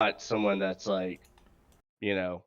not someone that's like, you know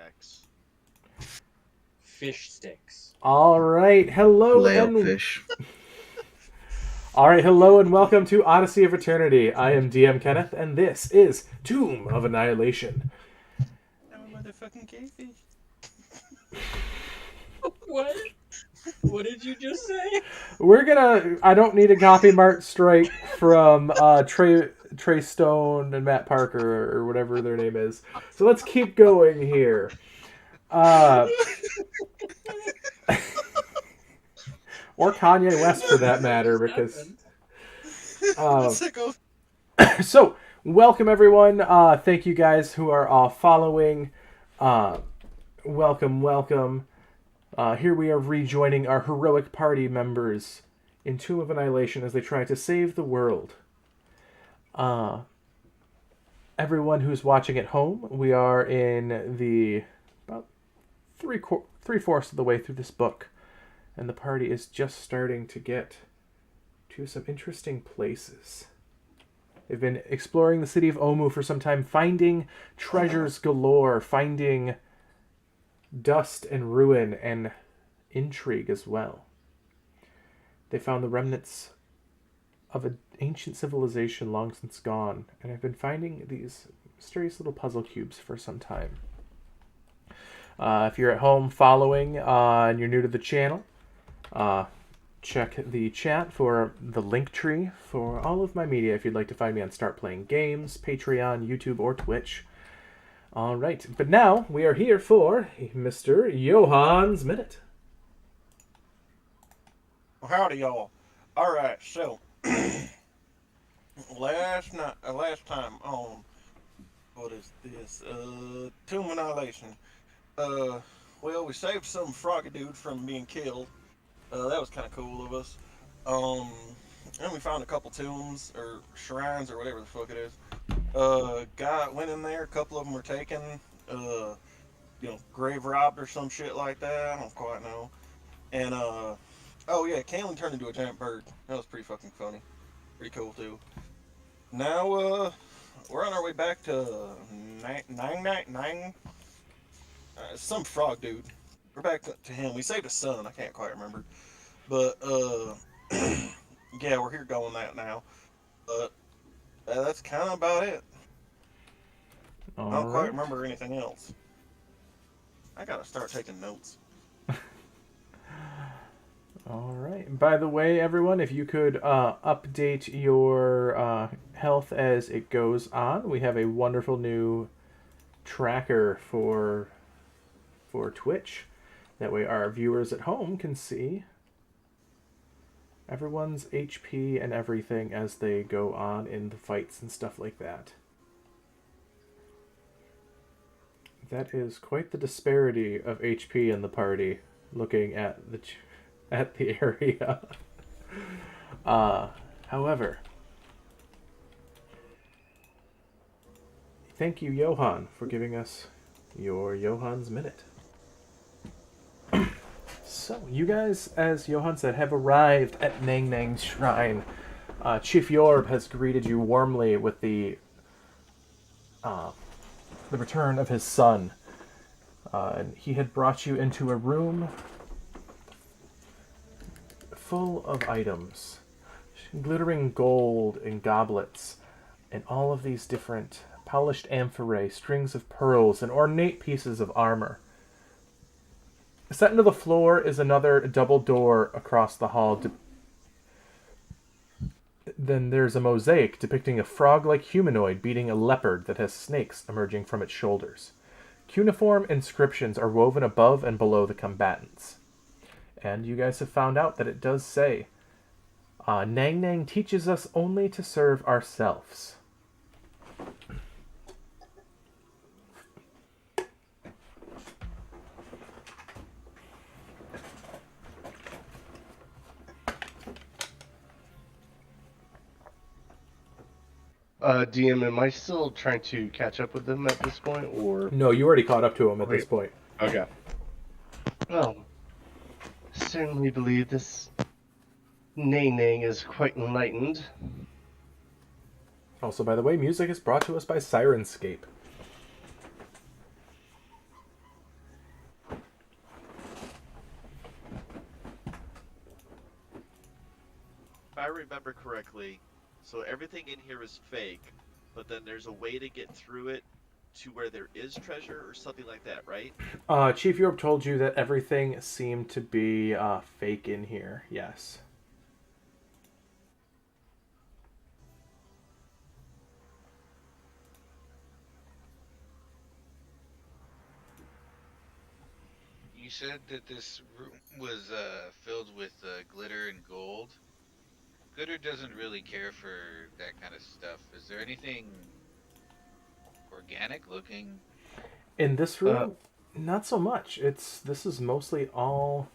axe. Fish sticks. All right, hello Fish. All right, hello and welcome to Odyssey of Eternity. I am DM Kenneth, and this is Tomb of Annihilation. I'm a motherfucking cavefish. What? What did you just say? I don't need a copy mart strike from Trey Stone and Matt Parker or whatever their name is. So let's keep going here. Or Kanye West for that matter, because so welcome everyone. Thank you guys who are following. Welcome. Here we are rejoining our heroic party members in Tomb of Annihilation as they try to save the world. Everyone who's watching at home, we are in the about three-fourths of the way through this book, and the party is just starting to get to some interesting places. They've been exploring the city of Omu for some time, finding treasures galore, finding dust and ruin and intrigue as well. They found the remnants of an ancient civilization long since gone, and have been finding these mysterious little puzzle cubes for some time. If you're at home following and you're new to the channel, check the chat for the link tree for all of my media if you'd like to find me on Start Playing Games, Patreon, YouTube, or Twitch. All right, but now we are here for Mr. Johan's Minute. Well, howdy, y'all. All right, so last time on what is this? Tomb of Annihilation. Well, we saved some froggy dude from being killed. That was kind of cool of us. And we found a couple tombs or shrines or whatever the fuck it is. Went in there. A couple of them were taken. Grave robbed or some shit like that. I don't quite know. And oh yeah, Kaylin turned into a giant bird. That was pretty fucking funny. Pretty cool too. Now we're on our way back to Nang. Some frog dude. We're back to him. We saved his son. I can't quite remember. But yeah, we're here going that now. But that's kind of about it. I don't quite remember anything else. I gotta start taking notes. All right. By the way, everyone, if you could update your health as it goes on, we have a wonderful new tracker for Twitch. That way our viewers at home can see everyone's HP and everything as they go on in the fights and stuff like that. That is quite the disparity of HP in the party, looking at the area. However, thank you, Johan, for giving us your Johan's Minute. So, you guys, as Johan said, have arrived at Nang Nang's shrine. Chief Yorb has greeted you warmly with the return of his son. And he had brought you into a room full of items, glittering gold and goblets, and all of these different polished amphorae, strings of pearls, and ornate pieces of armor. Set into the floor is another double door across the hall. Then there's a mosaic depicting a frog-like humanoid beating a leopard that has snakes emerging from its shoulders. Cuneiform inscriptions are woven above and below the combatants. And you guys have found out that it does say, Nang Nang teaches us only to serve ourselves. DM, am I still trying to catch up with them at this point, or? No, you already caught up to him at this point. Okay. Well, certainly believe this Nang Nang is quite enlightened. Also, by the way, music is brought to us by Sirenscape. remember correctly, so everything in here is fake, but then there's a way to get through it to where there is treasure or something like that, right? Chief Europe told you that everything seemed to be fake in here. Yes. You said that this room was filled with glitter and gold. Glitter doesn't really care for that kind of stuff. Is there anything organic looking? In this room, not so much. This is mostly all.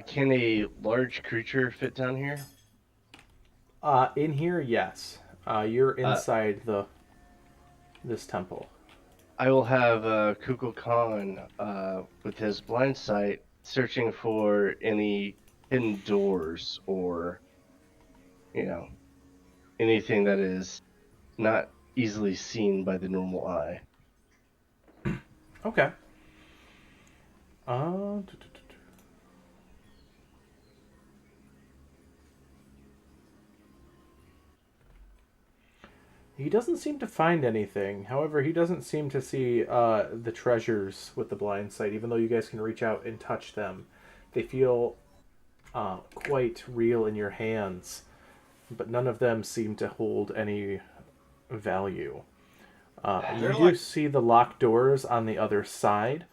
Can a large creature fit down here? In here, yes. You're inside this temple. I will have Kukulkan with his blind sight searching for any hidden doors or, anything that is not easily seen by the normal eye. Okay. He doesn't seem to find anything. However, he doesn't seem to see the treasures with the blind sight, even though you guys can reach out and touch them. They feel quite real in your hands, but none of them seem to hold any value. You do see the locked doors on the other side,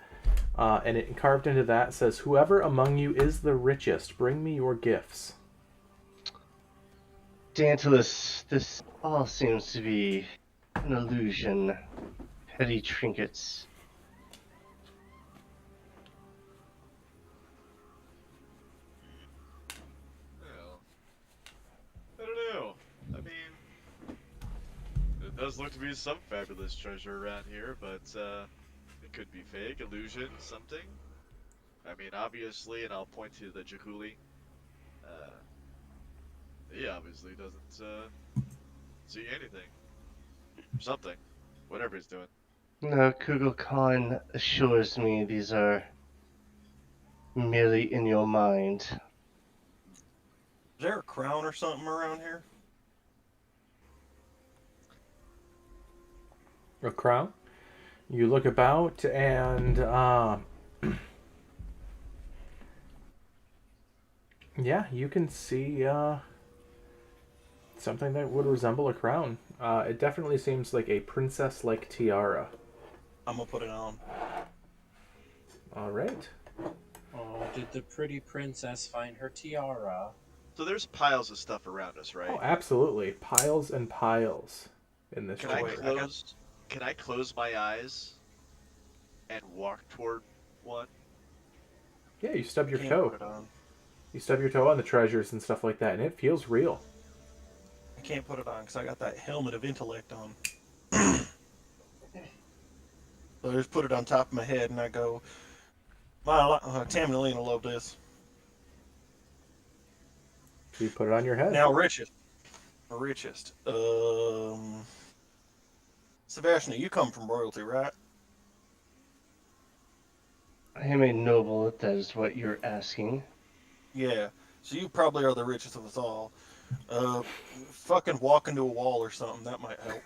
and it carved into that says, "Whoever among you is the richest, bring me your gifts." Dantalus, this all seems to be an illusion. Petty trinkets. Well, I don't know. I mean, it does look to be some fabulous treasure around here, but it could be fake, illusion, something. I mean, obviously, and I'll point to the Jahuli. He obviously doesn't see anything. Something. Whatever he's doing. No, Kukulkan assures me these are merely in your mind. Is there a crown or something around here? A crown? You look about and yeah, you can see something that would resemble a crown. It definitely seems like a princess-like tiara. I'm gonna put it on. All right. Oh, did the pretty princess find her tiara? So there's piles of stuff around us, right? Oh, absolutely. Piles and piles in this Can chamber. Can I close my eyes and walk toward one? Yeah, you stub your Can't toe. put it on. You stub your toe on the treasures and stuff like that, and it feels real. I can't put it on because I got that helmet of intellect on. So I just put it on top of my head and I go, Tammy will love this. So you put it on your head. Now richest. Sebastian, you come from royalty, right? I am a noble, if that is what you're asking. Yeah. So you probably are the richest of us all. Fucking walk into a wall or something, that might help.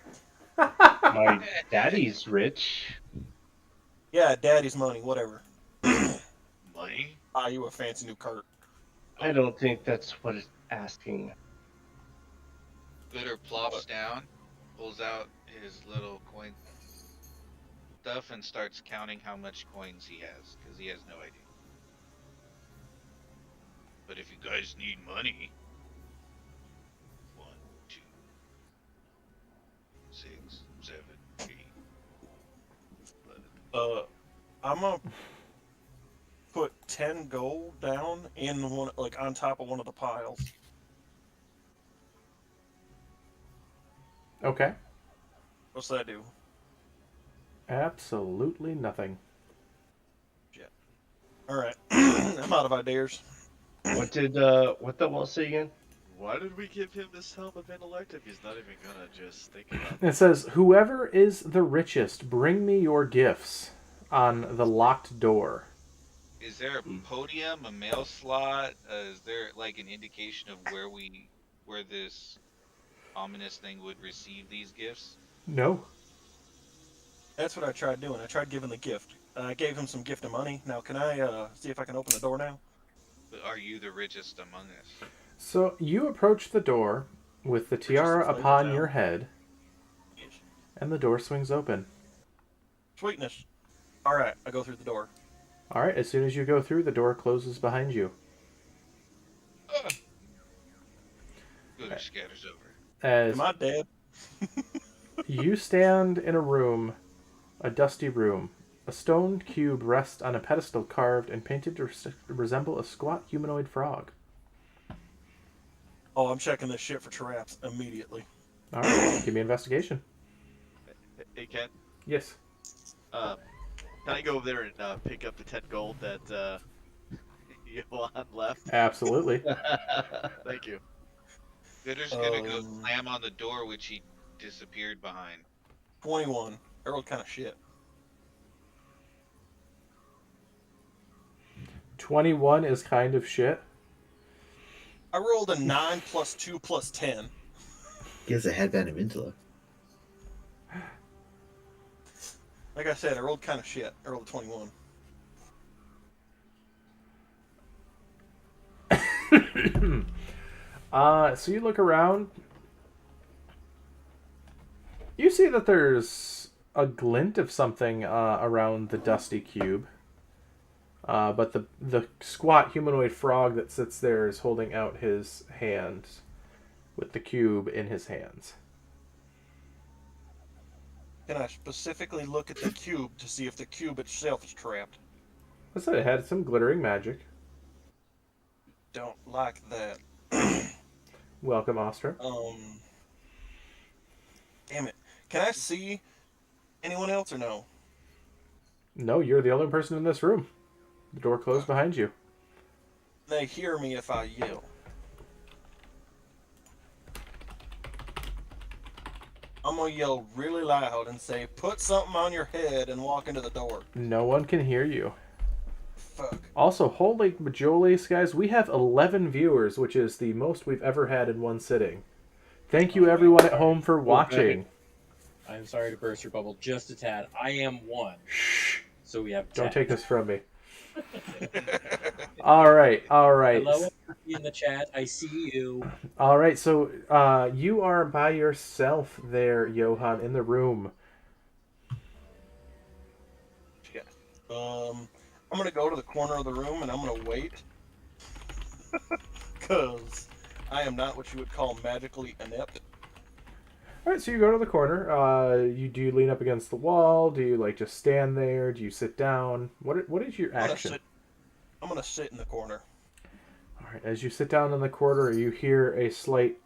My daddy's rich. Yeah, daddy's money, whatever. Money? Buy you a fancy new cart. I don't think that's what it's asking. Glitter plops down, pulls out his little coin stuff, and starts counting how much coins he has, because he has no idea. But if you guys need money, 1, 2, 6, 7, 8, 11. I'm gonna put 10 gold down in one, like on top of one of the piles. Okay. What's that do? Absolutely nothing. All right, I'm out of ideas. What did the wall say again? Why did we give him this helm of intellect if he's not even gonna just think about It says, "Whoever is the richest, bring me your gifts," on the locked door. Is there a Hmm. podium, a mail slot? Is there like an indication of where this ominous thing would receive these gifts? No. That's what I tried doing. I tried giving the gift. I gave him some gift of money. Now, can I see if I can open the door now? Are you the richest among us? So you approach the door with the Richest tiara of flavor upon town. your head, Yes. and the door swings open. Sweetness. All right, I go through the door. All right, as soon as you go through, the door closes behind you. Glitter scatters over. As Am I dead? you stand in a room, a dusty room, a stone cube rests on a pedestal carved and painted to resemble a squat humanoid frog. Oh, I'm checking this shit for traps immediately. All right, give me investigation. Hey, Ken. Yes. Can I go over there and pick up the 10 gold that Johan left? Absolutely. Thank you. Glitter's gonna go Um, slam on the door, which he disappeared behind. 21. I rolled kind of shit. 21 is kind of shit. I rolled a 9 plus 2 plus 10. Gives a headband of intellect. Like I said, I rolled kind of shit. I rolled a 21. So you look around. You see that there's a glint of something around the dusty cube. But the squat humanoid frog that sits there is holding out his hands with the cube in his hands. Can I specifically look at the cube to see if the cube itself is trapped? I said it had some glittering magic. Don't like that. Welcome, Ostra. Damn it. Can I see anyone else or no? No, you're the only person in this room. The door closed behind you. They hear me if I yell. I'm gonna yell really loud and say, "Put something on your head and walk into the door." No one can hear you. Fuck. Also, holy majolies, guys, we have 11 viewers, which is the most we've ever had in one sitting. Thank you, everyone at home, for watching. I'm sorry to burst your bubble just a tad. I am one. Shh! So we have 10. Don't take this from me. All right. Hello, everybody in the chat. I see you. All right, so you are by yourself there, Johan, in the room. Shit. I'm gonna go to the corner of the room and I'm gonna wait. Cause I am not what you would call magically inept. All right, so you go to the corner. Do you lean up against the wall? Do you like just stand there? Do you sit down? What is your action? I'm gonna sit in the corner. All right, as you sit down in the corner, you hear a slight.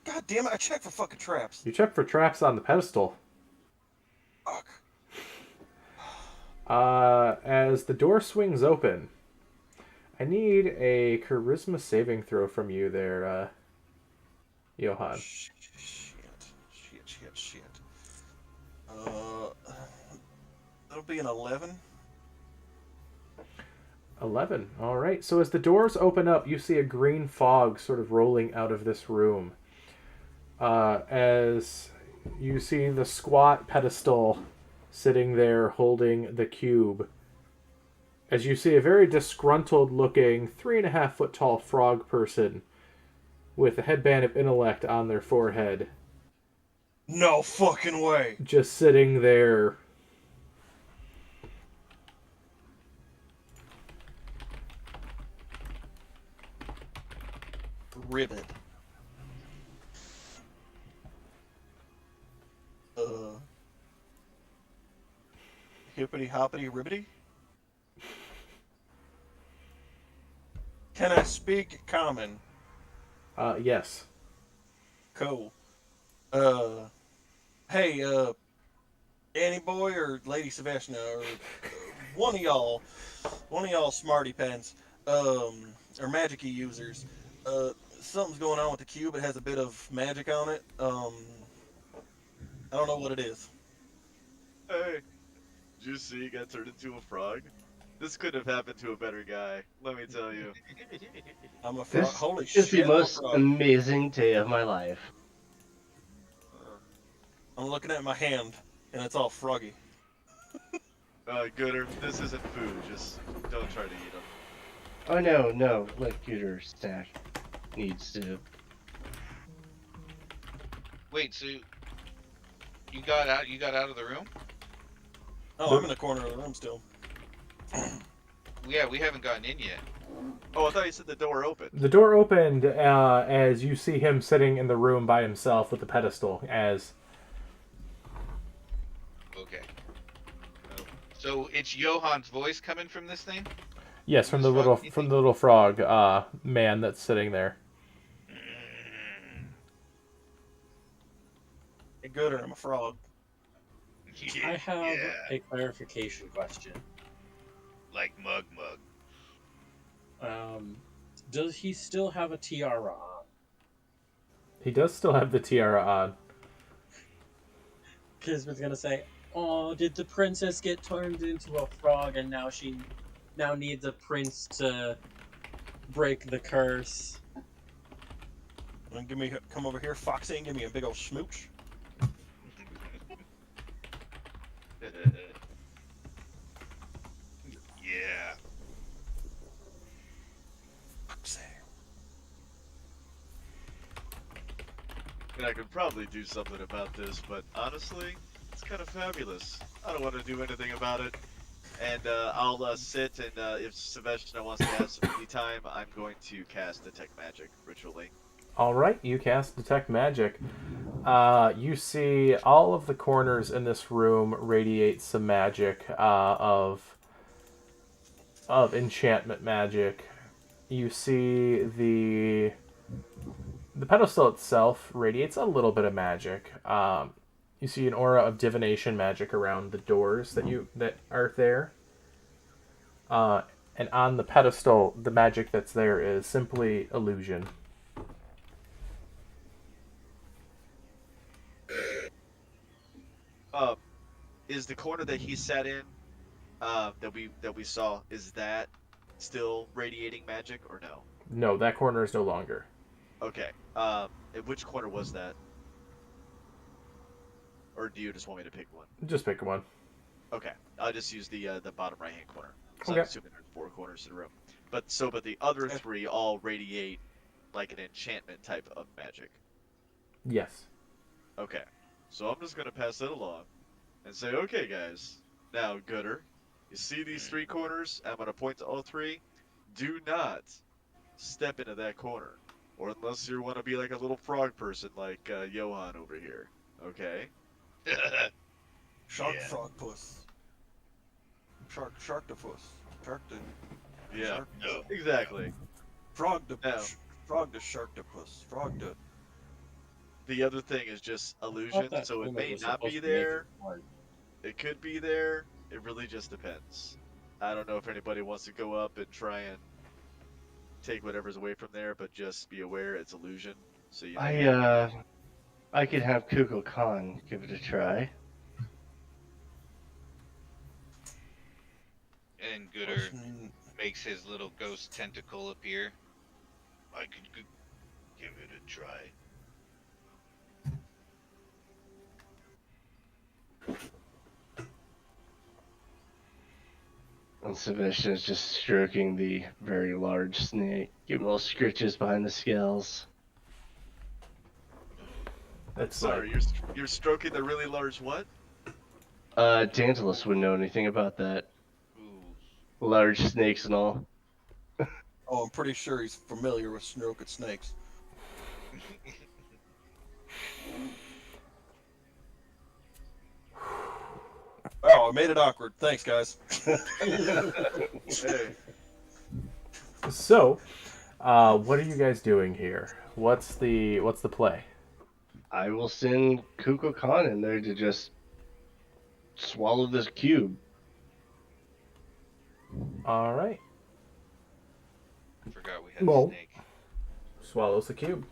God damn it! I checked for fucking traps. You check for traps on the pedestal. Fuck. As the door swings open, I need a charisma saving throw from you there, Johan. Shit. That'll be an 11. 11. All right. So as the doors open up, you see a green fog sort of rolling out of this room. As you see the squat pedestal sitting there holding the cube. As you see a very disgruntled looking 3.5 foot tall frog person with a headband of intellect on their forehead. No fucking way. Just sitting there. Ribbit. Hippity hoppity ribbity? Can I speak common? Yes. Cool. Hey, Danny Boy or Lady Sebastian or one of y'all smarty pants, or magic-y users. Something's going on with the cube. It has a bit of magic on it. I don't know what it is. Hey, Did you see he got turned into a frog? This could have happened to a better guy, let me tell you. I'm a frog. This Holy is shit! the I'm a most frog. amazing day of my life. I'm looking at my hand, and it's all froggy. Gooder, this isn't food, just don't try to eat them. Oh no, let Gooder snack. Needs to. Wait, so you got out? You got out of the room? Oh, I'm in the corner of the room still. Yeah, we haven't gotten in yet. Oh, I thought you said the door opened. The door opened as you see him sitting in the room by himself with the pedestal. As Okay. So it's Johan's voice coming from this thing? yes, from This the frog, you think? little frog man that's sitting there. Hey, Gooder, I'm a frog. I have a clarification question. Like Mug. Does he still have a tiara on? He does still have the tiara on. Because was gonna say, oh, did the princess get turned into a frog and now she needs a prince to break the curse? And come over here, Foxy, and give me a big old smooch. Yeah. Foxy. And I could probably do something about this, but honestly, it's kind of fabulous. I don't want to do anything about it. And I'll sit, and if Sebastian wants to have some free time, I'm going to cast Detect Magic ritually. All right, you cast Detect Magic. You see all of the corners in this room radiate some magic of enchantment magic. You see the pedestal itself radiates a little bit of magic. You see an aura of divination magic around the doors that are there. And on the pedestal, the magic that's there is simply illusion. Is the corner that he sat in, that we saw, is that still radiating magic or no? No, that corner is no longer. Okay. And which corner was that? Or do you just want me to pick one? Just pick one. Okay, I'll just use the bottom right hand corner. So Okay. I'm assuming there's 4 corners to the room. But the other 3 all radiate like an enchantment type of magic. Yes. Okay, so I'm just gonna pass that along and say, okay, guys. Now, Gooder, you see these 3 corners? I'm gonna point to all 3. Do not step into that corner, or unless you want to be like a little frog person like Johan over here. Okay. Shark Yeah. frog puss. Sharktopus. Yeah. Shark, No. Exactly. frog to No. frog to sharktopus. Frog to. The other thing is just I illusion, thought that so it Uma may was not be supposed to make there. it hard. It could be there. It really just depends. I don't know if anybody wants to go up and try and take whatever's away from there, but just be aware it's illusion. So you know. I could have Kukulkan Khan give it a try. And Gooder makes his little ghost tentacle appear. I could give it a try. And Sebastian is just stroking the very large snake, giving little scritches behind the scales. That's Sorry, you're stroking the really large what? Dantalus wouldn't know anything about that. Ooh. Large snakes and all. Oh, I'm pretty sure he's familiar with stroking snakes. Oh, I made it awkward. Thanks, guys. Hey. So, what are you guys doing here? What's the play? I will send Kukulkan Khan in there to just swallow this cube. All right. Forgot we had Well. a snake. Swallows the cube.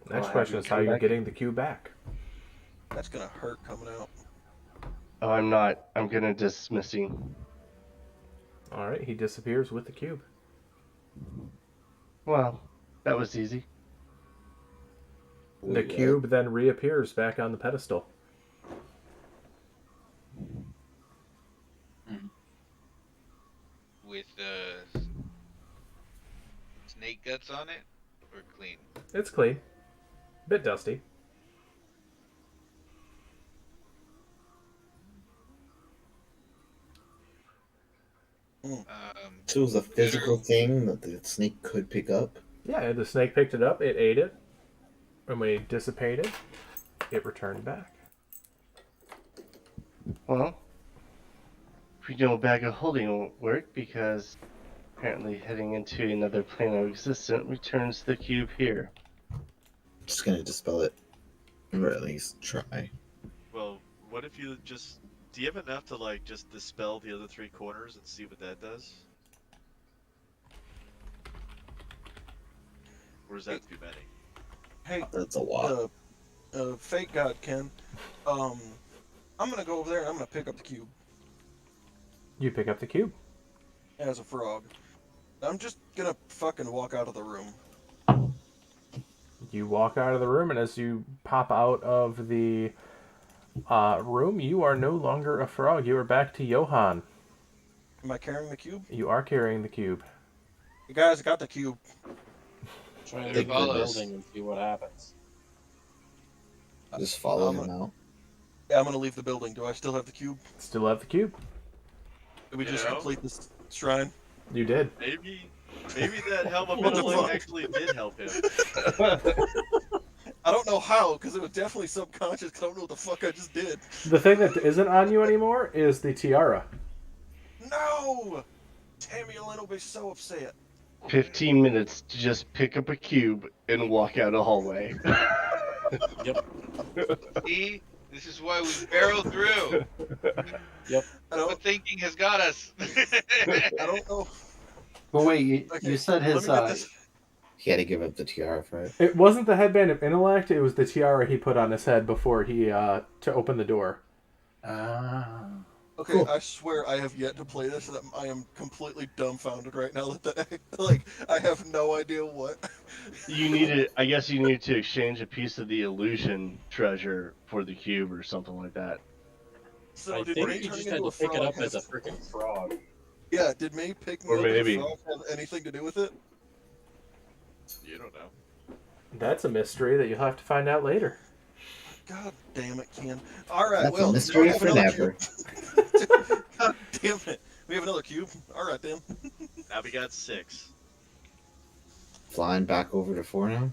Next I'll question have is you how come you're back. getting the cube back. That's gonna hurt coming out. Oh, I'm not. I'm gonna dismissing. All right, he disappears with the cube. Well, that was easy. The cube then reappears back on the pedestal. With snake guts on it, or clean? It's clean. Bit dusty. So it was a physical thing that the snake could pick up? Yeah, the snake picked it up, it ate it, and when it dissipated, it returned back. Well, regional bag of holding won't work because apparently heading into another plane of existence returns the cube here. Just gonna dispel it. Or at least try. Well, what if you just... Do you have enough to, like, just dispel the other 3 corners and see what that does? Or is that too many? Hey, That's a lot. fake god Ken. I'm gonna go over there and I'm gonna pick up the cube You pick up the cube. as a frog. I'm just gonna fucking walk out of the room. You walk out of the room, and as you pop out of the room, you are no longer a frog. You are back to Johann. Am I carrying the cube? You are carrying the cube. You guys got the cube. Try and They leave the follow us. building and see what happens. Just follow I'm him out. Yeah, I'm gonna leave the building. Do I still have the cube? Still have the cube. Did we You just know? complete this shrine? You did. Maybe that helm of What the intellect fuck? actually did help him. I don't know how, because it was definitely subconscious, because I don't know what the fuck I just did. The thing that isn't on you anymore is the tiara. No! Tammy Lynn will be so upset. 15 minutes to just pick up a cube and walk out a hallway. Yep. See, this is why we barrel through. I don't, What thinking has got us? I don't know. But wait, you, Okay, you said let his me get this. He had to give up the tiara for it. It wasn't the headband of intellect, it was the tiara he put on his head before he to open the door. Okay, Cool. I swear I have yet to play this, and I am completely dumbfounded right now. Like, I have no idea what. You needed, I guess you needed to exchange a piece of the illusion treasure for the cube or something like that. So I did think me you turning just had into to pick it frog up as a have- freaking frog. Yeah, did me picking Or up maybe. as a frog have anything to do with it? You don't know. That's a mystery that you'll have to find out later. God damn it, Ken. Alright, That's well, a mystery we have another forever. cube. God damn it. We have another cube. Alright then. Now we got 6. Flying back over to 4 now?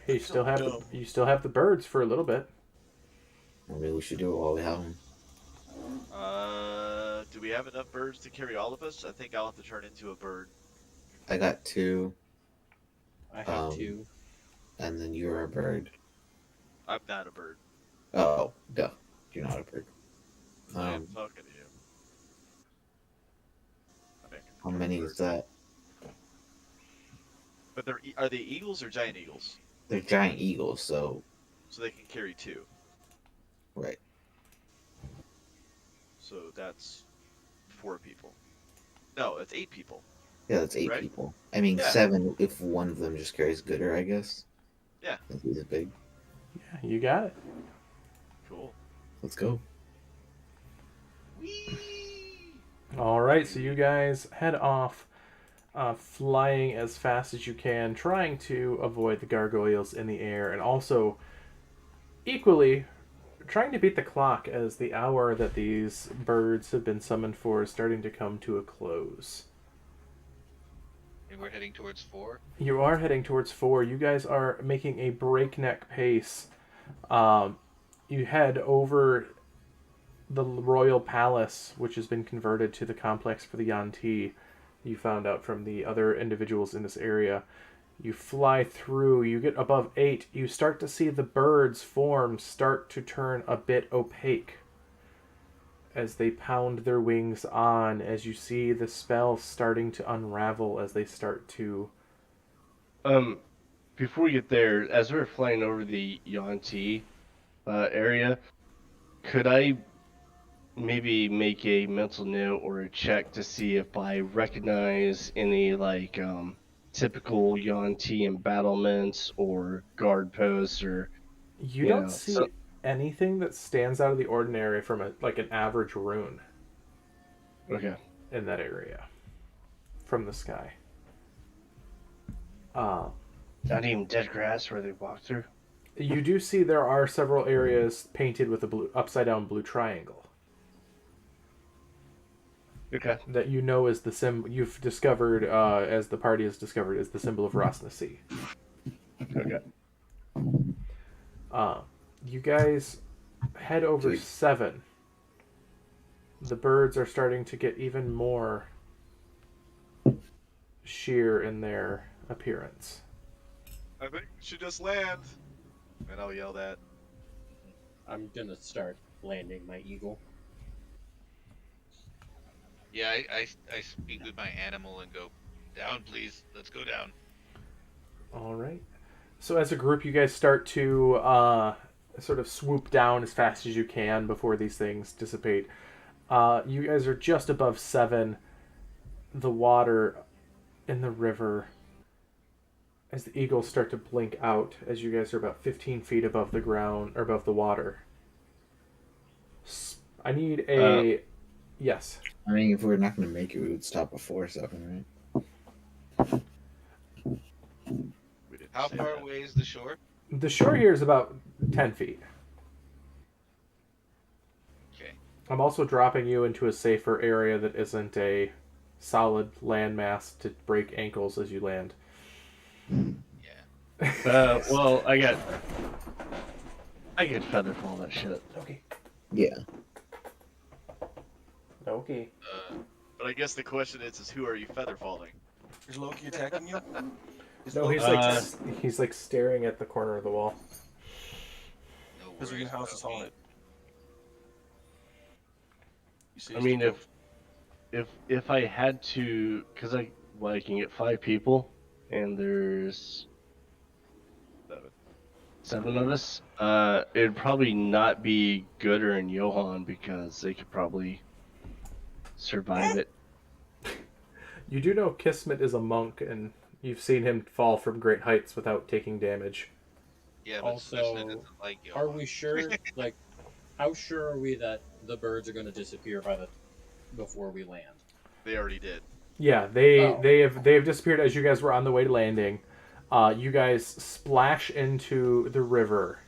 You still have dumb. you still have the birds for a little bit. Or maybe we should do it while we have them. Do we have enough birds to carry all of us? I think I'll have to turn into a bird. I got 2, I have Um, two. and then you're a bird. I'm not a bird. Oh, duh. You're not a bird. I am Um, talking to you. I mean, how many is that? But are they eagles or giant eagles? They're giant eagles, so So they can carry 2. right. So that's 4 people. No, that's 8 people. Yeah, that's 8 Right. people. I mean, Yeah. 7 if one of them just carries Gooder, I guess. Yeah. Since he's big. Yeah, you got it. Cool. Let's go. Whee! All right, so you guys head off, flying as fast as you can, trying to avoid the gargoyles in the air, and also equally trying to beat the clock as the hour that these birds have been summoned for is starting to come to a close. And we're heading towards 4. You are heading towards 4. You guys are making a breakneck pace. You head over the royal palace, which has been converted to the complex for the Yanti. You found out from the other individuals in this area. You fly through, you get above 8, you start to see the birds' forms start to turn a bit opaque as they pound their wings on, as you see the spell starting to unravel as they start to... Before we get there, as we're flying over the Yanti area, could I maybe make a mental note or a check to see if I recognize any like typical Yuan-Ti embattlements or guard posts or You you don't know. see So anything that stands out of the ordinary from like an average rune okay. in that area from the sky. Not even dead grass where they walk through. You do see there are several areas painted with a blue upside down blue triangle Okay. that you know is the symbol you've discovered, as the party has discovered, is the symbol of Rosnasi. Okay. You guys head over 7. The birds are starting to get even more sheer in their appearance. I think we should just land. And I'll yell that. I'm gonna start landing my eagle. Yeah, I speak with my animal and go, down, please. Let's go down. All right. So as a group, you guys start to sort of swoop down as fast as you can before these things dissipate. You guys are just above 7. The water in the river, as the eagles start to blink out, as you guys are about 15 feet above the ground, or above the water. I need a... yes. I mean, if we're not going to make it, we would stop before 7, right? We didn't How say far that. away is the shore? The shore here is about 10 feet. Okay. I'm also dropping you into a safer area that isn't a solid landmass to break ankles as you land. Yeah. Well, I get feather fall that shit. Okay. Yeah. Okay. But I guess the question is who are you feather falling? Is Loki attacking you? Is No, Loki- he's like staring at the corner of the wall. No Because worries your house is about me. haunted. You see I it's mean, the if I had to, because I can get 5 people, and there's 7 of us. It'd probably not be Gooder and Johan because they could probably survive it. You do know Kismet is a monk, and you've seen him fall from great heights without taking damage. Yeah, but Also, Smithson doesn't like you. Are we sure? Like, how sure are we that the birds are gonna disappear before we land? They already did. Yeah, Oh. they have disappeared as you guys were on the way to landing. You guys splash into the river.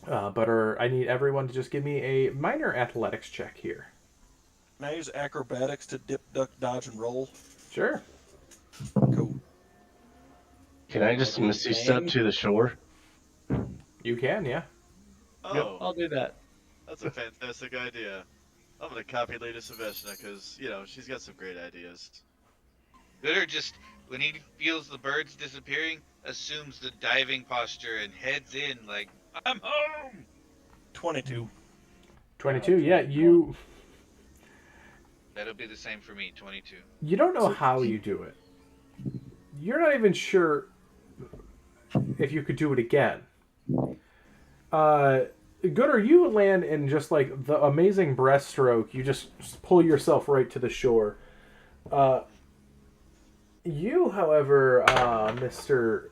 I need everyone to just give me a minor athletics check here. Can I use acrobatics to dip, duck, dodge, and roll? Sure. Cool. Can I just misty step to the shore? You can, yeah. Oh, Yep, I'll do that. that's a fantastic idea. I'm gonna copy Lady Saveshna because, she's got some great ideas. Gooder just, when he feels the birds disappearing, assumes the diving posture and heads in like, I'm home! 22. 22, yeah, you That'll be the same for me, 22. you don't know how you do it. You're not even sure if you could do it again. Gooder, you land in just like the amazing breaststroke. You just pull yourself right to the shore. You, however, Mr.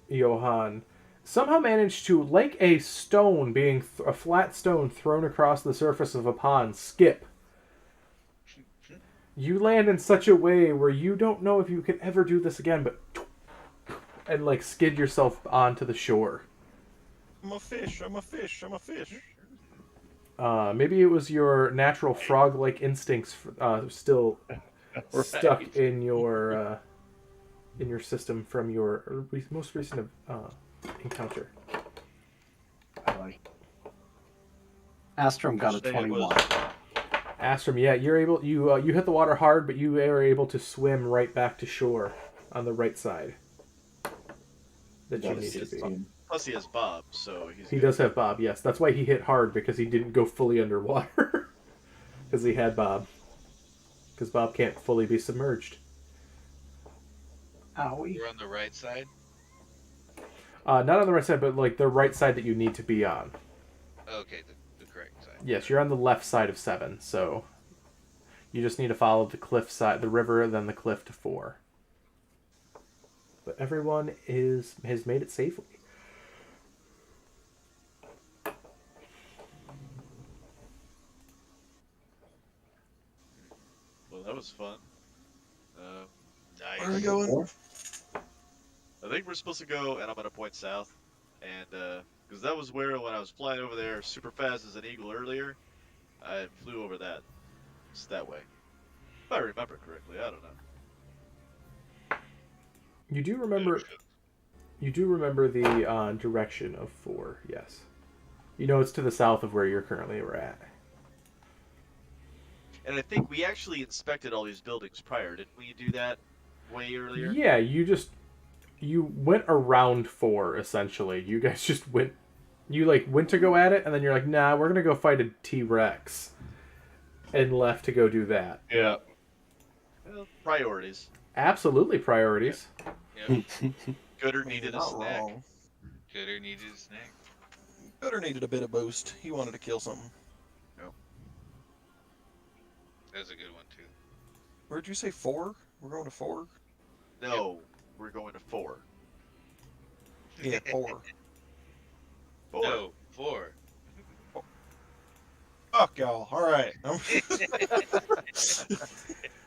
Johan, somehow managed to, like a stone being a flat stone thrown across the surface of a pond, skip. You land in such a way where you don't know if you can ever do this again, but and like skid yourself onto the shore. I'm a fish, I'm a fish, I'm a fish. Maybe it was your natural frog-like instincts still stuck in your system from your most recent encounter. Astrum got a Say it was- 21. Astrum, yeah, you're able. You hit the water hard, but you are able to swim right back to shore on the right side. That you need to be. Plus he has Bob, so he's He good. does have Bob, yes. That's why he hit hard, because he didn't go fully underwater. Because he had Bob. Because Bob can't fully be submerged. Owie. We're on the right side. Not on the right side, but like the right side that you need to be on. Okay, the correct side. Yes, you're on the left side of 7, so you just need to follow the cliff side, the river, then the cliff to 4. But everyone has made it safely. Well, that was fun. Where are we Nice. going? I think we're supposed to go, and I'm gonna point south, and because that was where when I was flying over there super fast as an eagle earlier, I flew over that. It's that way. If I remember correctly, I don't know. You do remember the direction of 4, yes. You know it's to the south of where you're currently at. And I think we actually inspected all these buildings prior. Didn't we do that way earlier? Yeah, you went around 4 essentially. You guys just went went to go at it, and then you're like, nah, we're gonna go fight a T-Rex, and left to go do that. Yeah. Well, priorities. Absolutely priorities. Yep. Gooder needed a Not snack. wrong. Gooder needed a snack. Gooder needed a bit of boost. He wanted to kill something. That's a good one too. Where'd you say 4? We're going to 4? No, we're going to 4. Yeah, 4. 4. No, 4. Fuck y'all. All right.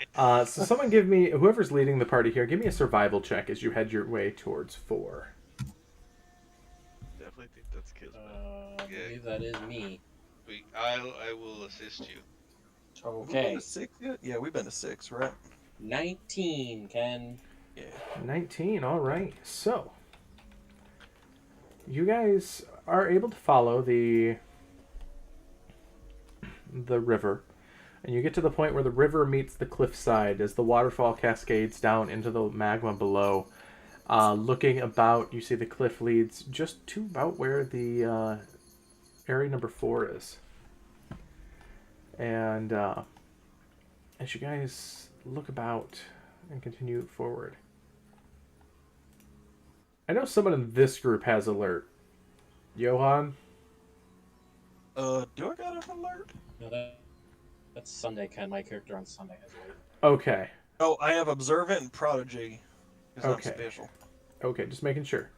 So someone give me, whoever's leading the party here, give me a survival check as you head your way towards 4. Definitely think that's Kismet. I believe that is me. I will assist you. We've been Okay. to 6 yet? Yeah, we've been to 6, right? 19, Ken. Yeah. 19, all right. So you guys are able to follow the river, and you get to the point where the river meets the cliffside as the waterfall cascades down into the magma below. Looking about, you see the cliff leads just to about where the area number 4 is. And as you guys look about and continue forward, I know someone in this group has alert. Johan? Do I got an alert? No, that's Sunday, Ken. My character on Sunday has alert. Okay. Oh, I have observant and prodigy. Because Okay. I'm special. Okay, just making sure.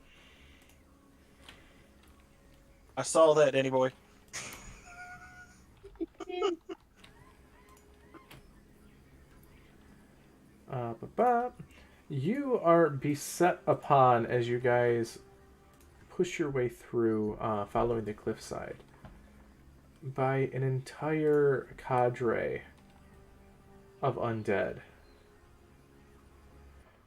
I saw that, Danny boy. You are beset upon as you guys push your way through, following the cliffside, by an entire cadre of undead.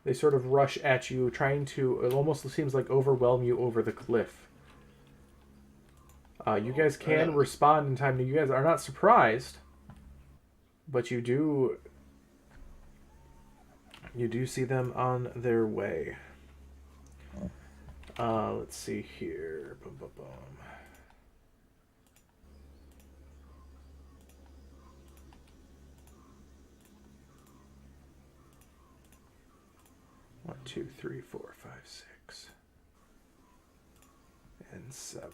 They sort of rush at you, trying to, it almost seems like, overwhelm you over the cliff. You guys can respond in time. You guys are not surprised, but you do see them on their way. Let's see here. Boom, boom, boom. One, 2, 3, 4, 5, 6, and 7.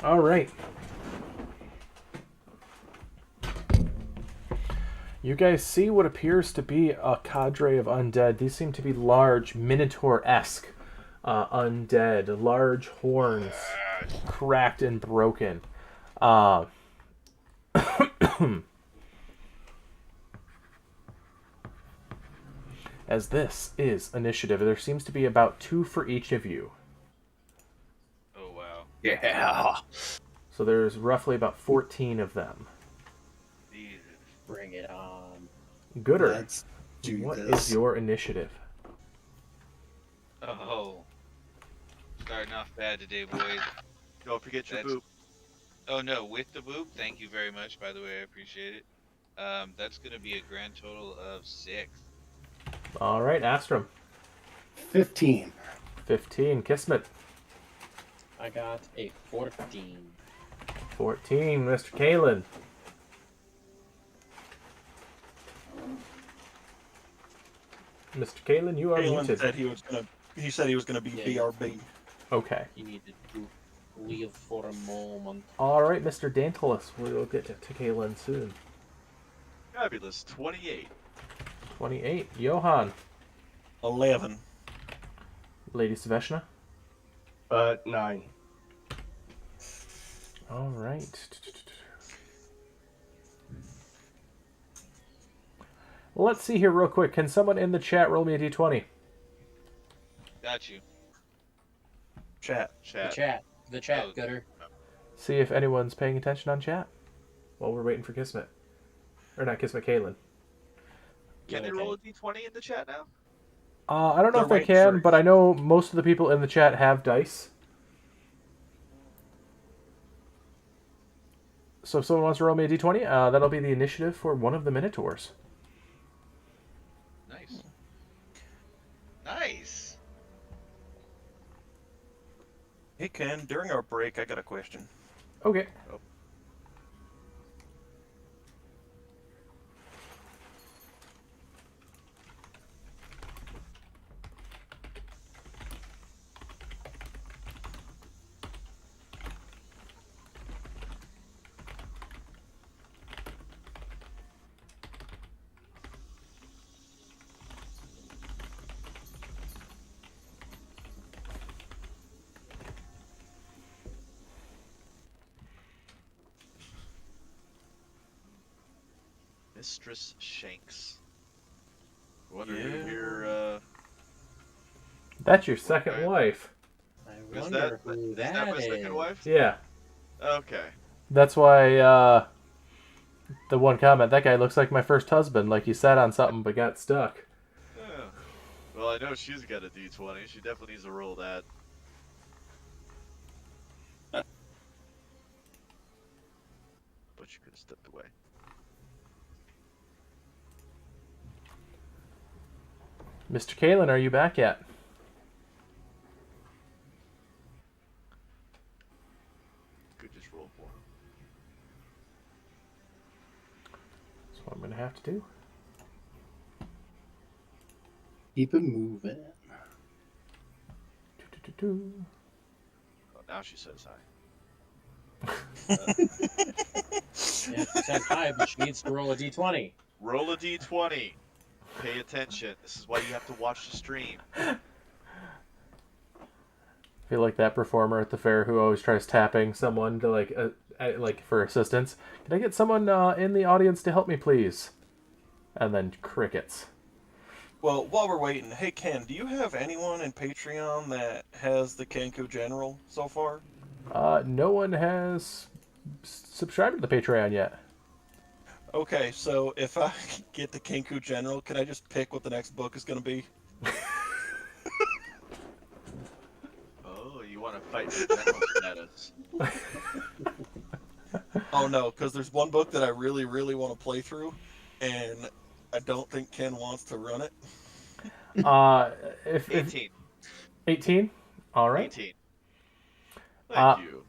All right. You guys see what appears to be a cadre of undead. These seem to be large, Minotaur-esque undead. Large horns, cracked and broken. As this is initiative, there seems to be about 2 for each of you. Oh wow. Yeah. So there's roughly about 14 of them. Jesus. Bring it on. Gooder, Let's do what is this. your initiative? Oh. Starting off bad today, boys. Don't forget your That's- boop. Oh no, with the boop. Thank you very much. By the way, I appreciate it. That's gonna be a grand total of 6. All right, Astrum. 15. 15. Kismet. I got a 14. 14. Mr. Kalen. Mr. Kalen, you are Kalen muted. said he said he was gonna be Yeah. BRB. Okay. You needed proof live for a moment. All right, Mr. Dantalus, we'll get to Kaylin soon. Fabulous. 28. 28. Johan. 11. Lady Sveshna. 9. All right. Let's see here real quick. Can someone in the chat roll me a d20? Got you. Chat. The chat, Oh. Gooder. See if anyone's paying attention on chat while we're waiting for Kismet. Or not Kismet, Kaylin. Can they Okay. roll a d20 in the chat now? I don't know They're if they waiting can, for- but I know most of the people in the chat have dice. So if someone wants to roll me a d20, that'll be the initiative for one of the Minotaurs. Nice. Nice. Hey, Ken, during our break, I got a question. Okay. Mistress Shanks. I wonder Yeah. who here, That's your second Okay. wife. I is wonder that, who is that my second is. wife? Yeah. Okay. That's why, the one comment, that guy looks like my first husband, like he sat on something but got stuck. Yeah. Well, I know she's got a d20. She definitely needs to roll that. But you could have stepped away. Mr. Kalen, are you back yet? Could just roll for him. That's what I'm going to have to do. Keep it moving. Do-do-do-do. Oh, now she says hi. Yeah, she said hi, but she needs to roll a d20. Roll a d20. Pay attention. This is why you have to watch the stream. I feel like that performer at the fair who always tries tapping someone to like for assistance. Can I get someone in the audience to help me, please? And then crickets. Well, while we're waiting, hey, Ken, do you have anyone in Patreon that has the Kenku General so far? No one has subscribed to the Patreon yet. Okay, so if I get the Kenku General, can I just pick what the next book is going to be? Oh, you want to fight for general status. Oh no, because there's one book that I really, really want to play through, and I don't think Ken wants to run it. If 18. 18? All right. 18. Thank you.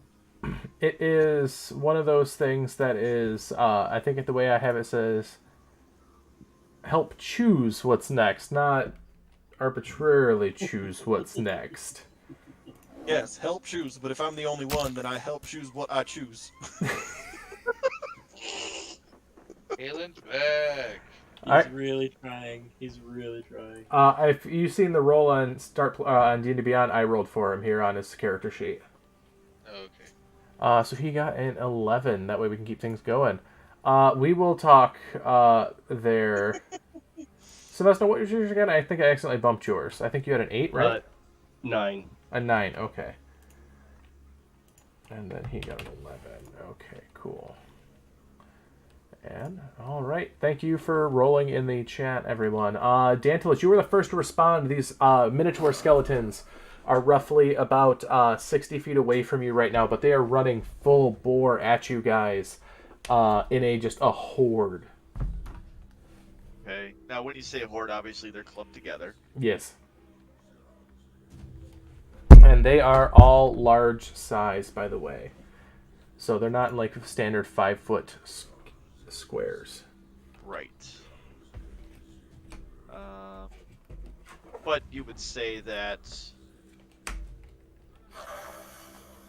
It is one of those things that is, I think the way I have it says, help choose what's next, not arbitrarily choose what's next. Yes, help choose, but if I'm the only one, then I help choose what I choose. Kalen's back. He's Alright. really trying. He's really trying. If you've seen the roll on on D&D Beyond, I rolled for him here on his character sheet. Okay. So he got an 11. That way we can keep things going. We will talk there. Sebastian, what was yours again? I think I accidentally bumped yours. I think you had an 8, right? 9. A 9, okay. And then he got an 11. Okay, cool. And, alright, thank you for rolling in the chat, everyone. Dantalus, you were the first to respond. These Minotaur skeletons are roughly about 60 feet away from you right now, but they are running full bore at you guys in just a horde. Okay. Now, when you say horde, obviously they're clumped together. Yes. And they are all large size, by the way. So they're not like standard 5-foot squares. Right. But you would say that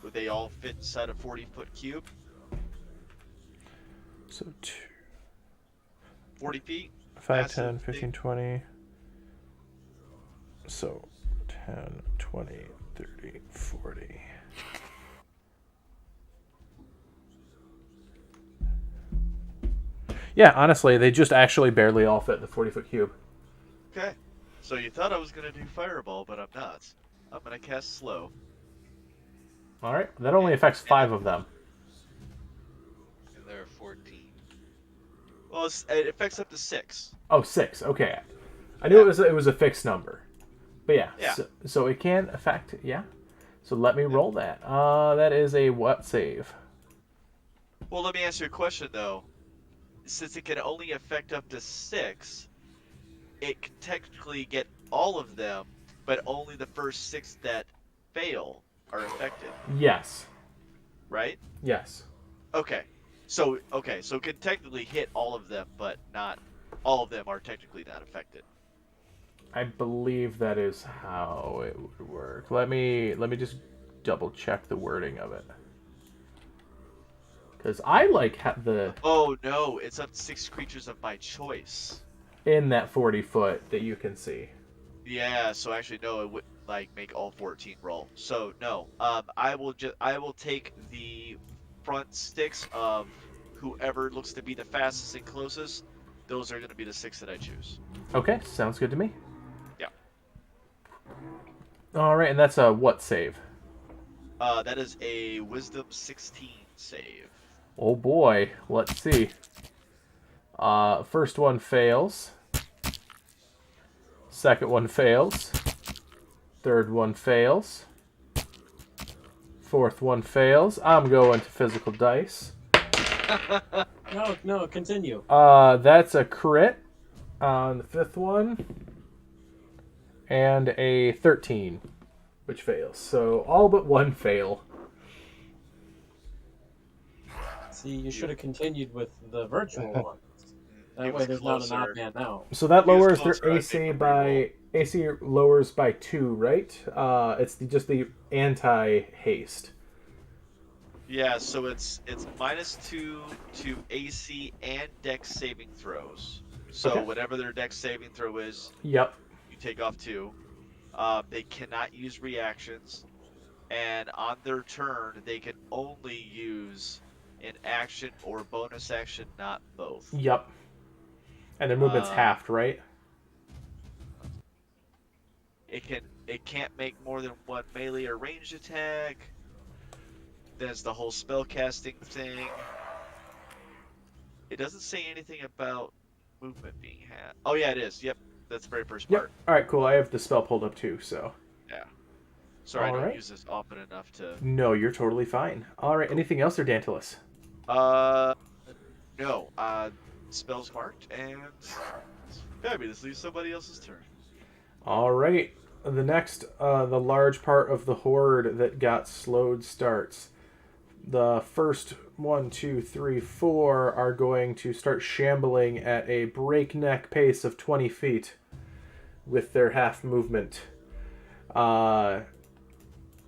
Would they all fit inside a 40-foot cube? So 40 feet? 5, Massive 10, thing. 15, 20. So 10, 20, 30, 40. Yeah, honestly, they just actually barely all fit in the 40-foot cube. Okay. So you thought I was going to do Fireball, but I'm not. I'm going to cast Slow. All right, that only affects 5 of them. And there are 14. Well, it affects up to 6. Oh, 6. Okay, I knew it was a fixed number, but yeah. Yeah. So it can affect. Yeah. So let me roll that. That is a what save? Well, let me ask you a question, though. Since it can only affect up to 6, it can technically get all of them, but only the first 6 that fail are affected, Yes. right? Yes. Okay. So it can technically hit all of them, but not all of them are technically not affected. I believe that is how it would work. Let me just double check the wording of it. Because I like the Oh no, it's up to 6 creatures of my choice. in that 40 foot that you can see. Yeah, so actually no, it would make all 14 roll. So no, I will take the front sticks of whoever looks to be the fastest and closest. Those are going to be the 6 that I choose. Okay, sounds good to me. Yeah. All right, and that's a what save? That is a Wisdom 16 save. Oh boy, let's see. First one fails. Second one fails. Third one fails. Fourth one fails. I'm going to physical dice. No, continue. That's a crit on the fifth one. And a 13, which fails. So all but one fail. See, you should have continued with the virtual ones. He That way was there's not an closer. odd man out. So that He was lowers closer, their I AC think, by AC lowers by 2, right? It's just the anti-haste. Yeah, so it's -2 to AC and Dex saving throws. So Okay. whatever their Dex saving throw is, Yep. you take off 2. They cannot use reactions, and on their turn they can only use an action or bonus action, not both. Yep. And their movement's halved, right? It can't make more than one melee or ranged attack. There's the whole spell casting thing. It doesn't say anything about movement being halved. Oh yeah, it is. Yep, that's the very first Yep. part. All right, cool. I have the spell pulled up too, so. Yeah. Sorry, I don't Alright. use this often enough to. No, you're totally fine. All right, anything else, or Dantilus? No. Spells marked, and fabulous. Leave somebody else's turn. All right. The next, the large part of the horde that got slowed starts. The first 1, 2, 3, 4 are going to start shambling at a breakneck pace of 20 feet with their half movement.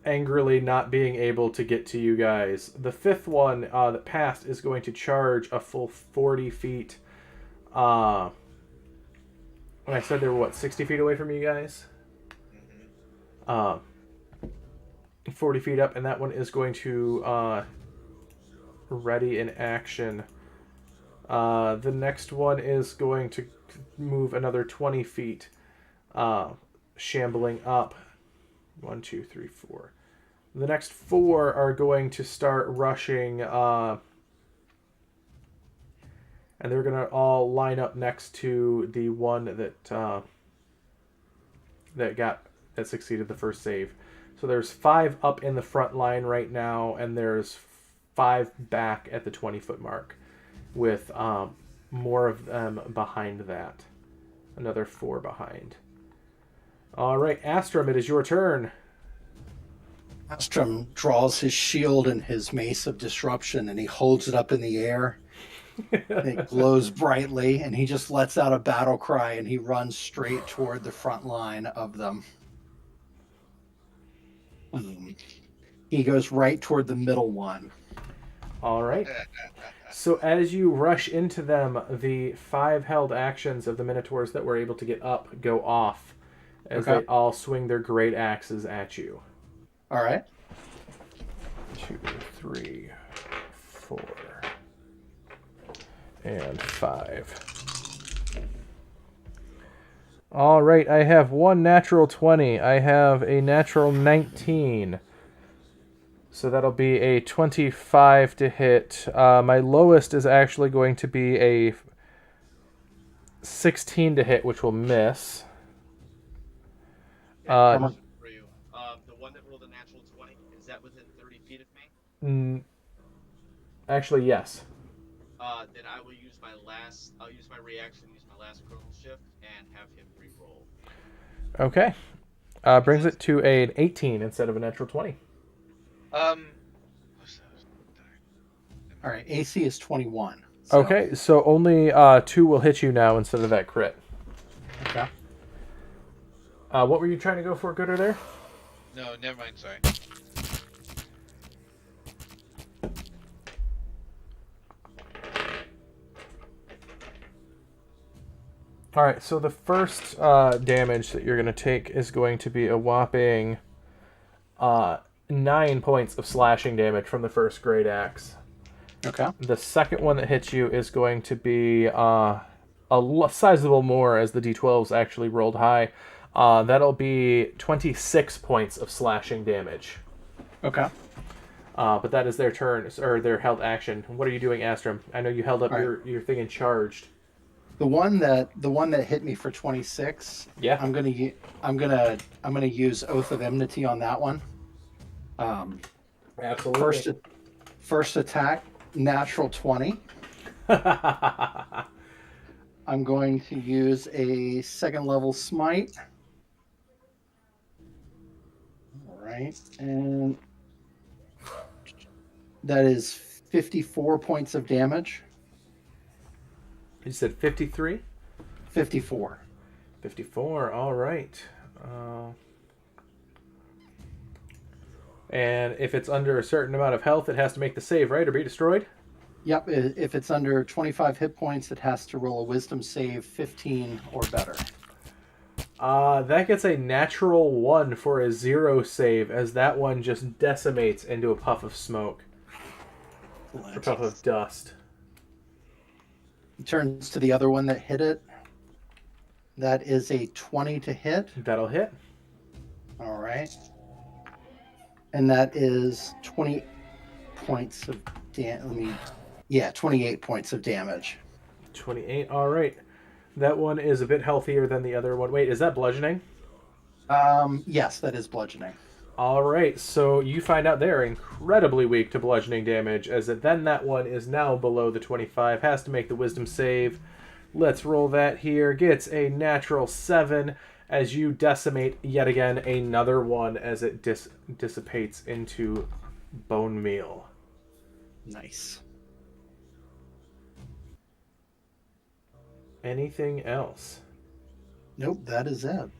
Angrily not being able to get to you guys. The fifth one that passed is going to charge a full 40 feet. When I said they were, 60 feet away from you guys? 40 feet up, and that one is going to ready in action. The next one is going to move another 20 feet, shambling up. 1, 2, 3, 4. The next 4 are going to start rushing, and they're going to all line up next to the one that succeeded the first save. So there's 5 up in the front line right now, and there's 5 back at the 20-foot mark, with more of them behind that. Another 4 behind. All right, Astrum, it is your turn. Astrum draws his shield and his mace of disruption, and he holds it up in the air. It glows brightly, and he just lets out a battle cry, and he runs straight toward the front line of them. He goes right toward the middle one. All right. So as you rush into them, the 5 held actions of the Minotaurs that were able to get up go off as Okay. they all swing their great axes at you. All right. 2, 3, 4, and 5. All right, I have one natural 20. I have a natural 19. So that'll be a 25 to hit. My lowest is actually going to be a 16 to hit, which will miss. For you. The one that rolled a natural 20, is that within 30 feet of me? Actually, yes. Then I will use I'll use my reaction, use my last chronal shift, and have him re-roll. Okay. Brings it to an 18 instead of a natural 20. All right. AC is 21. So. Okay, so only 2 will hit you now instead of that crit. Okay. What were you trying to go for, Gooder, there? No, never mind. Sorry. All right, so the first damage that you're going to take is going to be a whopping 9 points of slashing damage from the first great axe. Okay. The second one that hits you is going to be a sizable more, as the d12s actually rolled high. That'll be 26 points of slashing damage. Okay. But that is their turn, or their held action. What are you doing, Astrum? I know you held up your thing and charged. The one that hit me for 26. Yeah. I'm gonna use Oath of Enmity on that one. Absolutely. First attack, natural 20. I'm going to use a second level smite. All right, and that is 54 points of damage. You said 53? 54. 54, all right. And if it's under a certain amount of health, it has to make the save, right, or be destroyed? Yep, if it's under 25 hit points, it has to roll a wisdom save 15 or better. That gets a natural 1 for a 0 save, as that one just decimates into a puff of smoke. A puff of dust. It turns to the other one that hit it. That is a 20 to hit. That'll hit. All right. And that is 20 points of damage. 28 points of damage. 28, all right. That one is a bit healthier than the other one. Wait, is that bludgeoning? Yes, that is bludgeoning. All right, so you find out they're incredibly weak to bludgeoning damage, as then that one is now below the 25, has to make the wisdom save. Let's roll that here. Gets a natural 7 as you decimate yet again another one as it dissipates into bone meal. Nice. Anything else? Nope, that is it.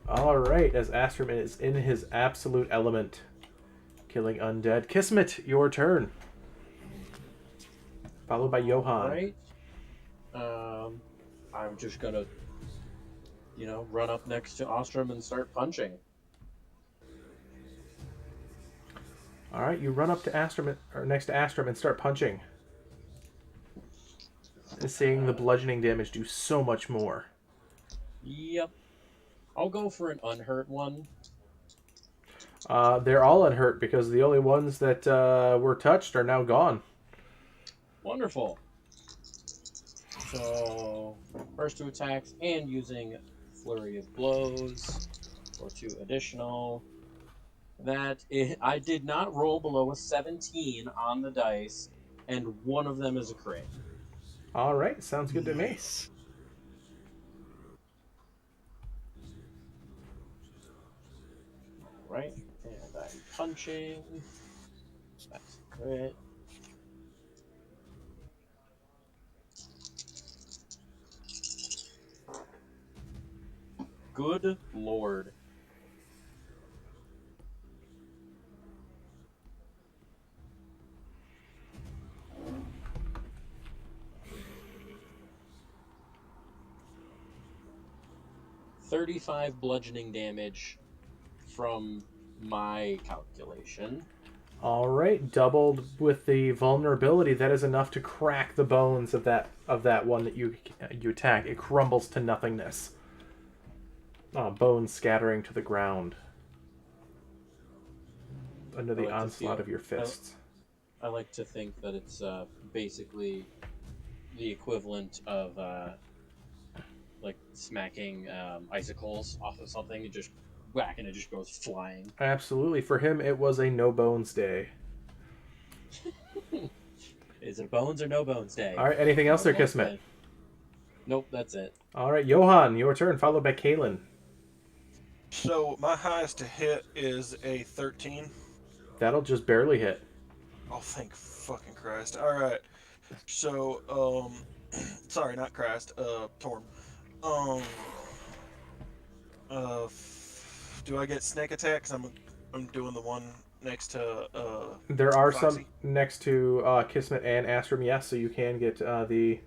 All right, as Astrum is in his absolute element, killing undead. Kismet, your turn. Followed by Johan. Right. I'm just gonna, run up next to Ostrom and start punching. All right, you run up to Astrum, or next to Astrum, and start punching. And seeing the bludgeoning damage do so much more. Yep. I'll go for an unhurt one. They're all unhurt because the only ones that were touched are now gone. Wonderful. So, first 2 attacks and using Flurry of Blows for 2 additional. I did not roll below a 17 on the dice, and one of them is a crit. All right, sounds good to me. Nice. Right, and I'm punching. That's a crit. Good lord. 35 bludgeoning damage from my calculation. All right, doubled with the vulnerability. That is enough to crack the bones of that one that you attack. It crumbles to nothingness. Bones scattering to the ground under the onslaught of your fists. I like to think that it's basically the equivalent of like smacking icicles off of something and just whack and it just goes flying. Absolutely. For him, it was a no bones day. Is it bones or no bones day? All right. Anything else there, Okay. Kismet? Nope, that's it. All right, Johan, your turn, followed by Kalen. So my highest to hit is a 13. That'll just barely hit. Oh, thank fucking Christ. All right. So, sorry, not Christ. Torm. Do I get snake attacks? I'm doing the one next to There are Foxy. some next to Kismet and Astrum, yes, so you can get the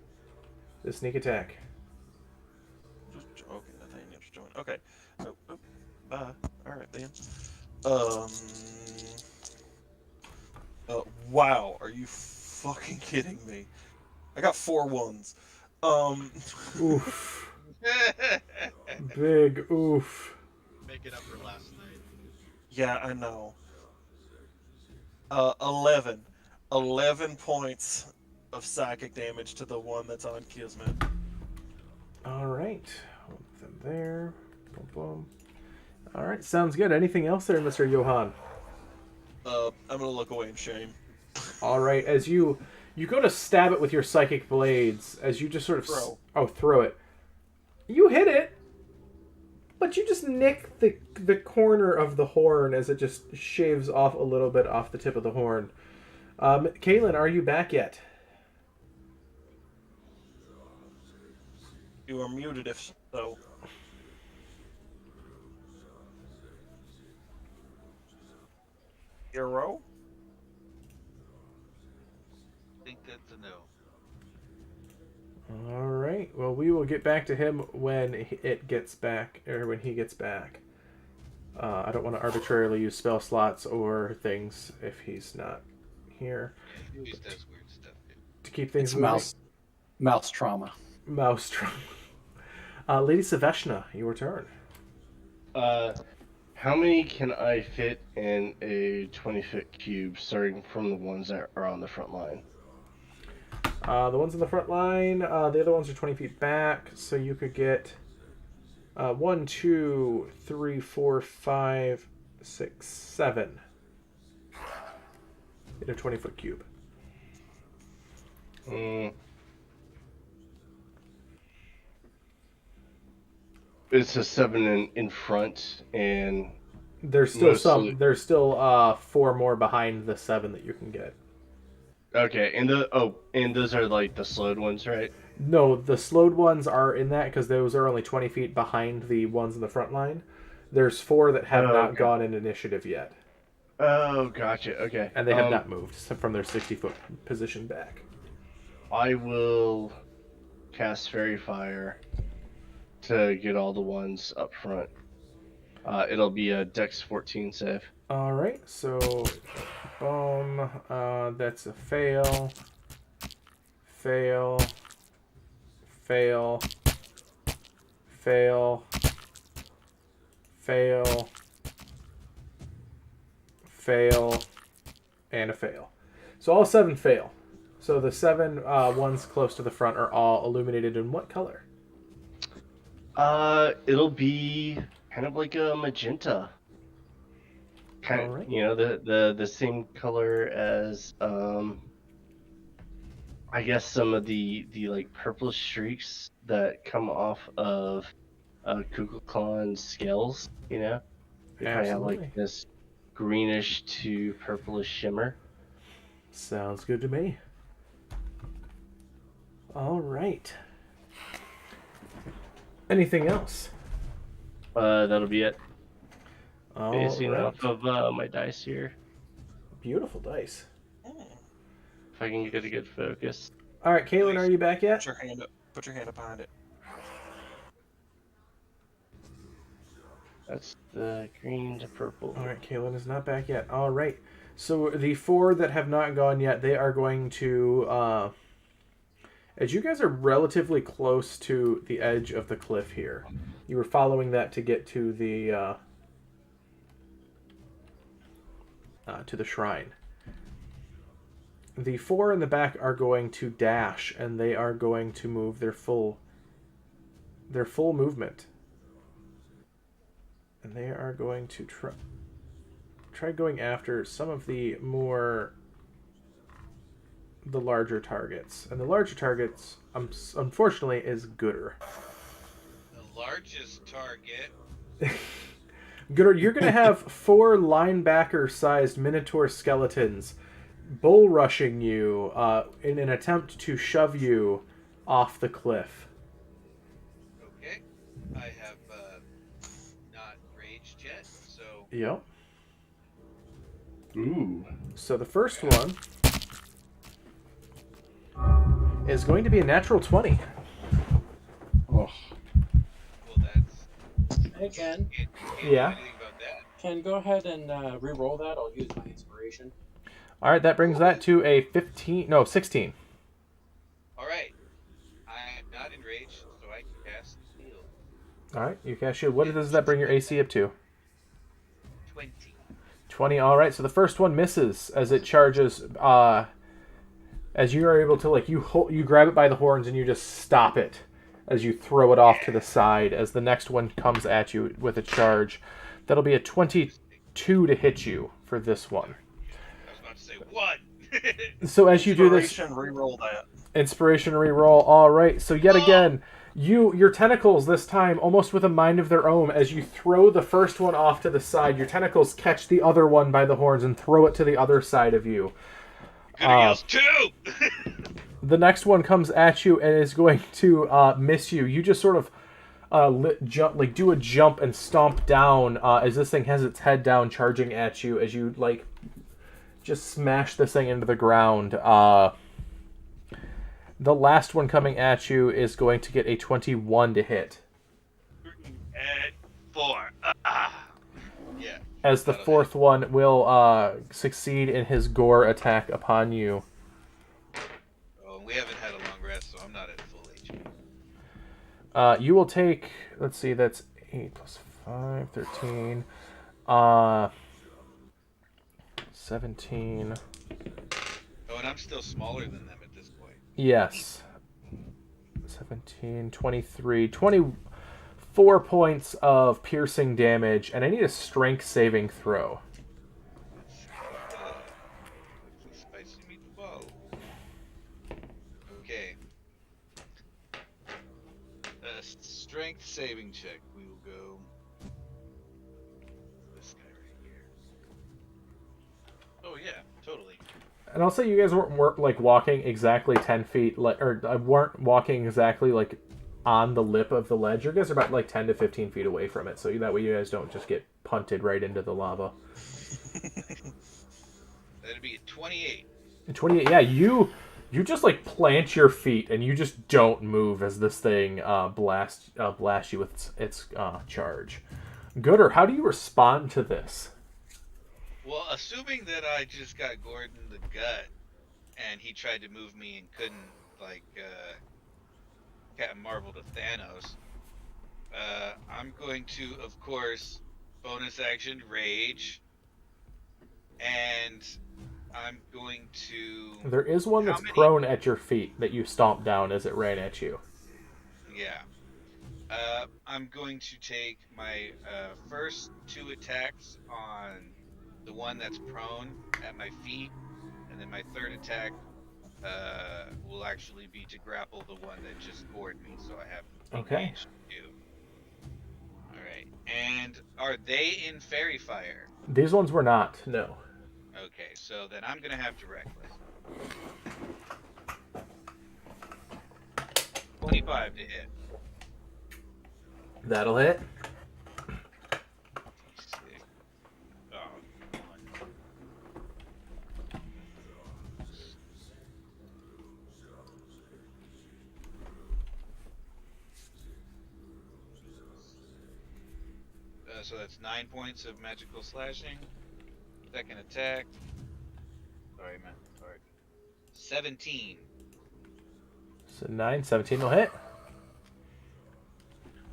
sneak attack. Okay, nothing just join. Okay. Bye. All right then. Wow, are you fucking kidding me? I got 4 ones. Oof. Big oof. Make it up for last night. Yeah, I know. 11 points of psychic damage to the one that's on Kismet. All right. Put them there. Boom, boom. All right, sounds good. Anything else there, Mr. Johan? I'm gonna look away in shame. All right, as you go to stab it with your psychic blades, as you just sort of throw it. You hit it, but you just nick the corner of the horn as it just shaves off a little bit off the tip of the horn. Kaylin, are you back yet? You are muted if so. Hero? I think that's a no. All right. Well, we will get back to him when it gets back, or when he gets back. I don't want to arbitrarily use spell slots or things if he's not here. Yeah, he just does weird stuff. To keep things It's moving. mouse trauma. Mouse trauma. Lady Saveshna, your turn. How many can I fit in a 20-foot cube, starting from the ones that are on the front line? The ones in the front line, the other ones are 20 feet back, so you could get 1, 2, 3, 4, 5, 6, 7 in a 20-foot cube. It's a 7 in front, and There's still mostly- There's still 4 more behind the 7 that you can get. okay, and those are like the slowed ones, right? No, the slowed ones are in that because those are only 20 feet behind the ones in the front line. There's 4 that have not okay. gone in initiative yet, Oh, gotcha. Okay, and they have not moved from their 60-foot position back. I will cast Fairy Fire to get all the ones up front. It'll be a Dex 14 save. All right, so boom, that's a fail, fail, fail, fail, fail, fail, and a fail. So all 7 fail. So the 7 ones close to the front are all illuminated in what color? It'll be kind of like a magenta. Kind of, Alright. you know, the same color as I guess some of the like purple streaks that come off of Kukulkan's scales. You know, they kind of have Absolutely. like this greenish to purplish shimmer. Sounds good to me. All right. Anything else? That'll be it. All Basing right. off of my dice here. Beautiful dice. If I can get a good focus. All right, Kaylin, are you back yet? Put your hand up. Put your hand up behind it. That's the green to purple. All right, Kaylin is not back yet. All right. So the 4 that have not gone yet, they are going to... as you guys are relatively close to the edge of the cliff here, you were following that to get to the shrine. The 4 in the back are going to dash, and they are going to move their full movement. And they are going to try going after some of the larger targets. And the larger targets, unfortunately, is Gooder. The largest target. Gooder, you're going to have 4 linebacker-sized Minotaur skeletons bull rushing you in an attempt to shove you off the cliff. Okay. I have not raged yet, so... Yep. Ooh. So the first one is going to be a natural 20. Oh. Well, that's... Hey, Ken. Can't Yeah. do anything about that. Ken, go ahead and re-roll that. I'll use my inspiration. All right, that brings that to a 16. Alright. I am not enraged, so I can cast Shield. All right, you cast shield. What does that bring your AC up to? 20. 20. All right, so the first one misses as it charges. As you are able to, you grab it by the horns and you just stop it as you throw it off to the side. As the next one comes at you with a charge, that'll be a 22 to hit you for this one. I was about to say, what? So as you do this, Inspiration, re-roll that. inspiration reroll. All right, so yet again, your tentacles this time almost with a mind of their own. As you throw the first one off to the side, your tentacles catch the other one by the horns and throw it to the other side of you. Gooder yells, 2! The next one comes at you and is going to miss you. You just sort of do a jump and stomp down as this thing has its head down, charging at you as you just smash this thing into the ground. The last one coming at you is going to get a 21 to hit. And 4. Yeah. As the fourth one will succeed in his gore attack upon you. Oh, we haven't had a long rest, so I'm not at full HP. You will take, let's see, that's 8 plus 5, 13, 17. Oh, and I'm still smaller than them at this point. Yes. 17, 23, 24 points of piercing damage, and I need a strength saving throw. Spicy meatball. Okay. Strength saving check. We will go. This guy right here. Oh yeah, totally. And I'll say you guys weren't walking exactly 10 feet, weren't walking exactly on the lip of the ledge. You guys are about 10 to 15 feet away from it, so that way you guys don't just get punted right into the lava. That'd be a 28. 28, yeah, you just plant your feet and you just don't move as this thing blasts you with its charge. Gooder, how do you respond to this? Well, assuming that I just got gored in the gut, and he tried to move me and couldn't, Captain Marvel to Thanos, I'm going to, of course, bonus action rage, and I'm going to... There is one that's prone at your feet that you stomp down as it ran at you. Yeah. I'm going to take my first 2 attacks on the one that's prone at my feet, and then my third attack will actually be to grapple the one that just gored me, so I have engaged you. Alright, and are they in Fairy Fire? These ones were not, no. Okay, so then I'm gonna have to Reckless. 25 to hit. That'll hit. So that's 9 points of magical slashing. Second attack. Sorry, man. Sorry. 17. So 9, 17 will hit.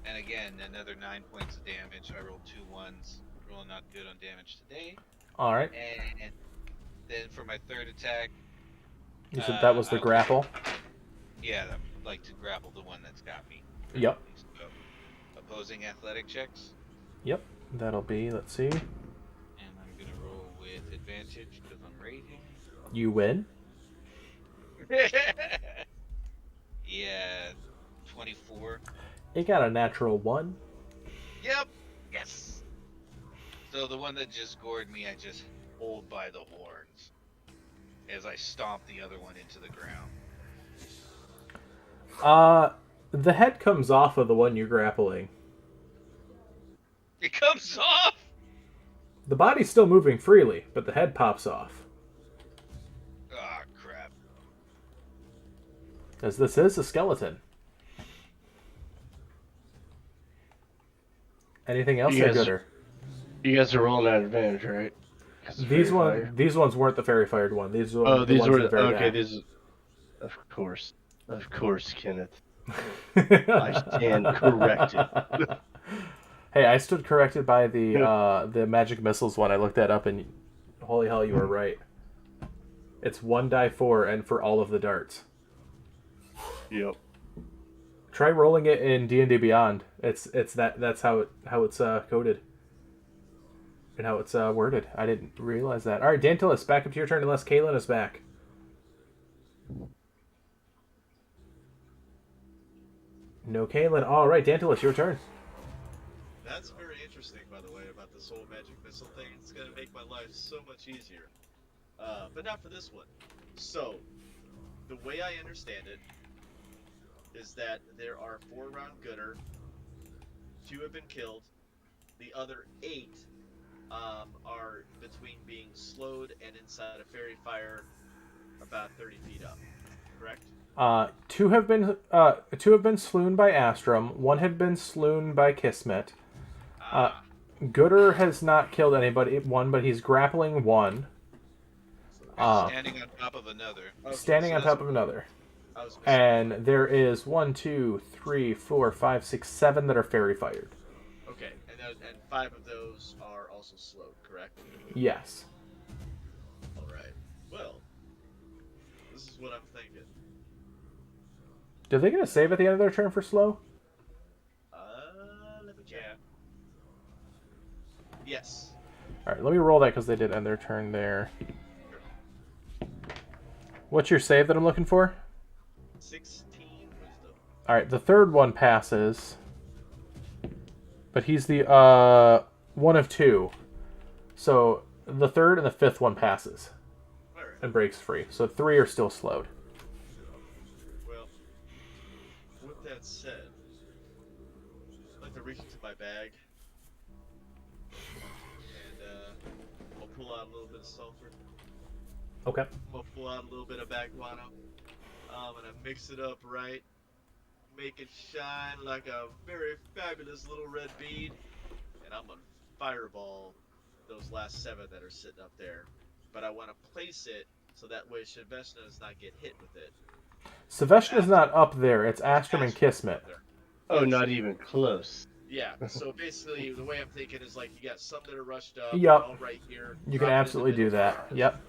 And again, another 9 points of damage. I rolled 2 1s. Rolling not good on damage today. All right. And then for my third attack. You said that was the grapple? Yeah, I'd like to grapple the one that's got me. Yep. So, opposing athletic checks. Yep. That'll be, let's see. And I'm going to roll with advantage because I'm raging. You win. Yeah, 24. It got a natural 1. Yep. Yes. So the one that just gored me, I just hold by the horns as I stomp the other one into the ground. The head comes off of the one you're grappling. It comes off. The body's still moving freely, but the head pops off. Ah, crap. As this is a skeleton. Anything else, or gooder? You guys are rolling at advantage, right? These ones weren't the fairy fired one. These were Oh, these ones were at the very okay. back. These, of course, Kenneth. I stand corrected. Hey, I stood corrected by the magic missiles one. I looked that up, and holy hell, you were right. It's 1d4, and for all of the darts. Yep. Try rolling it in D&D Beyond. That's how it's coded. And how it's worded. I didn't realize that. Alright, Dantilus, back up to your turn unless Kaylin is back. No Kaylin. Alright, Dantilus, your turn. That's very interesting, by the way, about this whole magic missile thing. It's gonna make my life so much easier. But not for this one. So, the way I understand it is that there are 4 around Gooder. 2 have been killed. The other 8 are between being slowed and inside a fairy fire about 30 feet up. Correct? Two have been sloon by Astrum. 1 had been sloon by Kismet. Gooder has not killed anybody. 1, but he's grappling 1. Standing on top of another. Okay, Standing so on that's top of another. I was missing. And there is 1, 2, 3, 4, 5, 6, 7 that are fairy fired. Okay, and 5 of those are also slowed, correct? Yes. Alright. Well, this is what I'm thinking. Do they get a save at the end of their turn for slow? Let me check. Yes. Alright, let me roll that because they did end their turn there. What's your save that I'm looking for? 16 wisdom. Alright, the third one passes. But he's the one of 2. So the third and the 5th one passes. Alright. And breaks free. So 3 are still slowed. Well, with that said, I'd like to reach into my bag and I'll pull out a little bit of sulfur. Okay. I'll pull out a little bit of baguano. I'm gonna mix it up right, make it shine like a very fabulous little red bead, and I'm gonna fireball those last 7 that are sitting up there. But I want to place it so that way Shaveshna does not get hit with it. Saveshna's not up there. It's Astrum and Kismet. Oh, not even close. Yeah, so basically the way I'm thinking is like you got some that are rushed up, Yup. all right here. You drop can it in the absolutely do middle. that. Yep.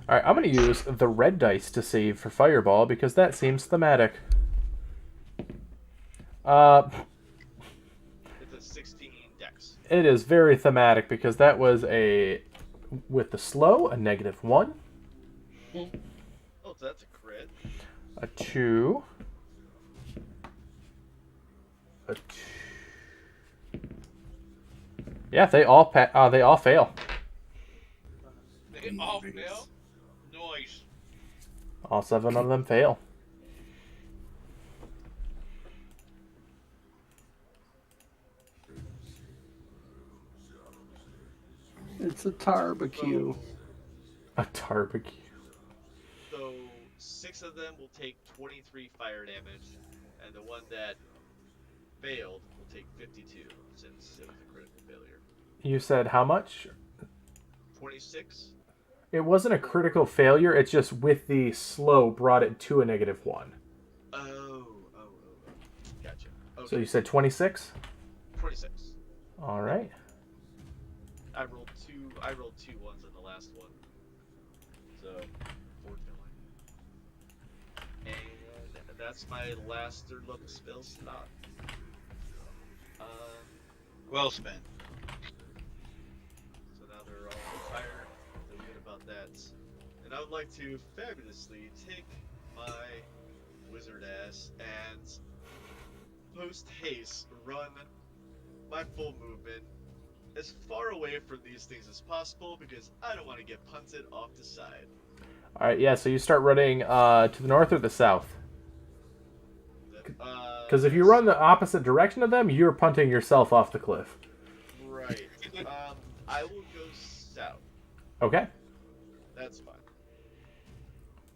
Alright, I'm going to use the red dice to save for Fireball because that seems thematic. It's a 16 dex. It is very thematic because that was with the slow, a -1. Oh, so that's a crit. A 2. A 2. Yeah, they all fail. They all fail. Noise. All 7 of them fail. It's a barbecue. A barbecue. So 6 of them will take 23 fire damage, and the one that failed will take 52 since it was a critical failure. You said how much? 26. It wasn't a critical failure. It's just with the slow brought it to a -1. Oh. Gotcha. Okay. So you said 26? 26. All right. I rolled two ones on the last one. So 4 killing. And that's my last third level spell slot. Well spent. So now they're all retired. Feel good about that. And I would like to fabulously take my wizard ass and post haste run my full movement as far away from these things as possible because I don't want to get punted off the side. All right, yeah, so you start running to the north or the south? Because if you run the opposite direction of them, you're punting yourself off the cliff. Right. I will go south. Okay. That's fine.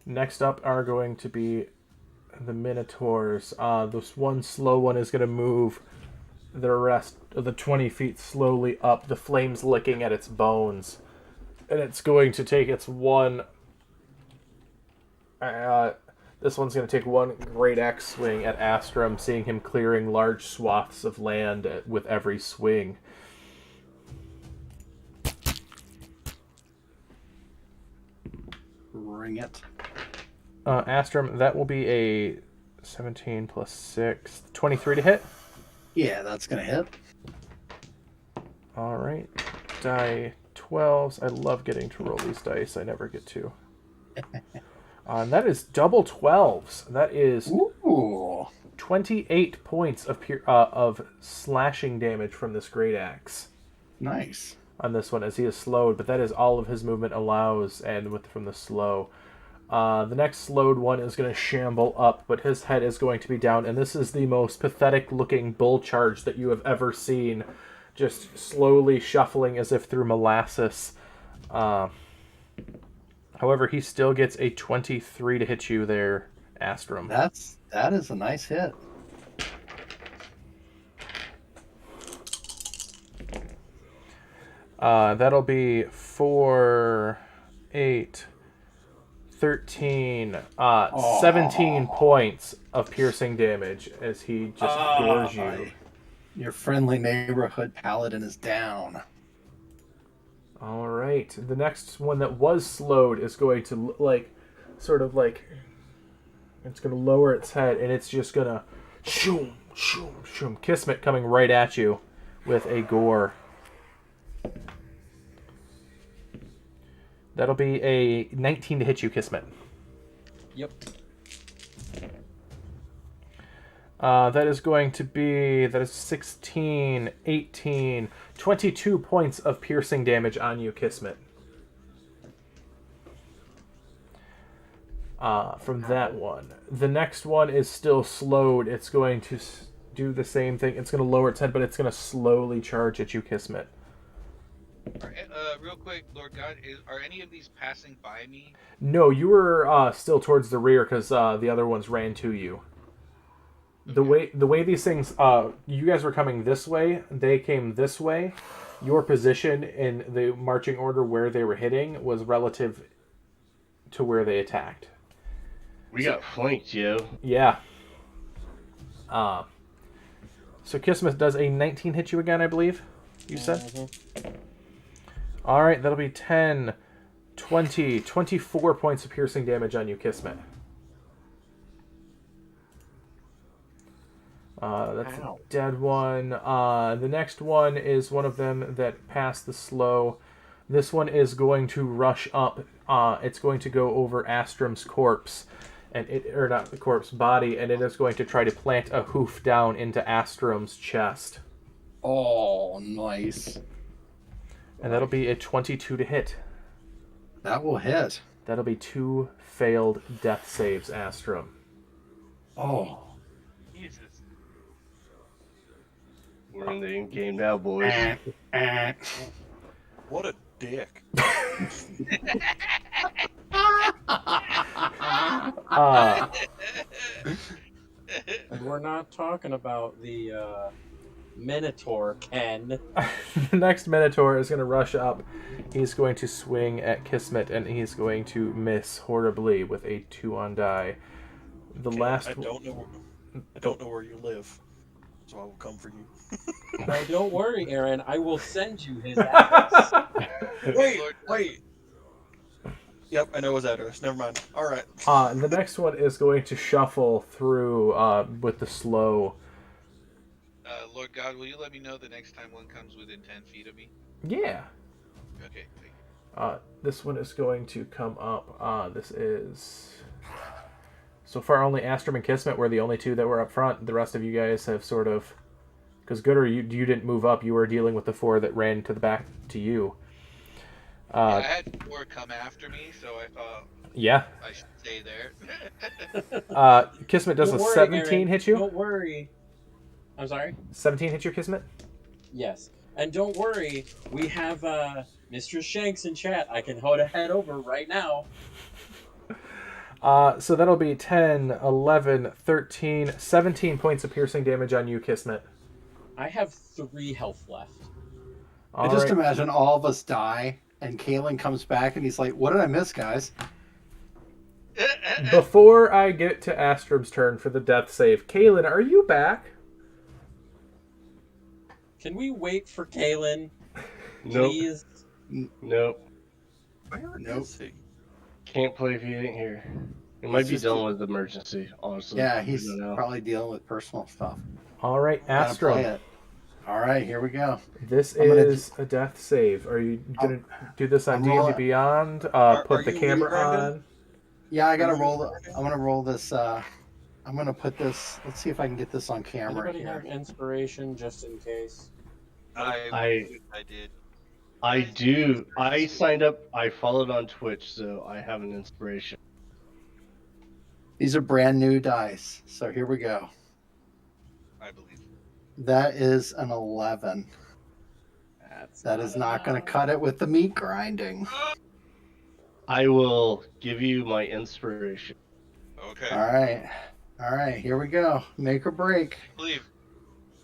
Next up are going to be the Minotaurs. This one slow one is going to move the rest of the 20 feet slowly up, the flames licking at its bones. And it's going to take its one... this one's going to take one great axe swing at Astrum, seeing him clearing large swaths of land with every swing. Ring it. Astrum, that will be a 17 plus 6, 23 to hit. Yeah, that's gonna hit. All right, die 12s. I love getting to roll these dice. I never get to. And that is double 12s. That is Ooh. 28 points of slashing damage from this great axe Nice. on this one as he is slowed, but that is all of his movement allows, and from the slow. The next slowed one is going to shamble up, but his head is going to be down, and this is the most pathetic looking bull charge that you have ever seen, just slowly shuffling as if through molasses. However, he still gets a 23 to hit you there, Astrum. That is a nice hit. That'll be 4, 8, 13, 17 points of piercing damage as he just gores you. Your friendly neighborhood paladin is down. All right. The next one that was slowed is going to, it's going to lower its head, and it's just going to shoom, shoom, shoom. Kismet coming right at you with a gore. That'll be a 19 to hit you, Kismet. Yep. That is going to be, 16, 18, 22 points of piercing damage on you, Kismet. From that one. The next one is still slowed. It's going to do the same thing. It's going to lower its head, but it's going to slowly charge at you, Kismet. Real quick, Lord God, are any of these passing by me? No, you were still towards the rear because the other ones ran to you. The way these things, you guys were coming this way, they came this way. Your position in the marching order where they were hitting was relative to where they attacked. We got flanked, yo. Yeah. So Kismet does a 19 hit you again, I believe you said? Mm-hmm. All right, that'll be 10, 20, 24 points of piercing damage on you, Kismet. That's a dead one. The next one is one of them that passed the slow. This one is going to rush up. It's going to go over Astrum's corpse, or not the corpse, body, and it is going to try to plant a hoof down into Astrum's chest. Oh, nice. And that'll be a 22 to hit. That will hit. That'll be 2 failed death saves, Astrum. Oh. Jesus. We're in the in-game now, boys. What a dick. And we're not talking about the Minotaur can. The next Minotaur is going to rush up. He's going to swing at Kismet, and he's going to miss horribly with a 2 on die. The Okay, last. I don't know where you live, so I will come for you. No, don't worry, Aaron. I will send you his address. Wait. Yep, I know his address. Never mind. All right. The next one is going to shuffle through with the slow. Lord God, will you let me know the next time one comes within 10 feet of me? Yeah. Okay, thank you. This one is going to come up. This is. So far, only Astrum and Kismet were the only two that were up front. The rest of you guys have sort of. Because Gooder, you didn't move up. You were dealing with the 4 that ran to the back to you. Yeah, I had 4 come after me, so I thought Yeah. I should stay there. Kismet, does Don't a worry, 17 Aaron. hit you? Don't worry. I'm sorry? 17 hit you, Kismet? Yes. And don't worry, we have Mr. Shanks in chat. I can head over right now. So that'll be 10, 11, 13, 17 points of piercing damage on you, Kismet. I have 3 health left. I just imagine all of us die, and Kalen comes back, and he's like, "What did I miss, guys?" Before I get to Astrum's turn for the death save, Kalen, are you back? Can we wait for Kalen? Nope. Please? Nope. Nope. Can't play if he ain't here. He might He's be just- dealing with emergency, honestly. Yeah, We he's don't know. probably dealing with personal stuff. All right, Gotta play Astrum. it. All right, here we go. This I'm gonna is a death save. Are you going to do this on I'm D&D rolling- Beyond? Are Put the you camera rebranded? on? Yeah, I gotta roll. I'm gonna roll this. I'm gonna put this. Let's see if I can get this on camera Anybody have here. inspiration just in case? I did. I do. I signed up. I followed on Twitch, so I have an inspiration. These are brand new dice, so here we go. I believe. That is an 11. That is not going to cut it with the meat grinding. I will give you my inspiration. Okay. All right, here we go. Make or break. Believe.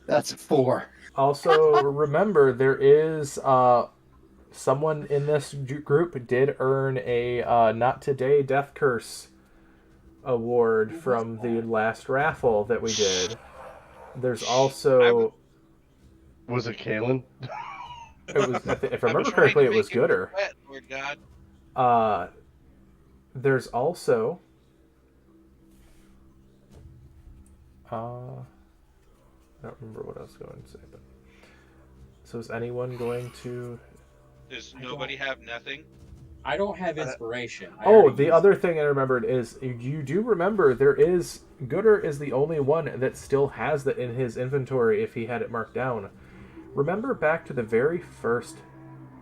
That's a 4. Also, remember, there is someone in this group did earn a Not Today Death Curse award from the last raffle that we did. There's also... Was it Kalen? It was, if I I'm remember trying correctly, to it was make you Gooder. sweat, Lord God. There's also... I don't remember what I was going to say, but... So is anyone going to... Does nobody have nothing? I don't have inspiration. I Oh, already the used other thing I remembered is you do remember there is Gooder is the only one that still has that in his inventory if he had it marked down. Remember back to the very first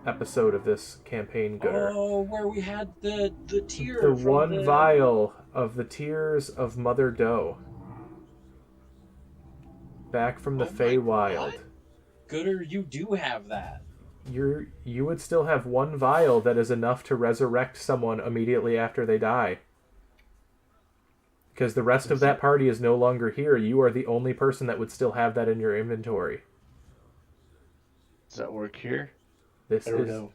episode of this campaign, Gooder. Oh, where we had the tear. The from one the... vial of the tears of Mother Doe. Back from the Oh my Feywild. God. Gooder, you do have that. You would still have one vial that is enough to resurrect someone immediately after they die. Because the rest of that party is no longer here. You are the only person that would still have that in your inventory. Does that work here? This I don't is know.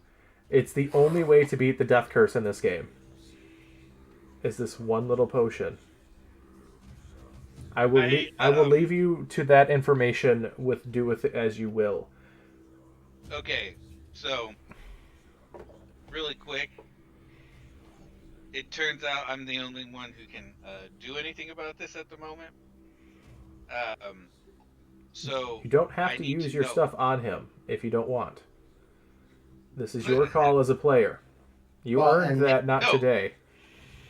It's the only way to beat the death curse in this game. Is this one little potion. I will I will leave you to that information do with it as you will. Okay, so really quick, it turns out I'm the only one who can do anything about this at the moment. So You don't have I to need use to your know. stuff on him if you don't want. This is your call as a player. You Well, earned and- that not No. today.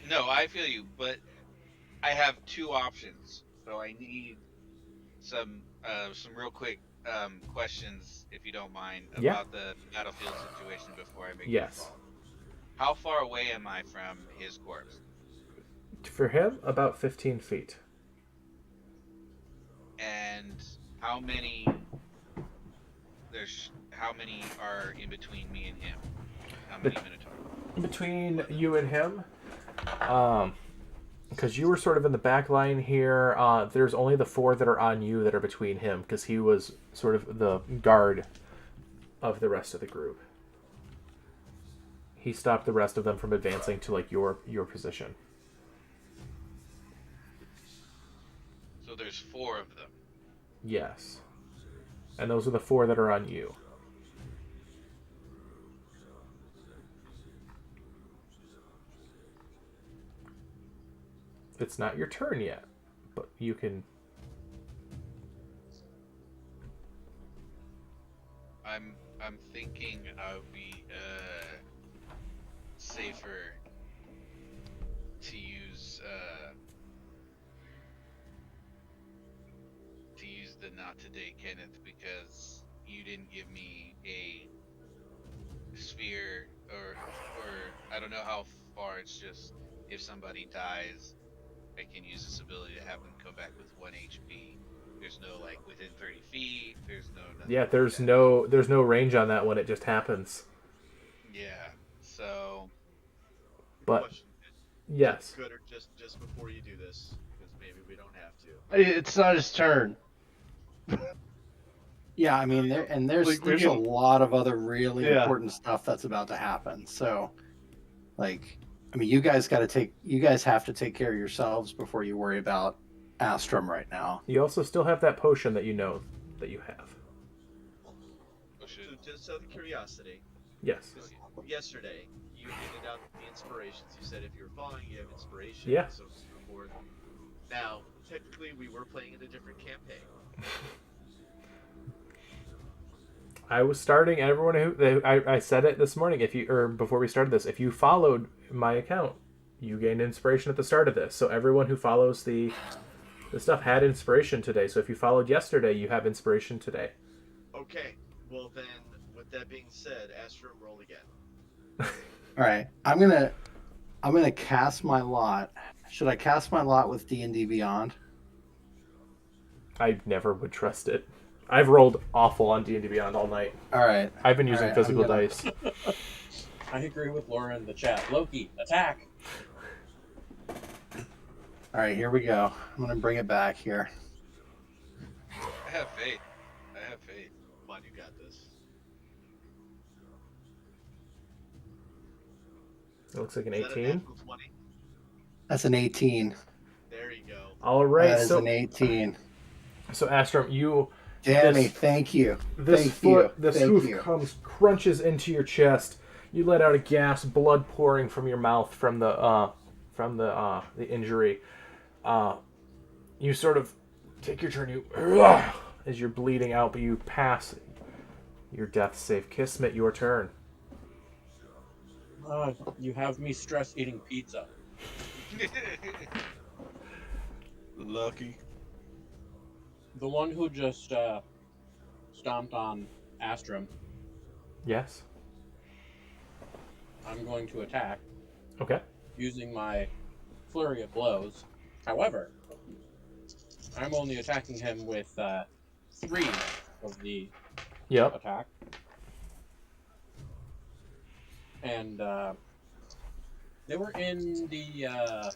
No, I feel you, but I have 2 options, so I need some real quick questions, if you don't mind, about Yeah. the battlefield situation before I make Yes. my call. How far away am I from his corpse? For him, about 15 feet. And how many are in between me and him? How many Minotaurs? Between you and him, Because you were sort of in the back line here. There's only the 4 that are on you that are between him, because he was sort of the guard of the rest of the group. He stopped the rest of them from advancing to like your position. So there's 4 of them. Yes. And those are the 4 that are on you. It's not your turn yet, but you can... I'm thinking I would be safer to use the not today, Kenneth, because you didn't give me a sphere or I don't know how far. It's just if somebody dies, I can use this ability to have them come back with 1 HP. There's no like within 30 feet. There's no nothing. Yeah, there's like no range on that one. It just happens. Yeah. So. But Question. yes. Could or just before you do this, because maybe we don't have to. It's not his turn. Yeah, I mean, there's We a can- lot of other really Yeah. important stuff that's about to happen. So, like, I mean, you guys have to take care of yourselves before you worry about Astrum right now. You also still have that potion that you know that you have. So just out of curiosity, Yes. 'cause yesterday you handed out the inspirations. You said if you're falling, you have inspiration. Yeah. So forth. Now, technically, we were playing in a different campaign. I was starting everyone who I said it this morning. Before we started this, if you followed my account, you gained inspiration at the start of this. So everyone who follows the stuff had inspiration today. So if you followed yesterday, you have inspiration today. Okay. Well then, with that being said, Astrum, roll again. All right, I'm gonna cast my lot. Should I cast my lot with D&D Beyond? I never would trust it. I've rolled awful on D&D Beyond all night. All right. I've been using Alright, physical I'm gonna- dice. I agree with Laura in the chat. Loki, attack! All right, here we go. I'm gonna bring it back here. I have faith. I have faith. Come on, you got this. It looks like an Is that a 18. natural 20? That's an 18. There you go. All right. That is So an 18. Astrum, you Danny, This- thank you. this Thank foot, you. this Thank hoof you. crunches into your chest. You let out a gasp, blood pouring from your mouth from the injury. You sort of take your turn. As you're bleeding out, but you pass your death save. Kismet, your turn. You have me stress eating pizza. Lucky. The one who just stomped on Astrum, Yes. I'm going to attack Okay. using my flurry of blows. However, I'm only attacking him with 3 of the Yep. attack. And they were in the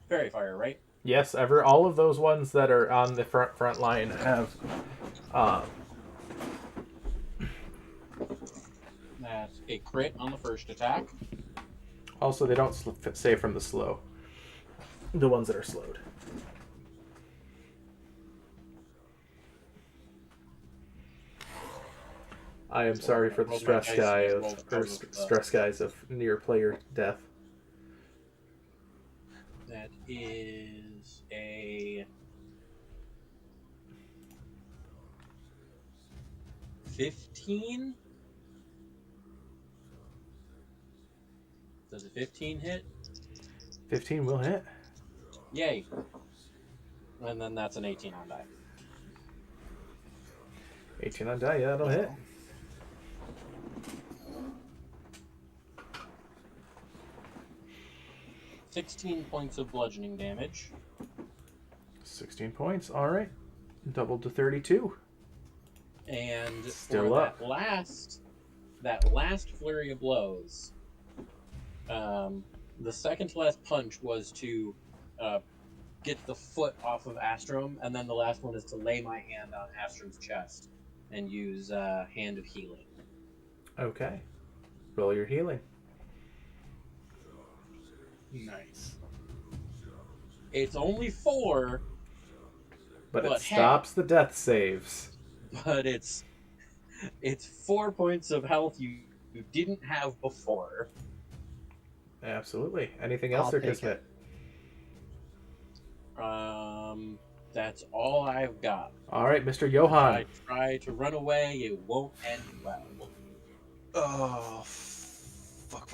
fairy fire, right? Yes. All of those ones that are on the front line have. That's a crit on the first attack. Also, they don't save from the slow. The ones that are slowed. I am sorry for the Roll my stress dice guy and of roll or the stress guys of near player death. That is a 15. Does a 15 hit? 15 will hit. Yay. And then that's an 18 on die. 18 on die, yeah, that'll hit. $16 points of bludgeoning damage. 16 points, alright. Doubled to 32. And Still for up. that last flurry of blows, The second to last punch was to get the foot off of Astrum, and then the last one is to lay my hand on Astrum's chest and use Hand of Healing. Okay. Roll your healing. Nice. It's only 4, But it But hey. stops the death saves. but it's 4 points of health you didn't have before. Absolutely. Anything else, I'll or take Kismet? That's all I've got. All right, Mr. If Johan. I try to run away, it won't end well. Oh, fuck.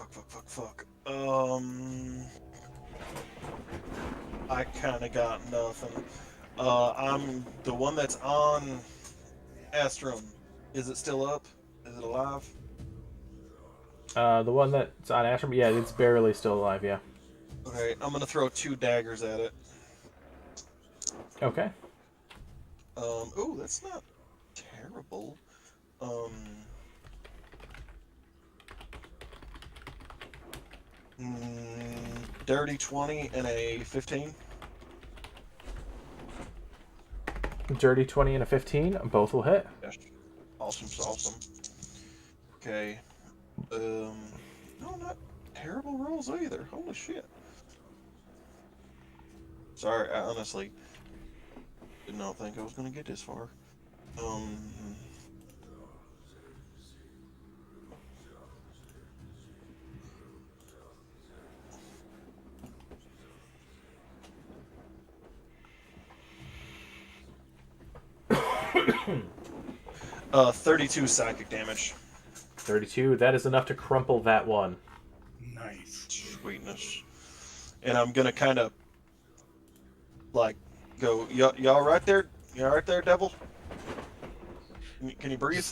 I kind of got nothing. I'm the one that's on Astrum. Is it still up? Is it alive? The one that's on Astrum, yeah, it's barely still alive, yeah. Okay, I'm gonna throw 2 daggers at it. Okay. Oh, that's not terrible. Dirty 20 and a 15. Dirty 20 and a 15, both will hit. Yes. Awesome. Okay. No, not terrible rolls either. Holy shit. Sorry, I honestly did not think I was gonna get this far. 32 psychic damage. 32, that is enough to crumple that one. Nice. Sweetness. And I'm gonna kind of like go. Y'all right there? Y'all right there, devil? Can you breathe?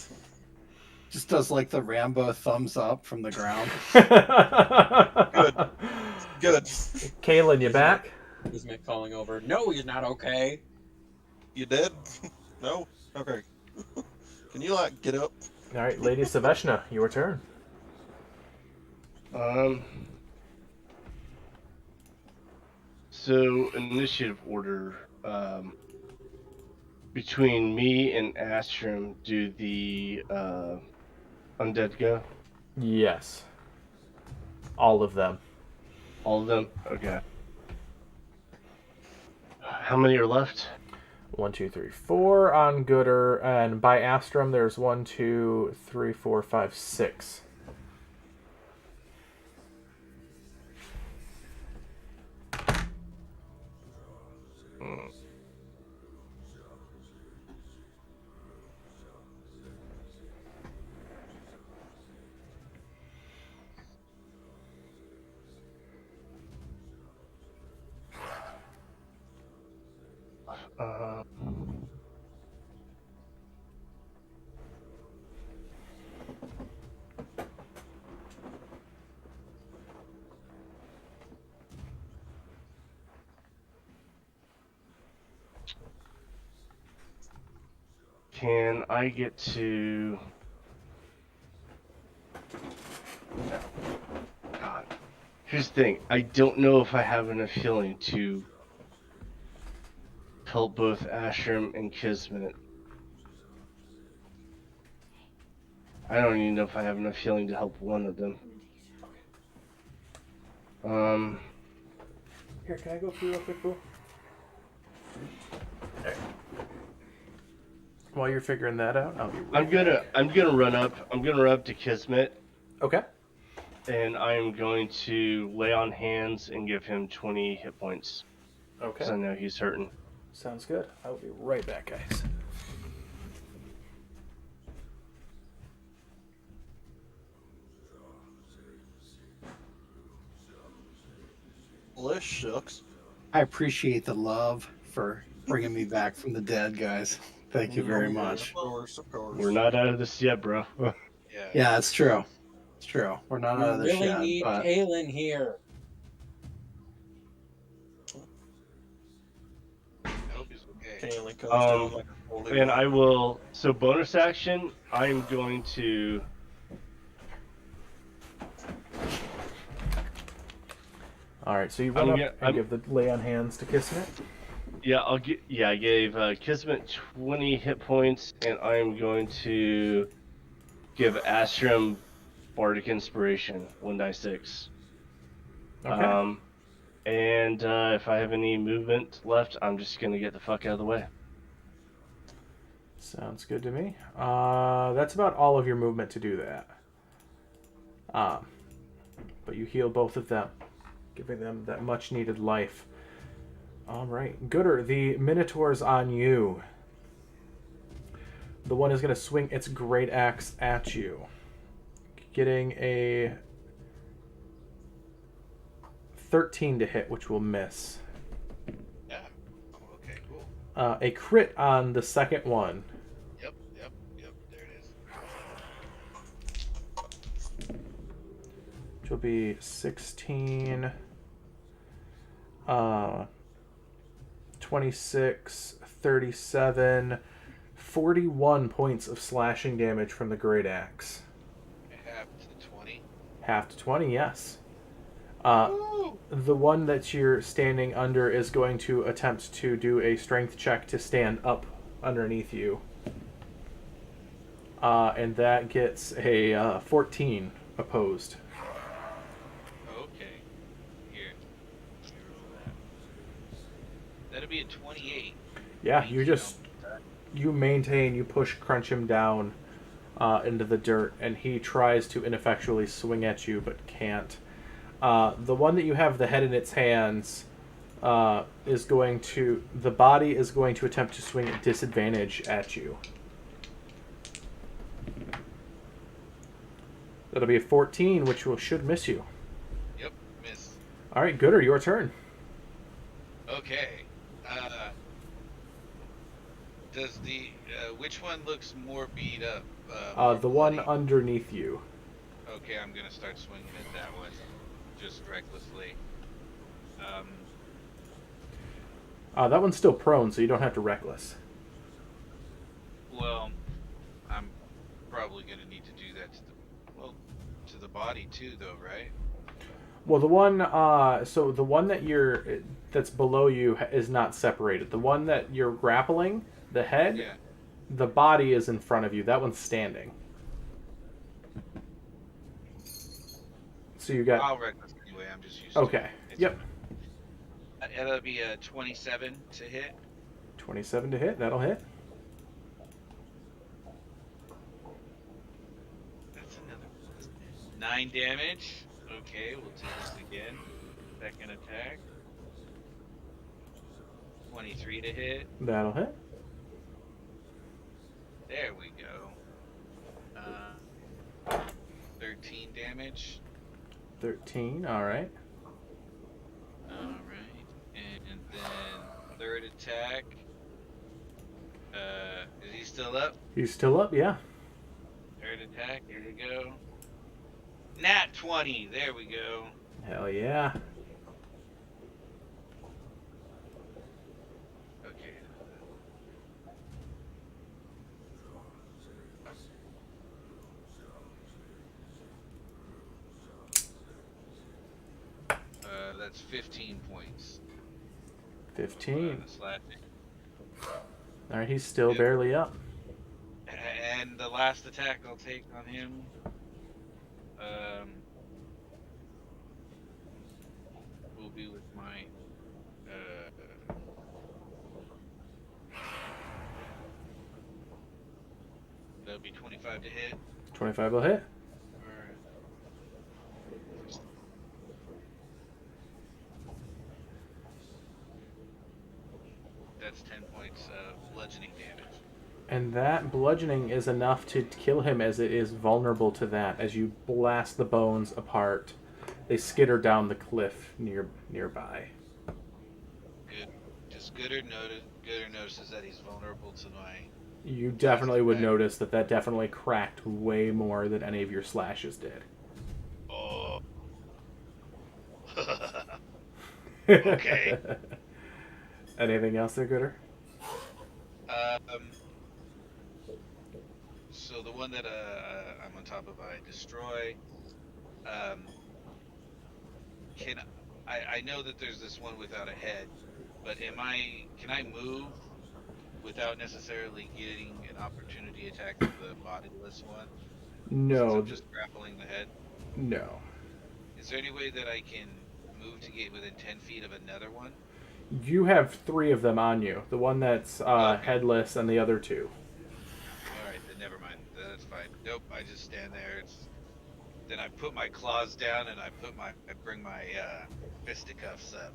Just does like the Rambo thumbs up from the ground. Good. Kaylin, you back? Is Mick calling over? No, he's not okay. You dead? No? Okay. Can you like get up? All right, Lady Saveshna, your turn. So initiative order. Between me and Astrum, do the undead go? Yes. All of them. All of them? Okay. How many are left? 1, 2, 3, 4 on Gooder, and by Astrum there's 1, 2, 3, 4, 5, 6. Can I get to... No. God. Here's the thing. I don't know if I have enough healing to help both Ashram and Kismet. I don't even know if I have enough healing to help one of them. Here, can I go through real quick, Boo? There. While you're figuring that out, I'll be right I'm gonna run up. I'm gonna run up to Kismet, Okay. and I'm going to lay on hands and give him 20 hit points. Okay. Because I know he's hurting. Sounds good. I will be right back, guys. Well, this shucks. I appreciate the love for bringing me back from the dead, guys. Thank you very much. Of course. We're not out of this yet, bro. Yeah, it's true. It's true. We're not out of We the really shed, need but Kaylin here. I hope he's okay. Kaylin comes down like a holy And I will. So bonus action. I'm going to. All right, so you I'm run up get- and I'm- give the lay on hands to Kismet. Yeah, I gave Kismet 20 hit points, and I am going to give Astrum Bardic Inspiration 1d6. Okay. And if I have any movement left, I'm just gonna get the fuck out of the way. Sounds good to me. That's about all of your movement to do that. But you heal both of them, giving them that much needed life. All right, Gooder, the Minotaur's on you. The one is going to swing its great axe at you, getting a 13 to hit, which will miss. Yeah. Oh, okay, cool. A crit on the second one. Yep. There it is. Which will be 16, 26, 37, 41 points of slashing damage from the great axe. Half to 20. Half to 20, yes. The one that you're standing under is going to attempt to do a strength check to stand up underneath you. And that gets a 14 opposed. Okay. Here. Let me roll that. That'll be a 28. Yeah, you maintain, you crunch him down into the dirt, and he tries to ineffectually swing at you, but can't. The one that you have the head in its hands the body is going to attempt to swing at disadvantage at you. That'll be a 14, which should miss you. Yep, miss. All right, Gooder, your turn. Okay. Does the which one looks more beat up? The one bloody? underneath you. Okay, I'm gonna start swinging at that one, just recklessly. That one's still prone, so you don't have to reckless. Well, I'm probably gonna need to do that to the body too, though, right? Well, the one that's below you is not separated. The one that you're grappling, the head, Yeah. the body is in front of you. That one's standing. So you got I'll reckless anyway. I'm just used okay. to it. Yep. It'll be a 27 to hit. 27 to hit. That'll hit. That's another 9 damage. Okay, we'll do this again. Second attack. 23 to hit. That'll hit. There we go. 13 damage. 13. All right. Alright. And then third attack. Is he still up? He's still up. Yeah. Third attack. Here we go. Nat 20. There we go. Hell yeah. Okay. That's 15 points. 15. Slashing. All right. He's still Yep. barely up. And the last attack I'll take on him. Will be with my. That'll be 25 to hit. 25 will hit. That's 10 points of bludgeoning damage. And that bludgeoning is enough to kill him, as it is vulnerable to that. As you blast the bones apart, they skitter down the cliff nearby. Good. Just Gooder notices that he's vulnerable to my. You definitely would notice that definitely cracked way more than any of your slashes did. Oh. Okay. Anything else there, Gooder? So the one that I'm on top of, I destroy. I know that there's this one without a head, but can I move without necessarily getting an opportunity attack of the bodiless one? Since No, I'm just grappling the head. no. Is there any way that I can move to get within 10 feet of another one? You have 3 of them on you. The one that's Okay. headless and the other 2. Alright, then never mind. That's fine. Nope, I just stand there. Then I put my claws down and I bring my fisticuffs up.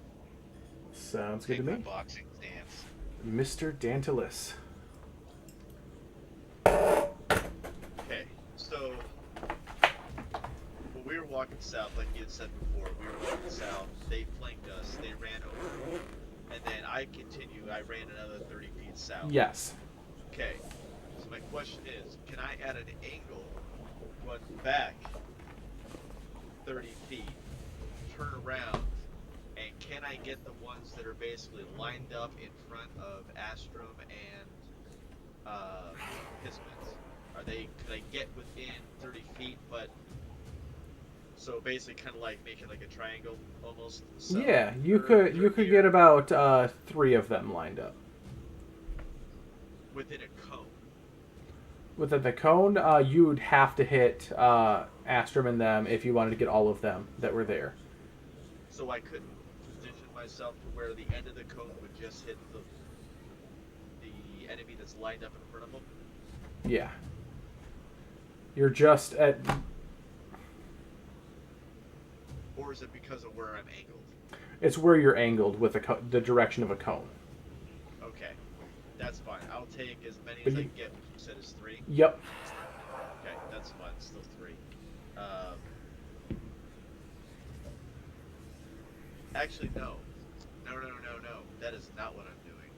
Sounds good Take to my me. boxing stance. Mr. Dantilus. Okay, so when we were walking south, like you had said before, we were walking south. They flanked us. They ran over, and then I continued. I ran another 30 feet south. Yes. Okay. So my question is, can I add an angle, run back 30 feet, turn around, and can I get the ones that are basically lined up in front of Astrum and Kismet? Could I get within 30 feet, but so basically kind of like making like a triangle almost? So Yeah, you they're could here get about 3 of them lined up. within a cone. Within the cone, you'd have to hit Astrum and them if you wanted to get all of them that were there. So I couldn't position myself to where the end of the cone would just hit the enemy that's lined up in front of them. Yeah. You're just at... Or is it because of where I'm angled? It's where you're angled with the direction of a cone. Okay, that's fine. I'll take as many But as I you- can get. You said it's 3. Yep. Okay, that's fine. Still 3. Actually, no. No. That is not what I'm doing.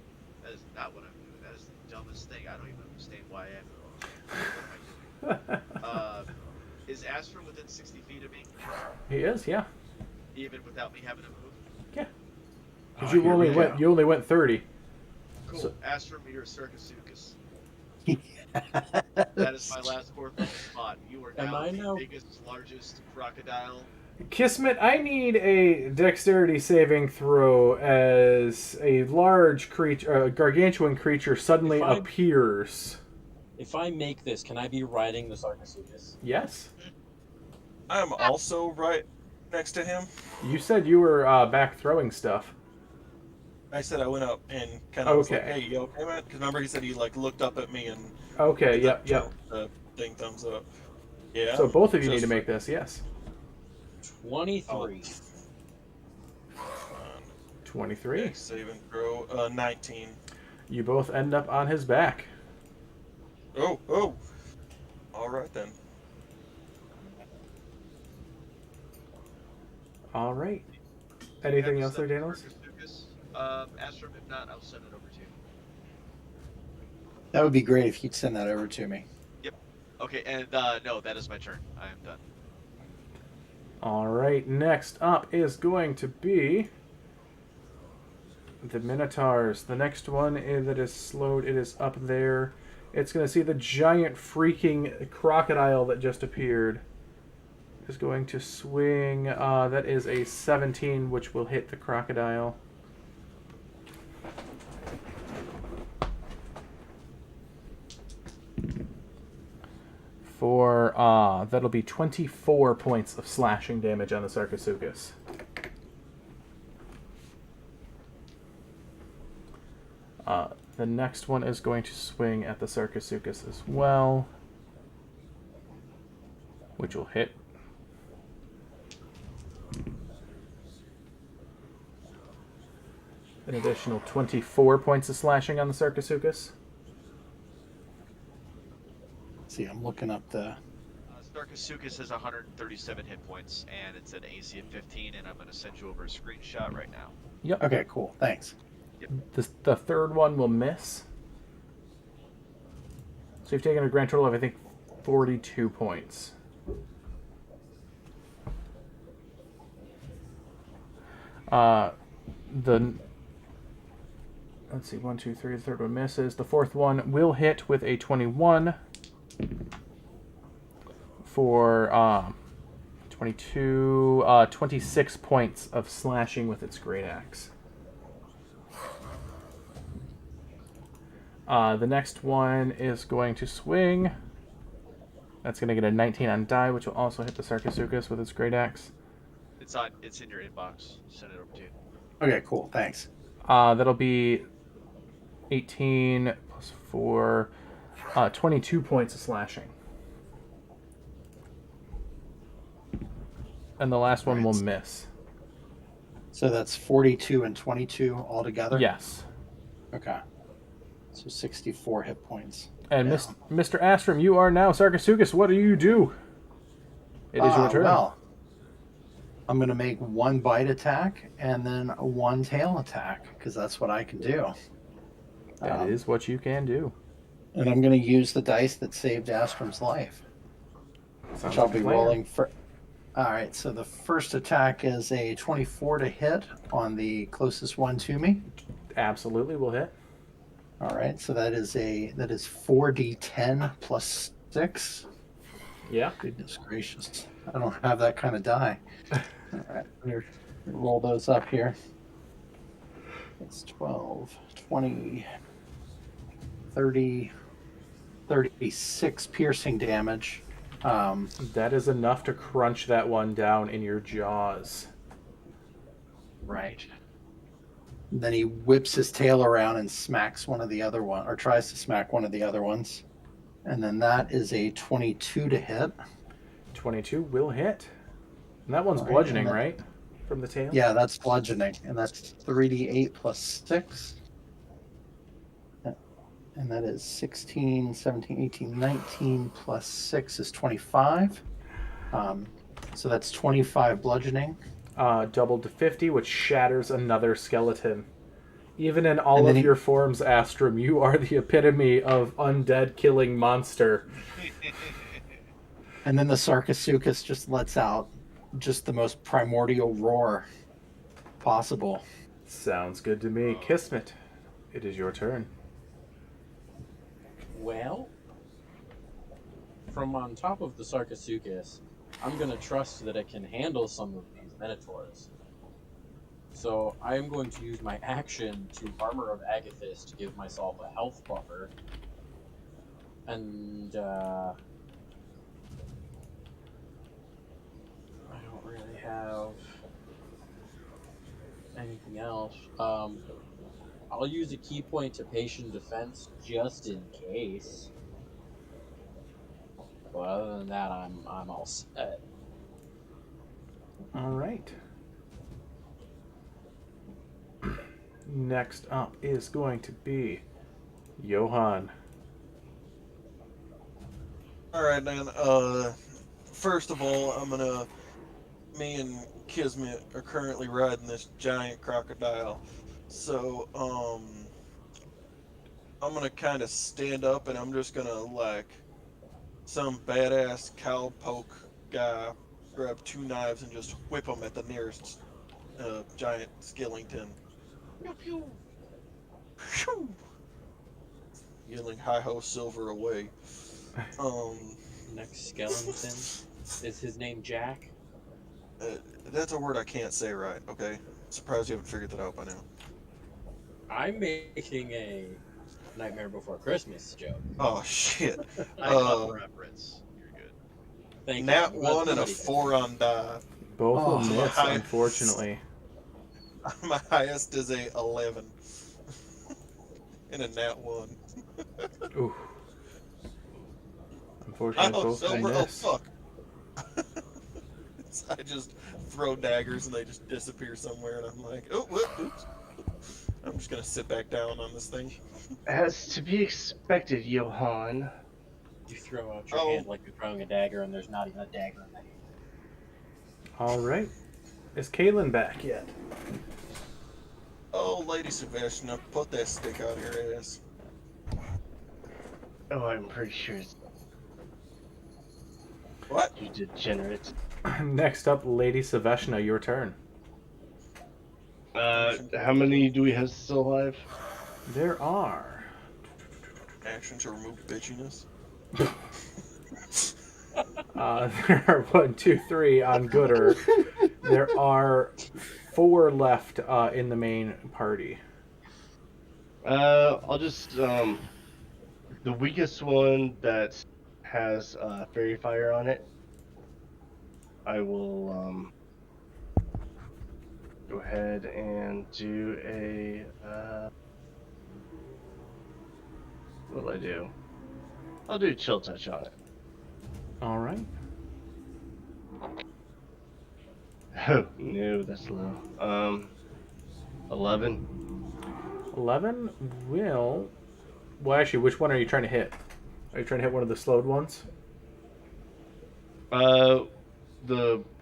That is not what I'm doing. That is the dumbest thing. I don't even understand why I am. What am I doing? Is Astrum within 60 feet of me, He is, yeah. even without me having to move? Yeah. Oh, Because you here only we went go. you only went 30. Cool. So- Astrum, you're a Circasuchus. That is my last 4th level spot. You are Am now I the now- biggest, largest crocodile. Kismet, I need a dexterity saving throw as a large creature, a gargantuan creature suddenly If I- appears. If I make this, can I be riding the Sarcosuchus? Yes? I'm also right next to him. You said you were back throwing stuff. I said I went up and kind of was like, Okay. "Hey, you okay, man?" Because remember he said he like looked up at me and Okay, did yep, that yep. thing thumbs up. Yeah. So both of you need just to make this, yes. 23. 23. Dex saving throw 19. You both end up on his back. Oh. All right then. All right. Anything else there, Send Danos? Circasuchus. Astrum, if not, I'll send it over to you. That would be great if you'd send that over to me. Okay, and no, that is my turn. I am done. All right. Next up is going to be the Minotaurs. The next one that is slowed, it is up there. It's going to see the giant freaking crocodile that just appeared. Is going to swing. That is a 17, which will hit the crocodile. For that'll be 24 points of slashing damage on the Sarcosuchus. The next one is going to swing at the Sarcosuchus as well, which will hit. An additional 24 points of slashing on the Sarcosuchus. See, I'm looking up the. Sarcosuchus has 137 hit points, and it's an AC of 15, and I'm going to send you over a screenshot right now. Yep. Okay, cool. Thanks. The third one will miss. So you've taken a grand total of, I think, 42 points. Let's see, 1, 2, 3. The third one misses. The fourth one will hit with a 21 for 22, 26 points of slashing with its great axe. The next one is going to swing. That's going to get a 19 on die, which will also hit the Sarcosuchus with its great axe. It's in your inbox. Send it over to you. Okay, cool. Thanks. That'll be 18 plus 4, 22 points of slashing. And the last one will miss. So that's 42 and 22 altogether? Yes. Okay. So 64 hit points. And Yeah. Mr. Astrum, you are now Sarcosuchus. What do you do? It is your turn. Well, I'm going to make one bite attack and then one tail attack, because that's what I can do. That is what you can do. And I'm going to use the dice that saved Astrum's life, Sounds which I'll like a be plan. rolling for. All right, so the first attack is a 24 to hit on the closest one to me. Absolutely will hit. All right, so that is 4d10 plus 6. Yeah. Goodness gracious. I don't have that kind of die. All right, let me roll those up here. It's 12, 20, 30, 36 piercing damage. That is enough to crunch that one down in your jaws. Right. Then he whips his tail around and smacks one of the other one, or tries to smack one of the other ones. And then that is a 22 to hit. 22 will hit. And that one's All right, bludgeoning, and then- right? From the tail? Yeah, that's bludgeoning, and that's 3d8 plus 6. And that is 16, 17, 18, 19 plus 6 is 25. So that's 25 bludgeoning. Doubled to 50, which shatters another skeleton. Even in all And of then your forms, Astrum, you are the epitome of undead killing monster. And then the Sarcosuchus just lets out just the most primordial roar possible. Sounds good to me. Kismet, it is your turn. Well, from on top of the Sarcosuchus, I'm going to trust that it can handle some of these Minotaurs. So I am going to use my action to Armor of Agathis to give myself a health buffer. And, I don't really have anything else. I'll use a key point to patient defense just in case. But other than that, I'm all set. All right. Next up is going to be Johan. All right, then. First of all, me and Kismet are currently riding this giant crocodile. So, I'm gonna kind of stand up and I'm just gonna, like, some badass cowpoke guy grab 2 knives and just whip them at the nearest giant skeleton. Pew pew! Phew! Yelling hi-ho silver away. Next skeleton. Is his name Jack? That's a word I can't say right, okay? Surprised you haven't figured that out by now. I'm making a Nightmare Before Christmas joke. Oh, shit. I got the reference. You're good. Thank Nat you. 1 and a Somebody- 4 on die. Both will Oh, miss, hi. unfortunately. My highest is a 11. And a nat 1. Ooh. Unfortunately, Oh, both will silver. Oh, miss. fuck. I just throw daggers and they just disappear somewhere, and I'm like, oh, whoops. I'm just gonna sit back down on this thing. As to be expected, Johan. You throw out your Oh. hand like you're throwing a dagger, and there's not even a dagger in the hand. All right. Is Kaylin back yet? Oh, Lady Sebastian, put that stick out of your ass. Oh, I'm pretty sure it's What? you degenerate. Next up, Lady Saveshna, your turn. How many do we have still alive? There are. Action to remove bitchiness. There are 1, 2, 3 on Gooder. There are 4 left in the main party. I'll just the weakest one that has fairy fire on it. I will go ahead and do a what'll I do? I'll do chill touch on it. All right. Oh no, that's low. 11. 11 will. Well, actually, which one are you trying to hit? Are you trying to hit one of the slowed ones? The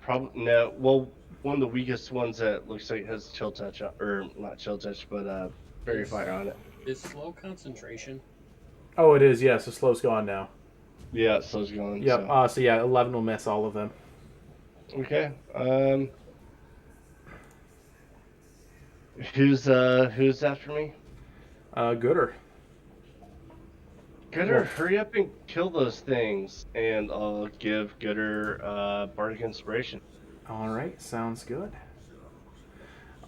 problem no. Well, one of the weakest ones that looks like has chill touch on, or not chill touch, but fairy fire on it. Is slow concentration? Oh, it is. Yes, the slow's gone now. Yeah, so it's going. Yep. So yeah, 11 will miss all of them. Okay. Who's after me? Gooder. Gooder, Well- hurry up and kill those things, and I'll give Gooder bardic inspiration. All right, sounds good.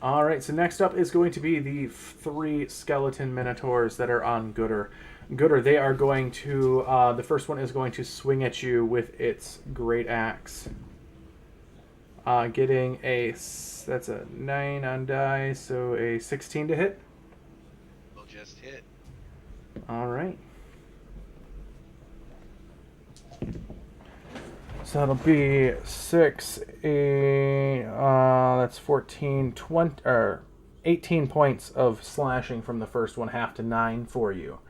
All right, so next up is going to be the 3 skeleton minotaurs that are on Gooder. Gooder, they are going to. The first one is going to swing at you with its great axe. Getting that's a 9 on die, so a 16 to hit. Will just hit. All right. So that'll be 6, that's 14, 20, or 18 points of slashing from the first one, half to 9 for you.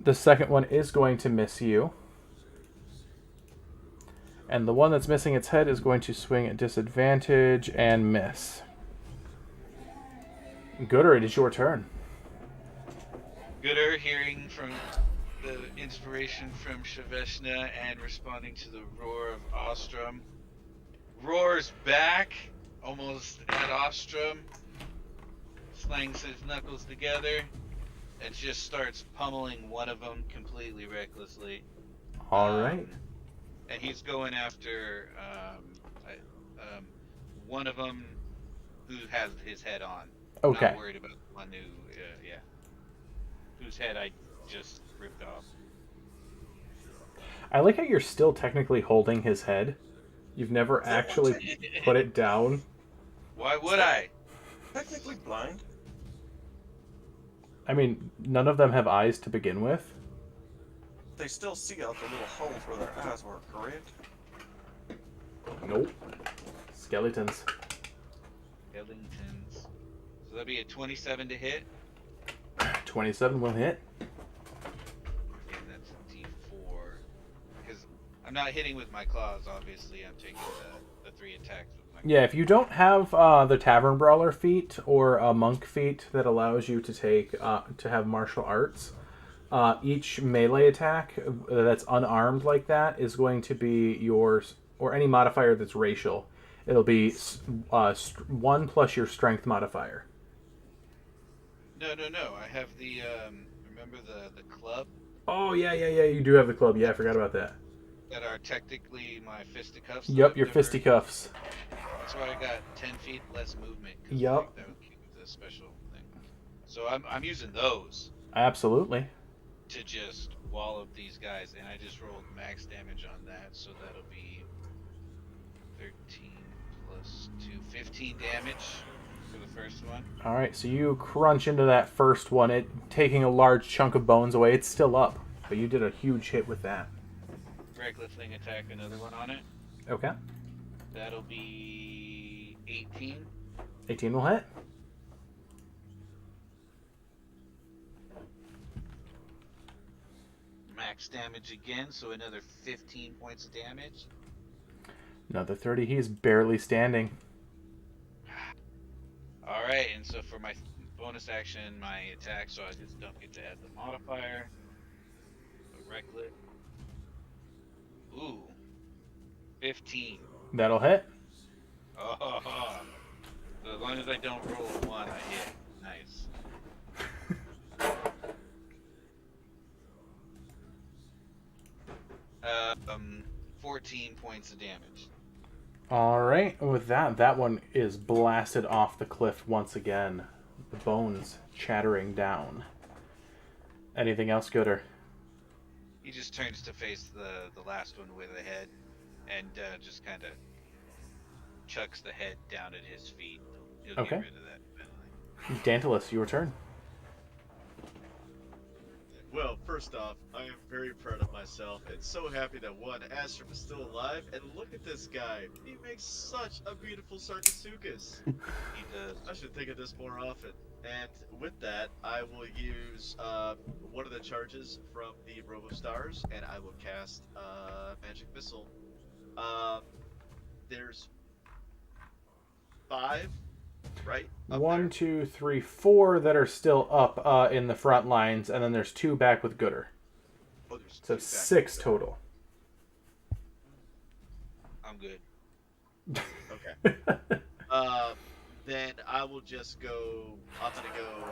The second one is going to miss you. And the one that's missing its head is going to swing at disadvantage and miss. Gooder, it is your turn. Gooder, hearing from the inspiration from Shaveshna and responding to the roar of Ostrom, roars back, almost at Ostrom, slangs his knuckles together, and just starts pummeling one of them completely recklessly. All right. And he's going after one of them who has his head on. Okay. Not worried about the one whose head I just ripped off. I like how you're still technically holding his head. You've never actually put it down. Why would I? Technically blind. I mean, none of them have eyes to begin with. They still see out the little holes where their eyes were, correct? Nope. Skeletons. Ellingtons. So that'd be a 27 to hit. 27 will hit. And that's a D4. Because I'm not hitting with my claws, obviously. I'm taking the 3 attacks with my claws. Yeah, if you don't have the Tavern Brawler feat or a Monk feat that allows you to take to have martial arts, each melee attack that's unarmed like that is going to be yours, or any modifier that's racial. It'll be 1 plus your strength modifier. No. I have the, remember the club? Oh, yeah, you do have the club. Yeah, I forgot about that. That are technically my fisticuffs. Yep, your fisticuffs. That's why I got 10 feet less movement. 'Cause Yep. like, that would keep the special thing. So I'm using those Absolutely. to just wallop these guys, and I just rolled max damage on that, so that'll be 13 plus 2, 15 damage for the first one. All right, so you crunch into that first one, it taking a large chunk of bones away. It's still up, but you did a huge hit with that. Recklessing attack another one on it. Okay. That'll be 18. 18 will hit. Max damage again, so another 15 points of damage. Another 30. He's barely standing. Alright, and so for my bonus action, my attack, so I just don't get to add the modifier. So reckless. Ooh. 15. That'll hit. Oh. So as long as I don't roll a 1, I hit. Nice. points of damage. All right. With that one is blasted off the cliff once again. The bones chattering down. Anything else, Gooder? He just turns to face the last one with a head, and just kind of chucks the head down at his feet. He'll Okay. get rid of that eventually. Dantalus, your turn. Well, first off, I am very proud of myself and so happy that one, Astrum is still alive. And look at this guy. He makes such a beautiful Sarcosuchus. He does. I should think of this more often. And with that, I will use one of the charges from the Robo Stars, and I will cast Magic Missile. There's 5, right? Up 1, there? 2, 3, 4 that are still up in the front lines, and then there's 2 back with Gooder. Oh, there's So 2 back 6 there. total. I'm good. Okay. Then I will just go. I'm gonna go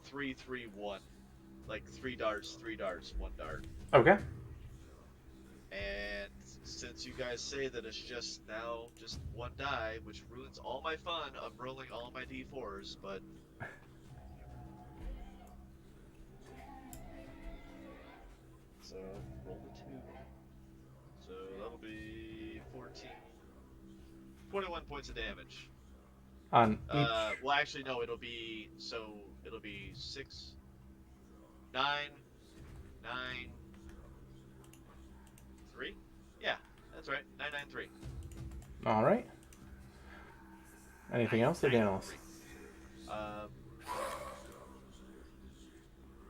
3, 3, 1, like 3 darts, 1 dart. Okay. And since you guys say that it's just 1 die, which ruins all my fun of rolling all my d4s, but so roll the 2. So that'll be 14. 21 points of damage. On each. Well, actually, no. It'll be 6, 9, 3. Yeah, that's right. 993. All right. Anything else, Dantalus?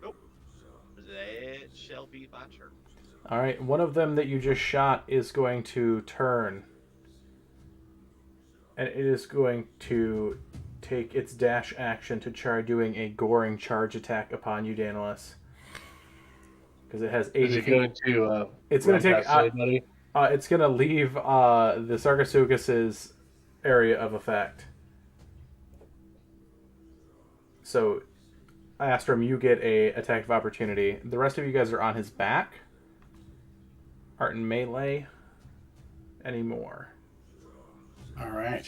Nope. That shall be my turn. All right. One of them that you just shot is going to turn, and it is going to take its dash action to try doing a goring charge attack upon you, Dantalus. Because it has 80 Is it feet. going to? It's going to take. past anybody? It's going to leave the Sarcosuchus's area of effect. So, Astrum, you get a attack of opportunity. The rest of you guys are on his back. Aren't in melee anymore. All right.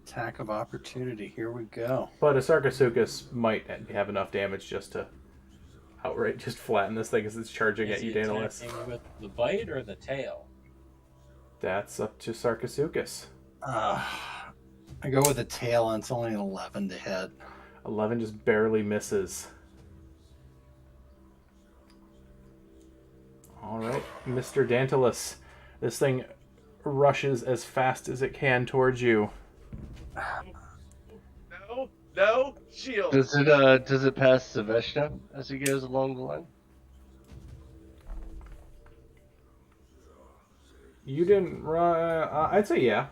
Attack of opportunity. Here we go. But a Sarcosuchus might have enough damage just to outright just flatten this thing as it's charging Is at you, he Dantalus. attacking with the bite or the tail? That's up to Sarcosuchus. I go with the tail, and it's only an 11 to hit. 11 just barely misses. All right, Mr. Dantalus. This thing rushes as fast as it can towards you. No, shield. Does it pass Saveshna as he goes along the line? You didn't run. I'd say yeah.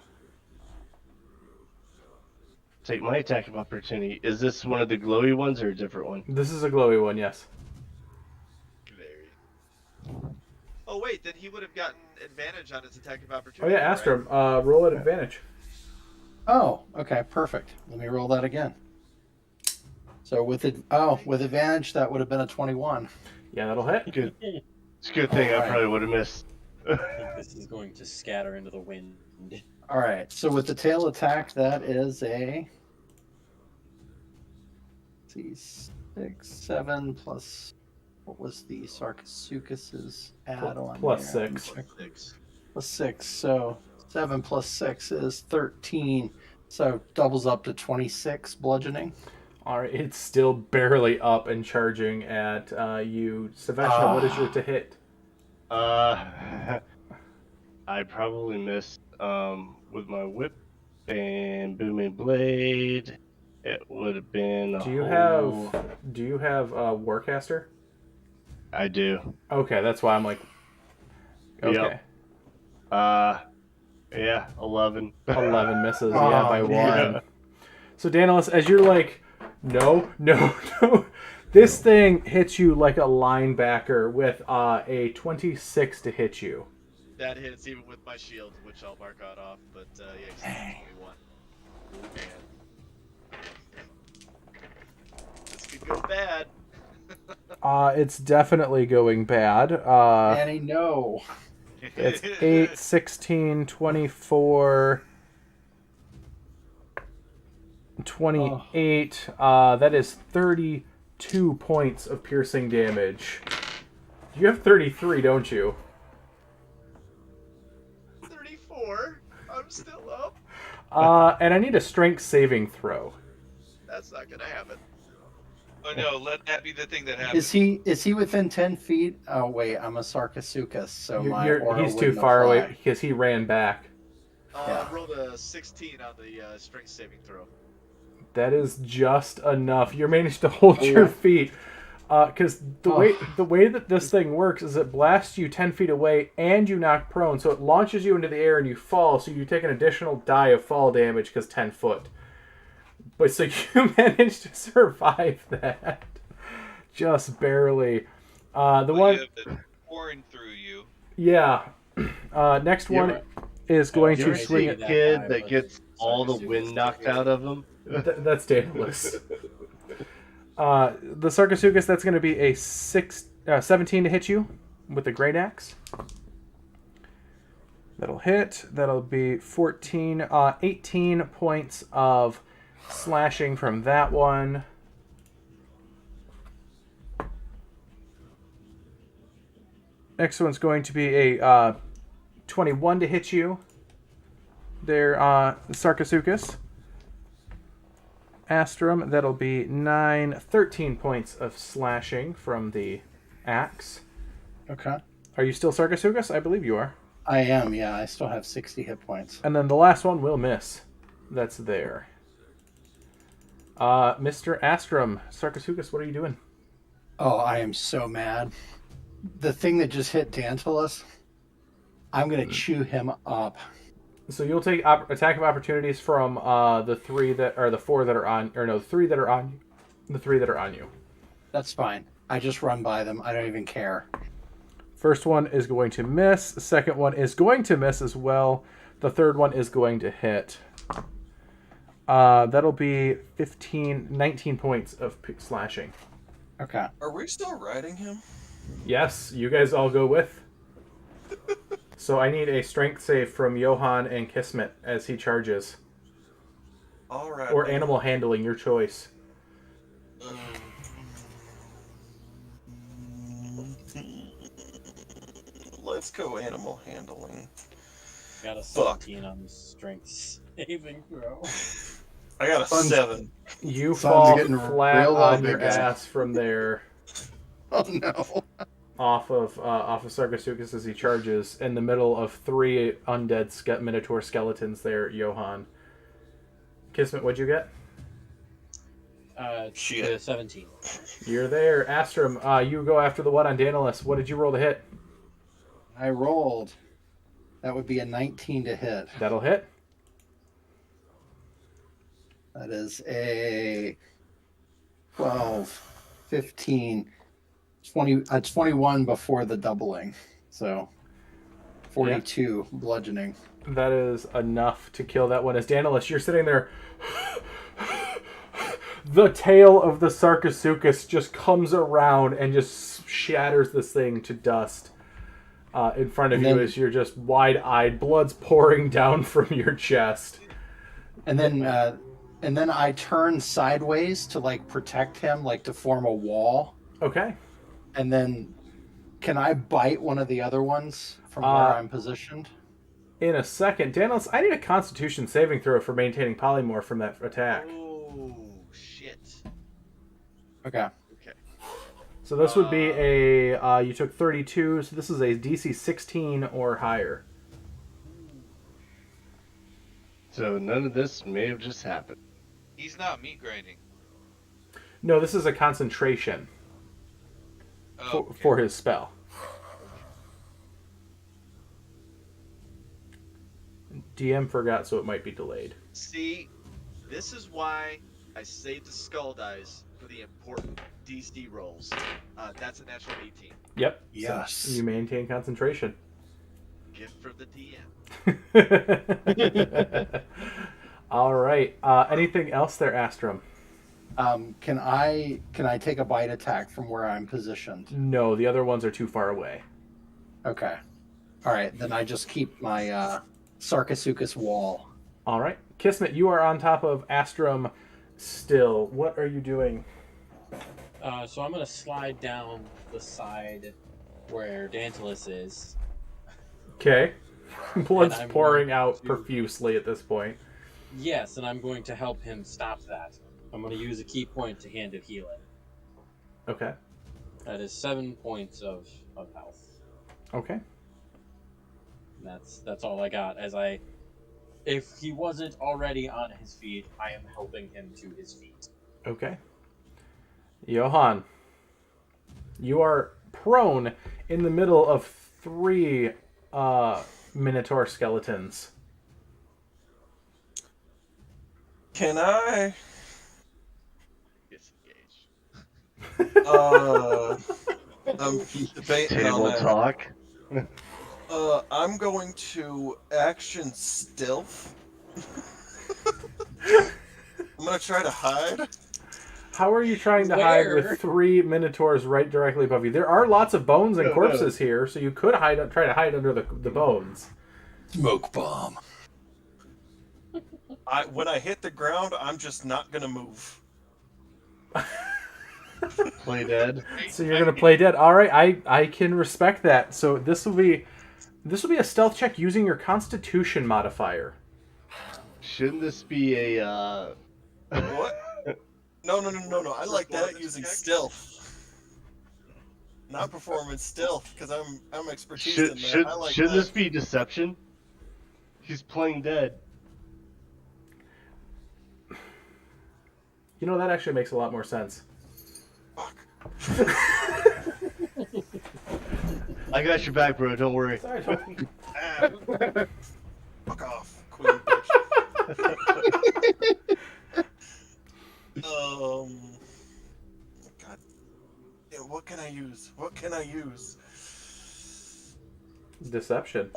Take my attack of opportunity. Is this one of the glowy ones or a different one? This is a glowy one, yes. Oh wait, then he would have gotten advantage on his attack of Oh opportunity. yeah, Astrum. Roll at advantage. Oh, okay, perfect. Let me roll that again. So with advantage, that would have been a 21. Yeah, that'll hit. Good. It's a good thing I Alright. probably would have missed. I think this is going to scatter into the wind. All right. So with the tail attack, that is a. Let's see, 6, 7 plus. What was the Sarcosuchus's add-on? Plus there? Let me 6. check. 6. Plus 6. So 7 plus 6 is 13. So doubles up to 26 bludgeoning. All right, it's still barely up and charging at you. Saveshna, what is your to hit? I probably missed with my whip and booming blade. It would have been. Do you have Warcaster? I do. Okay, that's why I'm like. Okay. Yep. Yeah, 11. 11 misses, Oh, yeah, by man. 1. So, Dantalus, as you're like, no, this thing hits you like a linebacker with a 26 to hit you. That hits even with my shield, which I'll mark out off. But yeah, he's Dang. 21. Man. This could go bad. It's definitely going bad. Annie, no. It's 8, 16, 24, 28. That is 32 points of piercing damage. You have 33, don't you? 34. I'm still up. And I need a strength saving throw. That's not gonna happen. Oh no, let that be the thing that happens. Is he within 10 feet? Oh wait, I'm a Sarcosuchus, so my aura He's too wouldn't far apply. away because he ran back. Yeah. I rolled a 16 on the strength saving throw. That is just enough. You managed to hold your feet. Because the way that this thing works is it blasts you 10 feet away and you knock prone, so it launches you into the air and you fall, so you take an additional die of fall damage because 10 foot. But so you managed to survive that. Just barely. The You one... have the horn through you. Yeah. Next one is going You to ever swing see a it. kid that gets all the wind knocked out of him? That's Daedalus. The Sarcosuchus, that's going to be a 17 to hit you with the Great Axe. That'll hit. That'll be 14, 18 points of slashing from that one. Next one's going to be a 21 to hit you. There, Sarcosuchus. Astrum, that'll be 13 points of slashing from the axe. Okay. Are you still Sarcosuchus? I believe you are. I am, yeah. I still have 60 hit points. And then the last one will miss. That's there. Mr. Astrum, Sarcosuchus, what are you doing? Oh, I am so mad. The thing that just hit Tantalus, I'm going to chew him up. So you'll take attack of opportunities from the three that are the four that are on, or no, the three that are on you. The three that are on you. That's fine. I just run by them. I don't even care. First one is going to miss. The second one is going to miss as well. The third one is going to hit. That'll be 19 points of slashing. Okay. Are we still riding him? Yes, you guys all go with. So I need a strength save from Johan and Kismet as he charges. All right. Or man. animal handling, your choice. Let's go animal handling. Got a Fuck. 17 on the strength saving throw. I got a Sun's- 7. You Sun's fall getting flat real low, on your big guy. ass from there. Oh no. Off of Sarcosuchus as he charges in the middle of three undead minotaur skeletons there, Johan. Kismet, what'd you get? Shit. 17. You're there. Astrum, you go after the one on Daedalus. What did you roll to hit? I rolled. That would be a 19 to hit. That'll hit. That is a 12, 15, 20, 21 before the doubling. So 42 bludgeoning. That is enough to kill that one. As Daedalus, you're sitting there. The tail of the Sarcosuchus just comes around and just shatters this thing to dust in front of And you then- as you're just wide-eyed. Blood's pouring down from your chest. And then I turn sideways to like protect him, like to form a wall. Okay. And then can I bite one of the other ones from where I'm positioned? In a second. Daedalus, I need a Constitution saving throw for maintaining polymorph from that attack. Oh shit. Okay. Okay. So this would be a... you took 32, so this is a DC 16 or higher. So none of this may have just happened. He's not meat grinding. No, this is a concentration Oh, okay. for his spell. DM forgot, so it might be delayed. See, this is why I saved the skull dice for the important DC rolls. That's a natural 18. Yep. Yes. So you maintain concentration. Gift from the DM. All right. Anything else there, Astrum? Can I take a bite attack from where I'm positioned? No, the other ones are too far away. Okay. All right, then I just keep my Sarcosuchus wall. All right. Kismet, you are on top of Astrum still. What are you doing? So I'm going to slide down the side where Dantalus is. Okay. Blood's And I'm pouring going out to- profusely at this point. Yes, and I'm going to help him stop that. I'm going to use a key point to hand it healing. Okay. That is 7 points of health. Okay. That's all I got. If he wasn't already on his feet, I am helping him to his feet. Okay. Johan, you are prone in the middle of 3 Minotaur skeletons. Can I? Disengage. I'm debating on Table that. talk. I'm going to action stealth. I'm gonna try to hide. How are you trying to hide Where? with 3 Minotaurs right directly above you? There are lots of bones and No, corpses here, so you could try to hide under the bones. Smoke bomb. When I hit the ground, I'm just not gonna move. Play dead. So you're gonna play dead. All right, I can respect that. So this will be a stealth check using your Constitution modifier. Shouldn't this be a What? No. I like that Performance using check? stealth. Not performance, stealth, because I'm expertise in that. should I like should that. this be deception? He's playing dead. You know, that actually makes a lot more sense. Fuck. I got your back, bro. Don't worry. Sorry, Toby. Ah. Fuck off, queen bitch. God. Yeah, what can I use? Deception.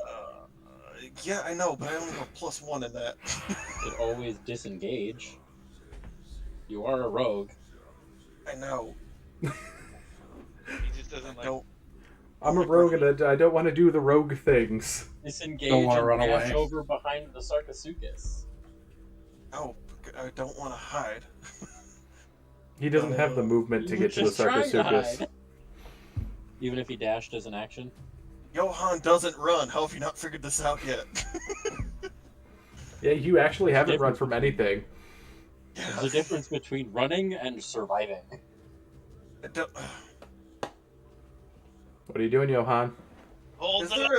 Yeah, I know, but I only have a +1 in that. Could always disengage. You are a rogue. I know. He just doesn't like. Don't. I'm a rogue and I don't want to do the rogue things. Disengage Don't wanna and run dash away. over behind the Sarcosuchus. Oh, I don't want to hide. He doesn't have the movement to You were get to the just trying to Sarcosuchus. hide. Even if he dashed as an action. Johan doesn't run. How have you not figured this out yet? Yeah, you actually haven't run from anything. There's a difference between running and surviving. I don't- What are you doing, Johan? Hold Is up.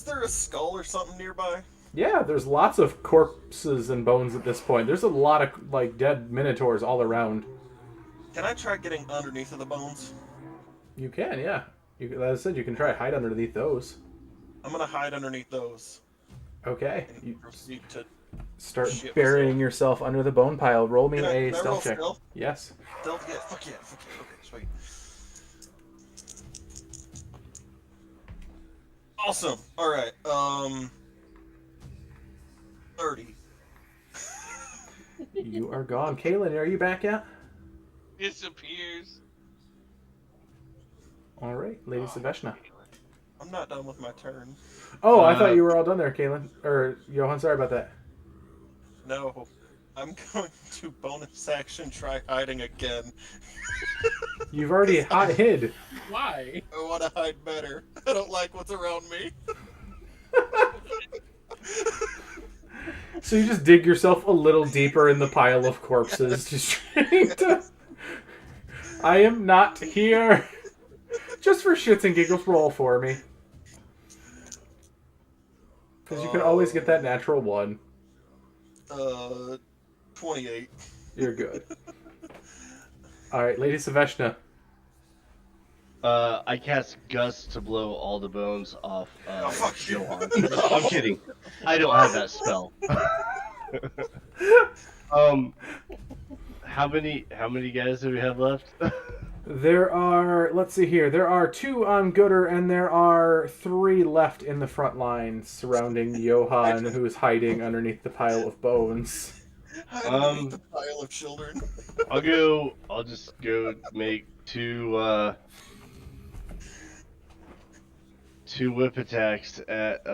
there a skull or something nearby? Yeah, there's lots of corpses and bones at this point. There's a lot of dead minotaurs all around. Can I try getting underneath of the bones? You can, yeah. As I said, you can try to hide underneath those. I'm gonna hide underneath those Okay. and You proceed to start Shit, burying yourself under the bone pile. Roll me Can I a roll stealth check. stealth? Yes. stealth. Yeah, fuck yeah. Okay, sweet. Awesome. All right. 30. You are gone. Kaylin, are you back yet? Disappears. All right, Lady Saveshna. I'm not done with my turn. Oh, I thought you were all done there, Kaylin. Or Johan, sorry about that. No, I'm going to bonus action try hiding again. You've already hid. Why? I want to hide better. I don't like what's around me. So you just dig yourself a little deeper in the pile of corpses, just trying to... I am not here. Just for shits and giggles, roll for me. Because you can always get that natural one. 28. You're good. Alright, Lady Saveshna. I cast Gust to blow all the bones off Oh, fuck you. Johan. I'm kidding. I don't have that spell. How many guys do we have left? There are, let's see here, there are 2 on Gooder, and there are 3 left in the front line surrounding Johan, who is hiding underneath the pile of bones. Underneath the pile of children. I'll just go make two 2 whip attacks at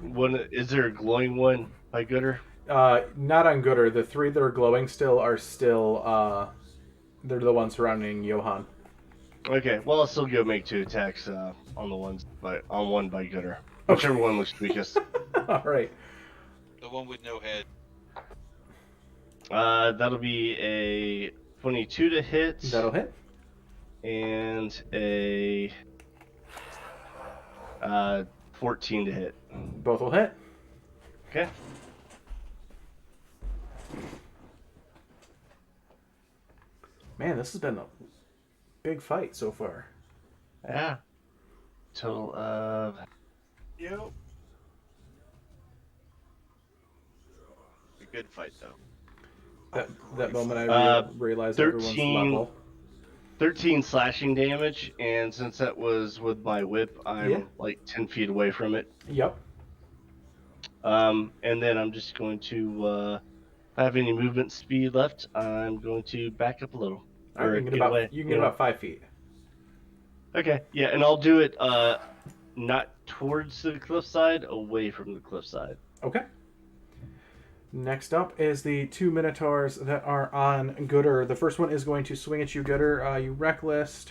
one. Is there a glowing one by Gooder? Not on Gooder. The 3 that are glowing still are still. They're the ones surrounding Johan. Okay, well I'll still go make 2 attacks on one by Gooder. Whichever one looks weakest. All right. The one with no head. That'll be a 22 to hit. That'll hit. And a 14 to hit. Both will hit. Okay. Man, this has been a big fight so far. Yeah. Total of. Yep. A good fight though. That moment I realized 13 everyone's level. 13 slashing damage, and since that was with my whip, I'm like 10 feet away from it. Yep. And then I'm just going to, if I have any movement speed left, I'm going to back up a little. All right, you can get about 5 feet. Okay, yeah, and I'll do it not towards the cliffside, away from the cliffside. Okay. Next up is the 2 Minotaurs that are on Gooder. The first one is going to swing at you, Gooder. You reckless.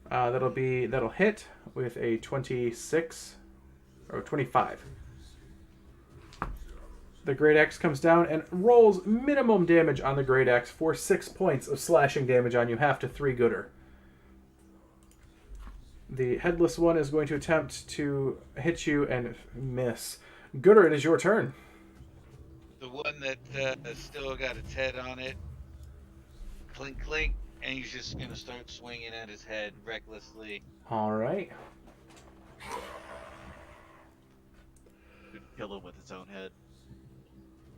That'll hit with a 26 or 25. The Great Axe comes down and rolls minimum damage on the Great Axe for 6 points of slashing damage on you, half to 3 Gooder. The headless one is going to attempt to hit you and miss. Gooder, it is your turn. The one that still got its head on it. Clink, clink. And he's just going to start swinging at his head recklessly. All right. Kill him with its own head.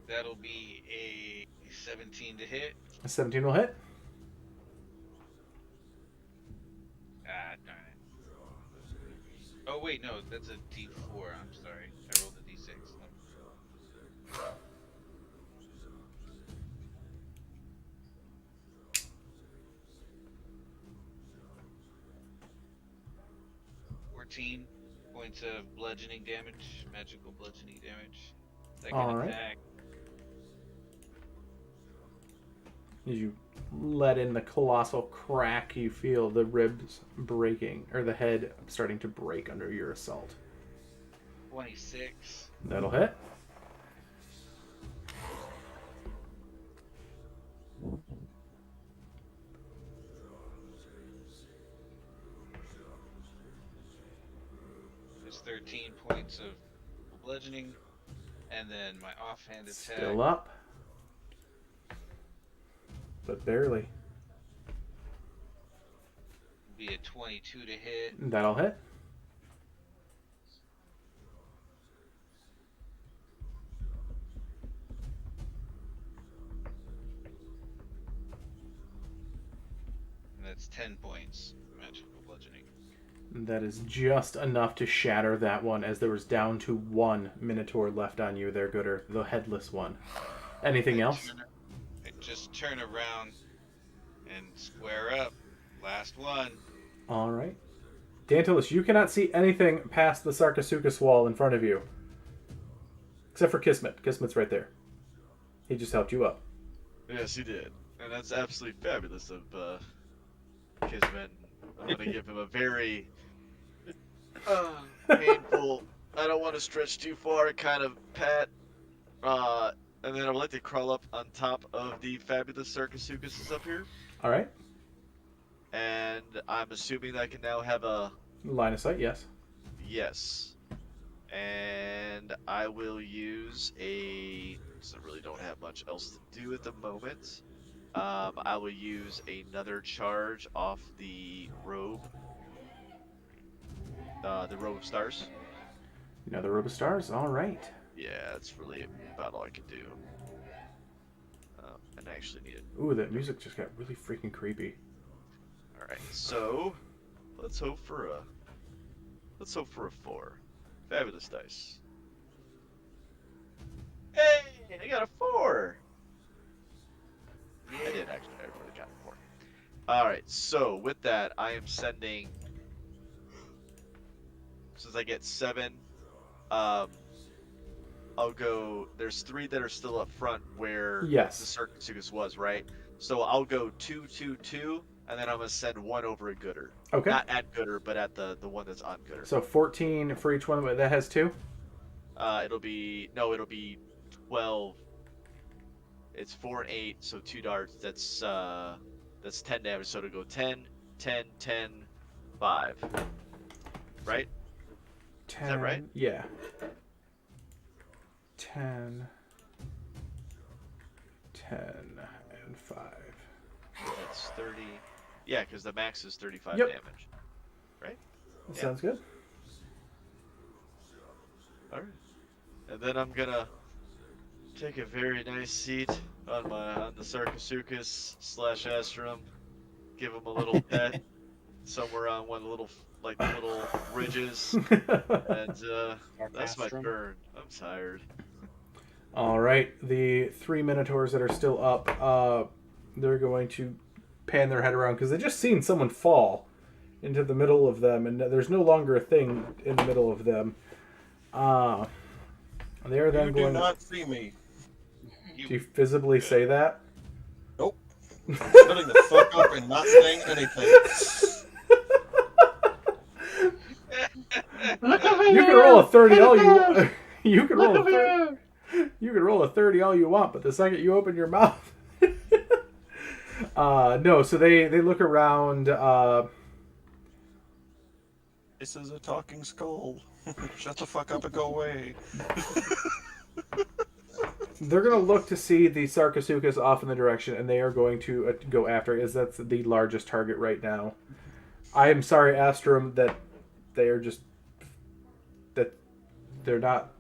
That'll be a 17 to hit. A 17 will hit. Ah, darn it. Oh, wait, no, that's a D4. I'm sorry. I rolled a D6. 14 points of bludgeoning damage, magical bludgeoning damage. Second Alright. attack. As you let in the colossal crack, you feel the ribs breaking, or the head starting to break under your assault. 26. That'll hit. There's 13 points of bludgeoning. And then my offhand attack. Still up. But barely. Be a 22 to hit. That'll hit. And that's 10 points magical bludgeoning. That is just enough to shatter that one, as there was down to 1 Minotaur left on you there, Gooder, the headless one. Anything else? Just turn around and square up. Last one. All right. Dantalus, you cannot see anything past the Sarcosuchus wall in front of you. Except for Kismet. Kismet's right there. He just helped you up. Yes, he did. And that's absolutely fabulous of Kismet. I'm going to give him a very painful, I don't want to stretch too far, kind of pat. And then I would like to crawl up on top of the fabulous Sarcosuchus is up here. All right. And I'm assuming that I can now have a... Line of sight, yes. Yes. And I will use a... So I really don't have much else to do at the moment. I will use another charge off the robe. The robe of stars. Another robe of stars, all right. Yeah, that's really about all I can do. And I actually need it. Ooh, that music just got really freaking creepy. Alright, so let's hope for a 4. Fabulous dice. Hey, I got a 4! I did actually, I really got a 4. Alright, so with that, I am sending because I get 7. I'll go. There's 3 that are still up front where Yes. the Sarcosuchus was, right? So I'll go 2, 2, 2, and then I'm gonna send 1 over at Gooder. Okay. Not at Gooder, but at the one that's on Gooder. So 14 for each one that has 2? It'll be 12. It's 4 and 8, so 2 darts. That's 10 damage. So it'll go 10, 10, 10, 5. Right? 10. that right? Yeah. 10, 10, and 5. That's 30. Yeah, because the max is 35 Yep. damage. Right? That Yeah. sounds good. Alright. And then I'm gonna take a very nice seat on the Sarcosuchus / Astrum. Give him a little pet somewhere on one of the little ridges. And that's my Sarcastrum. turn. I'm tired. All right, the 3 Minotaurs that are still up, they're going to pan their head around because they just seen someone fall into the middle of them, and there's no longer a thing in the middle of them. They are then You do going not see me. to visibly say that. Nope. Shutting the fuck up and not saying anything. You can roll a 30 all you want. You can roll a 30. You can roll a 30 all you want, but the second you open your mouth. No, so they look around. This is a talking skull. Shut the fuck up and go away. They're going to look to see the Sarcosuchus off in the direction, and they are going to go after it, as that's the largest target right now. I am sorry, Astrum, that they are just... that they're not...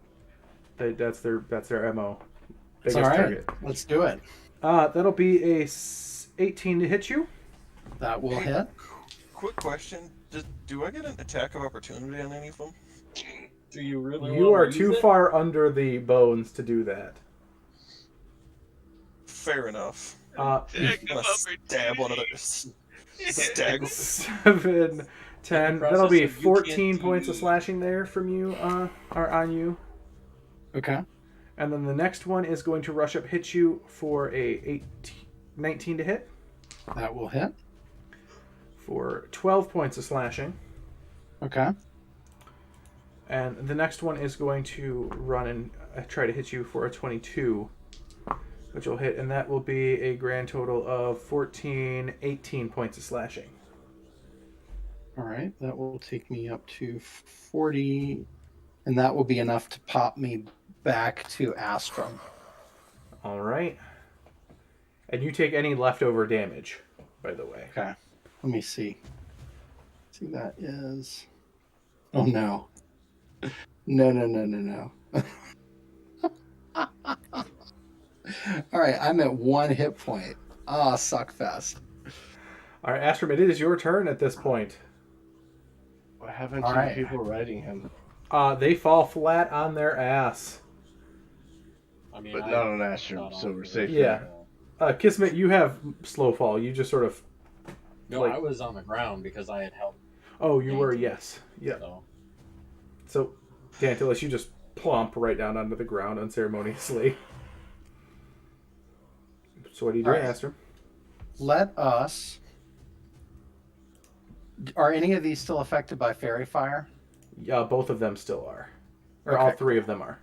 that's their MO. It's Biggest all right. target. Let's do it. That'll be a 18 to hit you. That will hit. Quick question. Do I get an attack of opportunity on any of them? Do you really? You wanna are use too it? far under the bones to do that. Fair enough. Attack I'm gonna stab one of the... Stag... 7, 10. process That'll be of you 14 can't points of do- slashing there from you, or on you. Okay. And then the next one is going to rush up, hit you for a 19 to hit That will hit. for 12 points of slashing. Okay. And the next one is going to run and try to hit you for a 22, which will hit, and that will be a grand total of 18 points of slashing. All right. That will take me up to 40, and that will be enough to pop me back to Astrum. All right. And you take any leftover damage, by the way. Okay. Let me see. See, that is... Oh, no. No. All right, I'm at 1 hit point. Ah, suckfest. All right, Astrum, it is your turn at this point. What happened All to right. the people riding him? They fall flat on their ass. I mean, But I not on Astrum, not so on we're the- safe. Yeah. Kismet, you have slow fall. You just sort of... No, like- I was on the ground because I had help. Oh, you were, yes. Yeah. So So, Tantalus, you just plump right down onto the ground unceremoniously. So what do you do, All right. Astrum? Let us... Are any of these still affected by fairy fire? Yeah, both of them still are. Or all Okay. 3 of them are.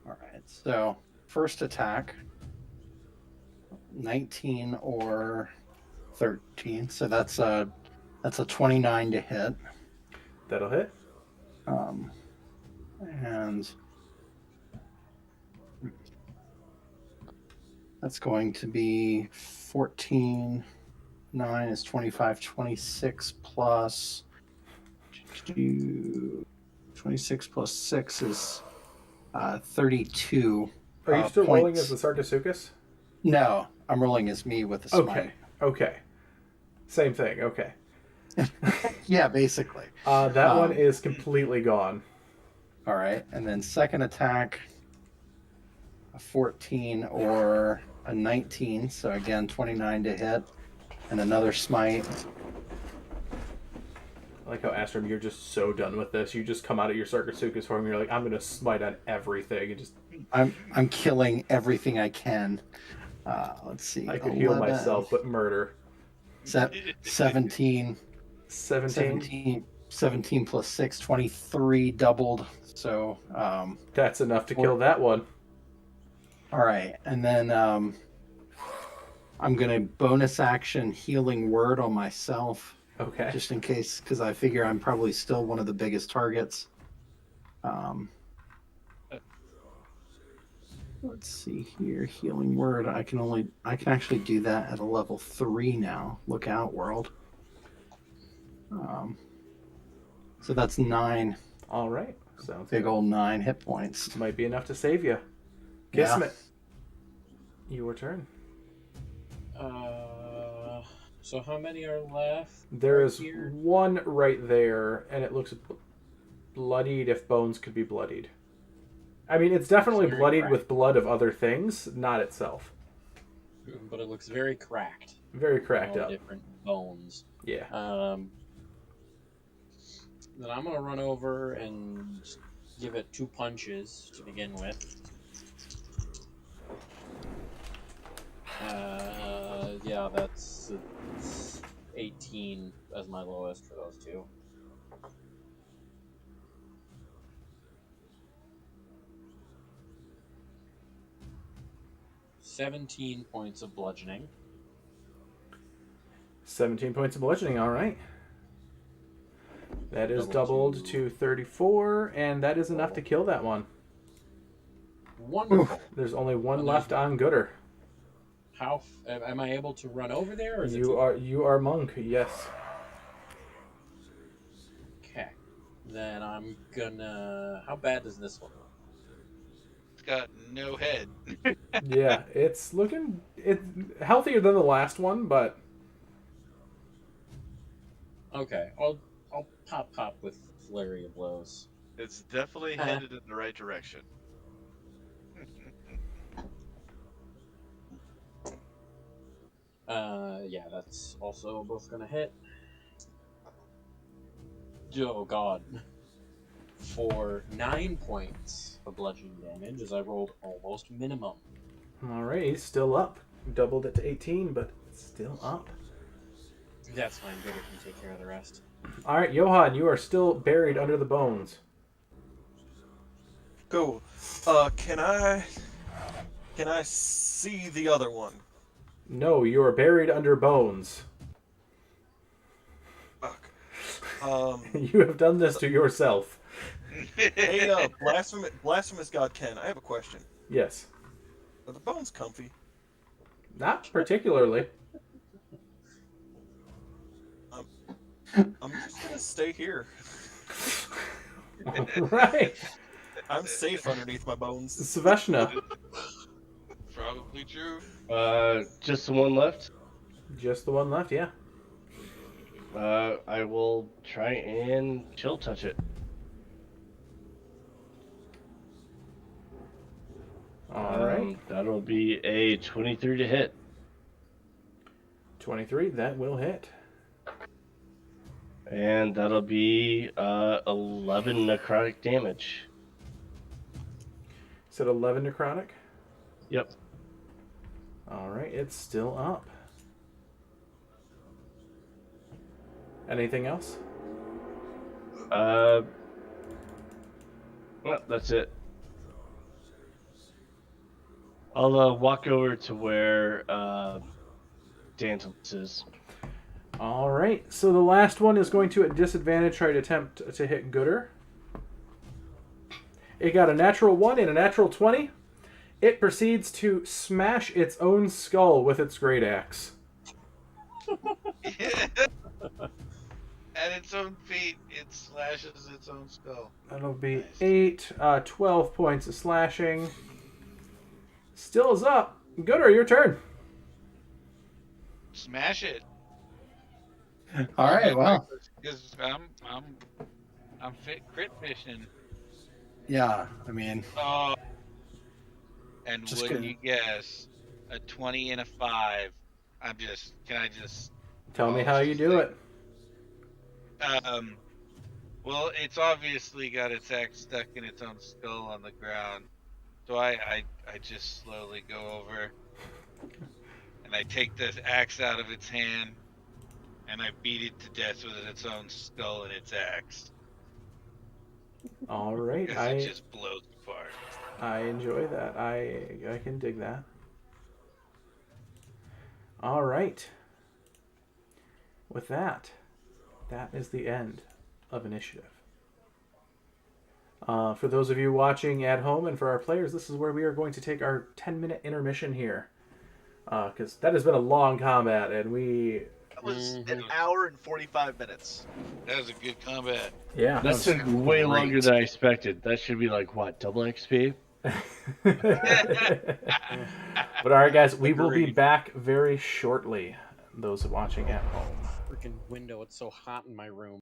All right, so first attack, 19 or 13, so that's a 29 to hit, That'll hit. and that's going to be 14. 9 is 25, 26 plus 26 plus 6 is 32. Are you still rolling points. as the Sarcosuchus? No, I'm rolling as me with the smite. Okay. Okay. Same thing. Okay. Yeah, basically. That one is completely gone. All right, and then second attack, a 14 or a 19. So again, 29 to hit, and another smite. I like how Astrum, you're just so done with this. You just come out of your Sarcosuchus form. You're like, I'm gonna smite on everything and just. I'm killing everything I can. Let's see. I could heal myself, but murder. 17. 17 plus 6, 23 doubled. So that's enough to kill that one. All right, and then I'm gonna bonus action healing word on myself. Okay. Just in case, because I figure I'm probably still one of the biggest targets. Let's see here. Healing word. I can actually do that at a level 3 now. Look out, world. So that's 9. All right. Sounds Big good. old 9 hit points. Might be enough to save you. Yeah. Kismet. Your turn. So how many are left? There right is here? one right there, and it looks bloodied if bones could be bloodied. I mean, it's definitely Very bloodied cracked. with blood of other things, not itself. But it looks very cracked. Very cracked All up. different bones. Yeah. Then I'm gonna run over and give it 2 punches to begin with. Yeah, that's 18 as my lowest for those two. $17 points of bludgeoning. 17 points of bludgeoning, all right. That is Doubled doubled to 34, and that is enough to kill that one. Wonderful. There's only one And left on Gooder. How am I able to run over there? Or is it You are monk, yes. okay? Then I'm gonna. How bad does this look? It's got no head. Yeah, it's healthier than the last one, but Okay, I'll pop with flurry of blows. It's definitely headed in the right direction. Yeah, that's also both gonna hit. Oh god. For 9 points of bludgeoning damage, as I rolled almost minimum. all right, he's still up. Doubled it to 18, but still up. That's fine, Gooder can take care of the rest. All right, Johan, you are still buried under the bones. Cool. Can I see the other one? No, you are buried under bones. Fuck. You have done this to yourself. Hey, blasphemous God Ken, I have a question. Yes. Are the bones comfy? Not particularly. I'm just gonna stay here. Right. I'm safe underneath my bones. Saveshna, Probably true. Just the one left. just the one left, yeah. I will try and chill touch it. All right. That'll be a 23 to hit. 23, that will hit. And that'll be 11 necrotic damage. Is it 11 necrotic? Yep. All right, it's still up. Anything else? Well, that's it. I'll walk over to where Dantalus is. All right, so the last one is going to, at disadvantage, try to attempt to hit Gooder. It got a natural 1 and a natural 20. It proceeds to smash its own skull with its great axe. At its own feet, it slashes its own skull. That'll be Nice. 8, 12 points of slashing. Still is up. Gooder, your turn. Smash it. All right, well, Because I'm fit crit fishing. yeah, I mean, Oh. And Just wouldn't gonna- you guess, a 20 and a 5. Can I just Tell me how you do it. Well, it's obviously got its axe stuck in its own skull on the ground. So I just slowly go over and I take the axe out of its hand and I beat it to death with its own skull and its axe. All right, Because it just blows apart. I enjoy that. I can dig that. All right. With that, that is the end of initiative. For those of you watching at home and for our players, this is where we are going to take our 10-minute intermission here. Because that has been a long combat, and we... That was an hour and 45 minutes. That was a good combat. Yeah. That took way longer than I expected. That should be like, what, double XP? But all right, guys, we will be Agreed. back very shortly. Those watching at home. Freaking window, it's so hot in my room.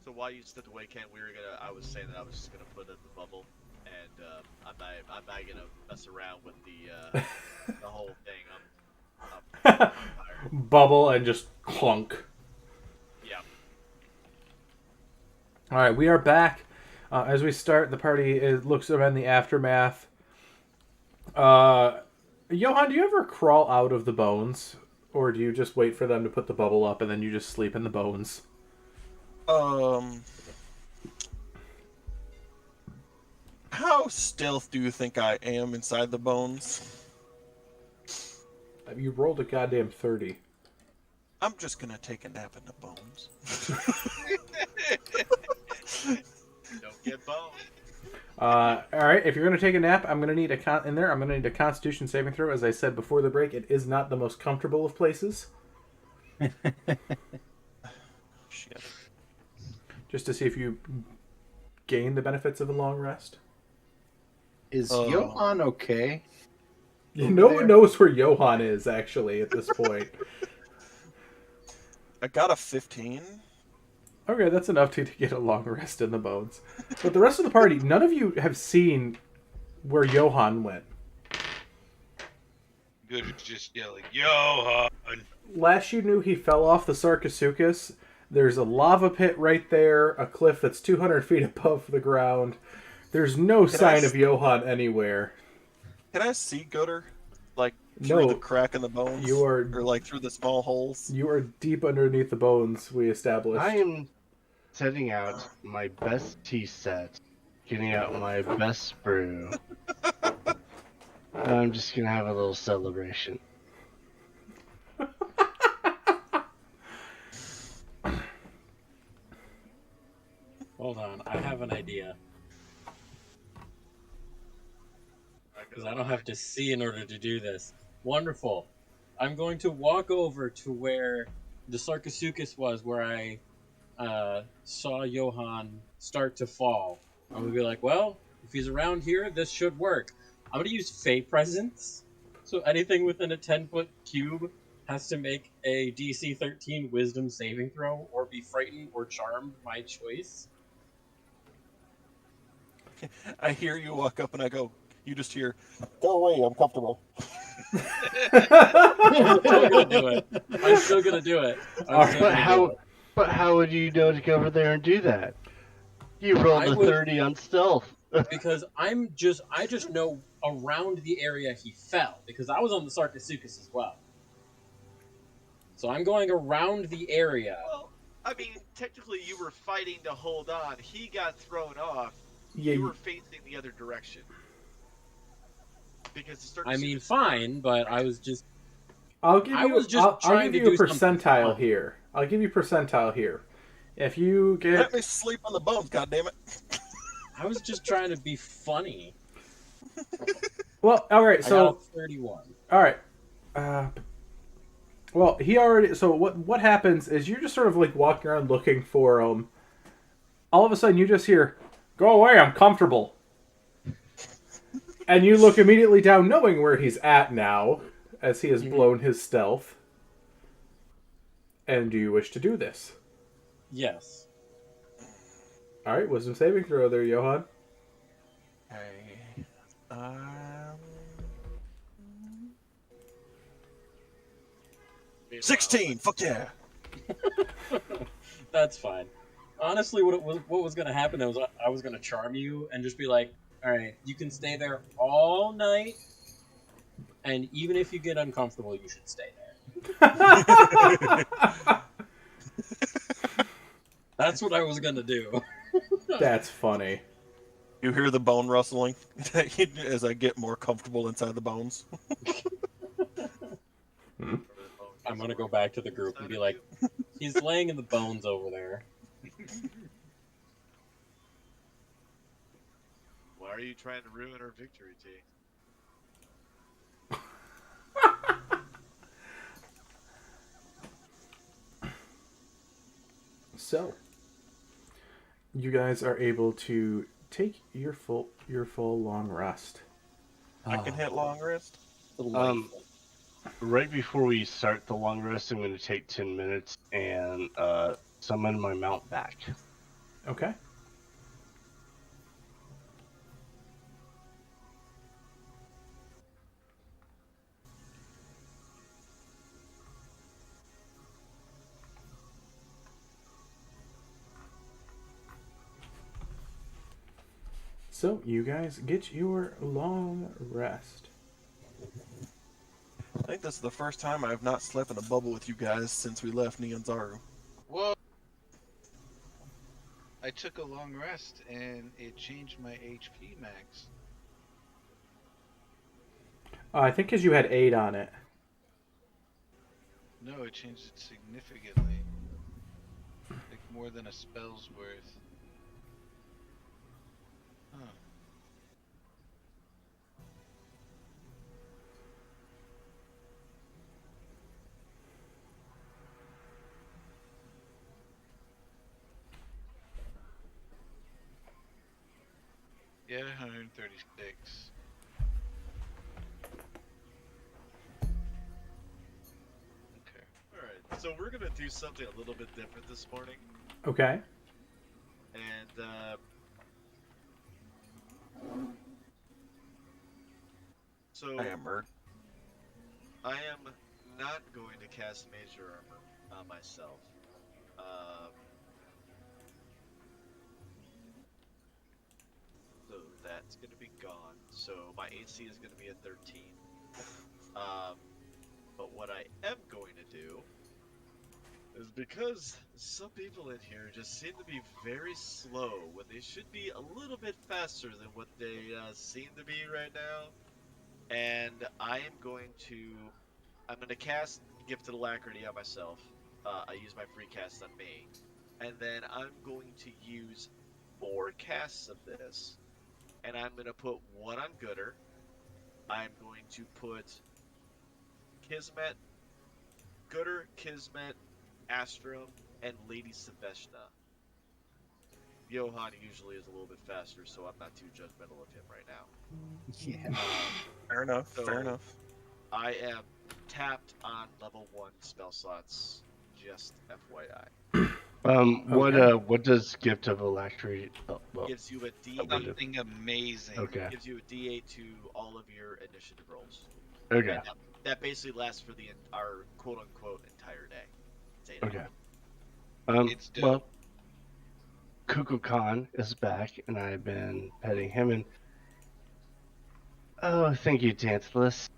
So while you stepped away, Ken, I was saying that I was just gonna put in the bubble, and I'm not gonna mess around with the whole thing. I'm tired. Bubble and just clunk. Yeah. All right, we are back. As we start, the party looks around the aftermath. Johan, do you ever crawl out of the bones? Or do you just wait for them to put the bubble up and then you just sleep in the bones? How stealth do you think I am inside the bones? You rolled a goddamn 30. I'm just gonna take a nap in the bones. Don't get boned. All right, if you're going to take a nap, I'm going to need I'm going to need a Constitution saving throw. As I said before the break, it is not the most comfortable of places. Shit. Just to see if you gain the benefits of a long rest. Is Johan okay? No one knows where Johan is, actually, at this point. I got a 15. Okay, that's enough to get a long rest in the bones. But the rest of the party, none of you have seen where Johan went. Good, just yelling, Johan! Last you knew, he fell off the Sarcosuchus. There's a lava pit right there, a cliff that's 200 feet above the ground. There's no sign of Johan anywhere. Can I see Gutter? Like, through the crack in the bones? You are... Or, like, through the small holes? You are deep underneath the bones, we established. I am setting out my best tea set, getting out my best brew. I'm just gonna have a little celebration. Hold on, I have an idea. Because I don't have to see in order to do this. Wonderful. I'm going to walk over to where the Sarcosuchus was, where I saw Johan start to fall. I'm going to be like, well, if he's around here, this should work. I'm going to use Fey Presence. So anything within a 10-foot cube has to make a DC 13 Wisdom saving throw, or be frightened or charmed, my choice. I hear you walk up and I go, you just hear, go away, I'm comfortable. I'm still gonna do it. I'm still gonna do it. But how would you know to go over there and do that? You rolled a 30 on stealth. Because I just know around the area he fell, because I was on the Sarcosuchus as well. So I'm going around the area. Well, I mean, technically you were fighting to hold on. He got thrown off. Yeah, You were facing the other direction. Because the I mean, fine, but I was just... I'll give you, I was just I'll trying give to you a do something percentile fun. here. I'll give you percentile here. If you get... Let me sleep on the bones, goddammit. I was just trying to be funny. Well, all right, I got so... a 31. All right. Well, he already... So what happens is you're just sort of like walking around looking for him. All of a sudden you just hear, go away, I'm comfortable. And you look immediately down knowing where he's at now, as he has blown his stealth. And do you wish to do this? Yes. All right, wisdom saving throw there, Johan. Okay. 16, fuck yeah. That's fine. Honestly, what was going to happen was I was going to charm you and just be like, all right, you can stay there all night, and even if you get uncomfortable, you should stay there. That's what I was going to do. That's funny. You hear the bone rustling as I get more comfortable inside the bones. I'm going to go back to the group and be like, he's laying in the bones over there. Why are you trying to ruin our victory, T? So, you guys are able to take your full long rest. I can hit long rest. Right before we start the long rest, I'm going to take 10 minutes and summon my mount back. Okay. So you guys get your long rest. I think this is the first time I have not slept in a bubble with you guys since we left Nyanzaru. Whoa! I took a long rest and it changed my HP max. I think because you had 8 on it. No, it changed it significantly. Like more than a spell's worth. Huh. Yeah, 136. Okay. Alright, so we're gonna do something a little bit different this morning. Okay. And, so I am Murd. I am not going to cast Major Armor on myself. So that's going to be gone. So my AC is going to be at 13. But what I am going to do is, because some people in here just seem to be very slow when they should be a little bit faster than what they seem to be right now, and I'm going to cast Gifted Alacrity on myself. I use my free cast on me, and then I'm going to use 4 casts of this, and I'm going to put 1 on Gooder. I'm going to put Kismet, Gooder, Kismet, Astrum, and Lady Saveshna. Johan usually is a little bit faster, so I'm not too judgmental of him right now. Yeah. Fair enough. So- Fair enough. I am tapped on level 1 spell slots, just FYI. What does Gift of Alacrity? Oh, well, Gives you a D8. Something amazing. okay. Gives you a D8 to all of your initiative rolls. Okay. And that basically lasts for our quote unquote entire day. It's 8 Okay. hours. It's dope. Well, Kukulkan is back, and I've been petting him. And oh, thank you, Tantalus.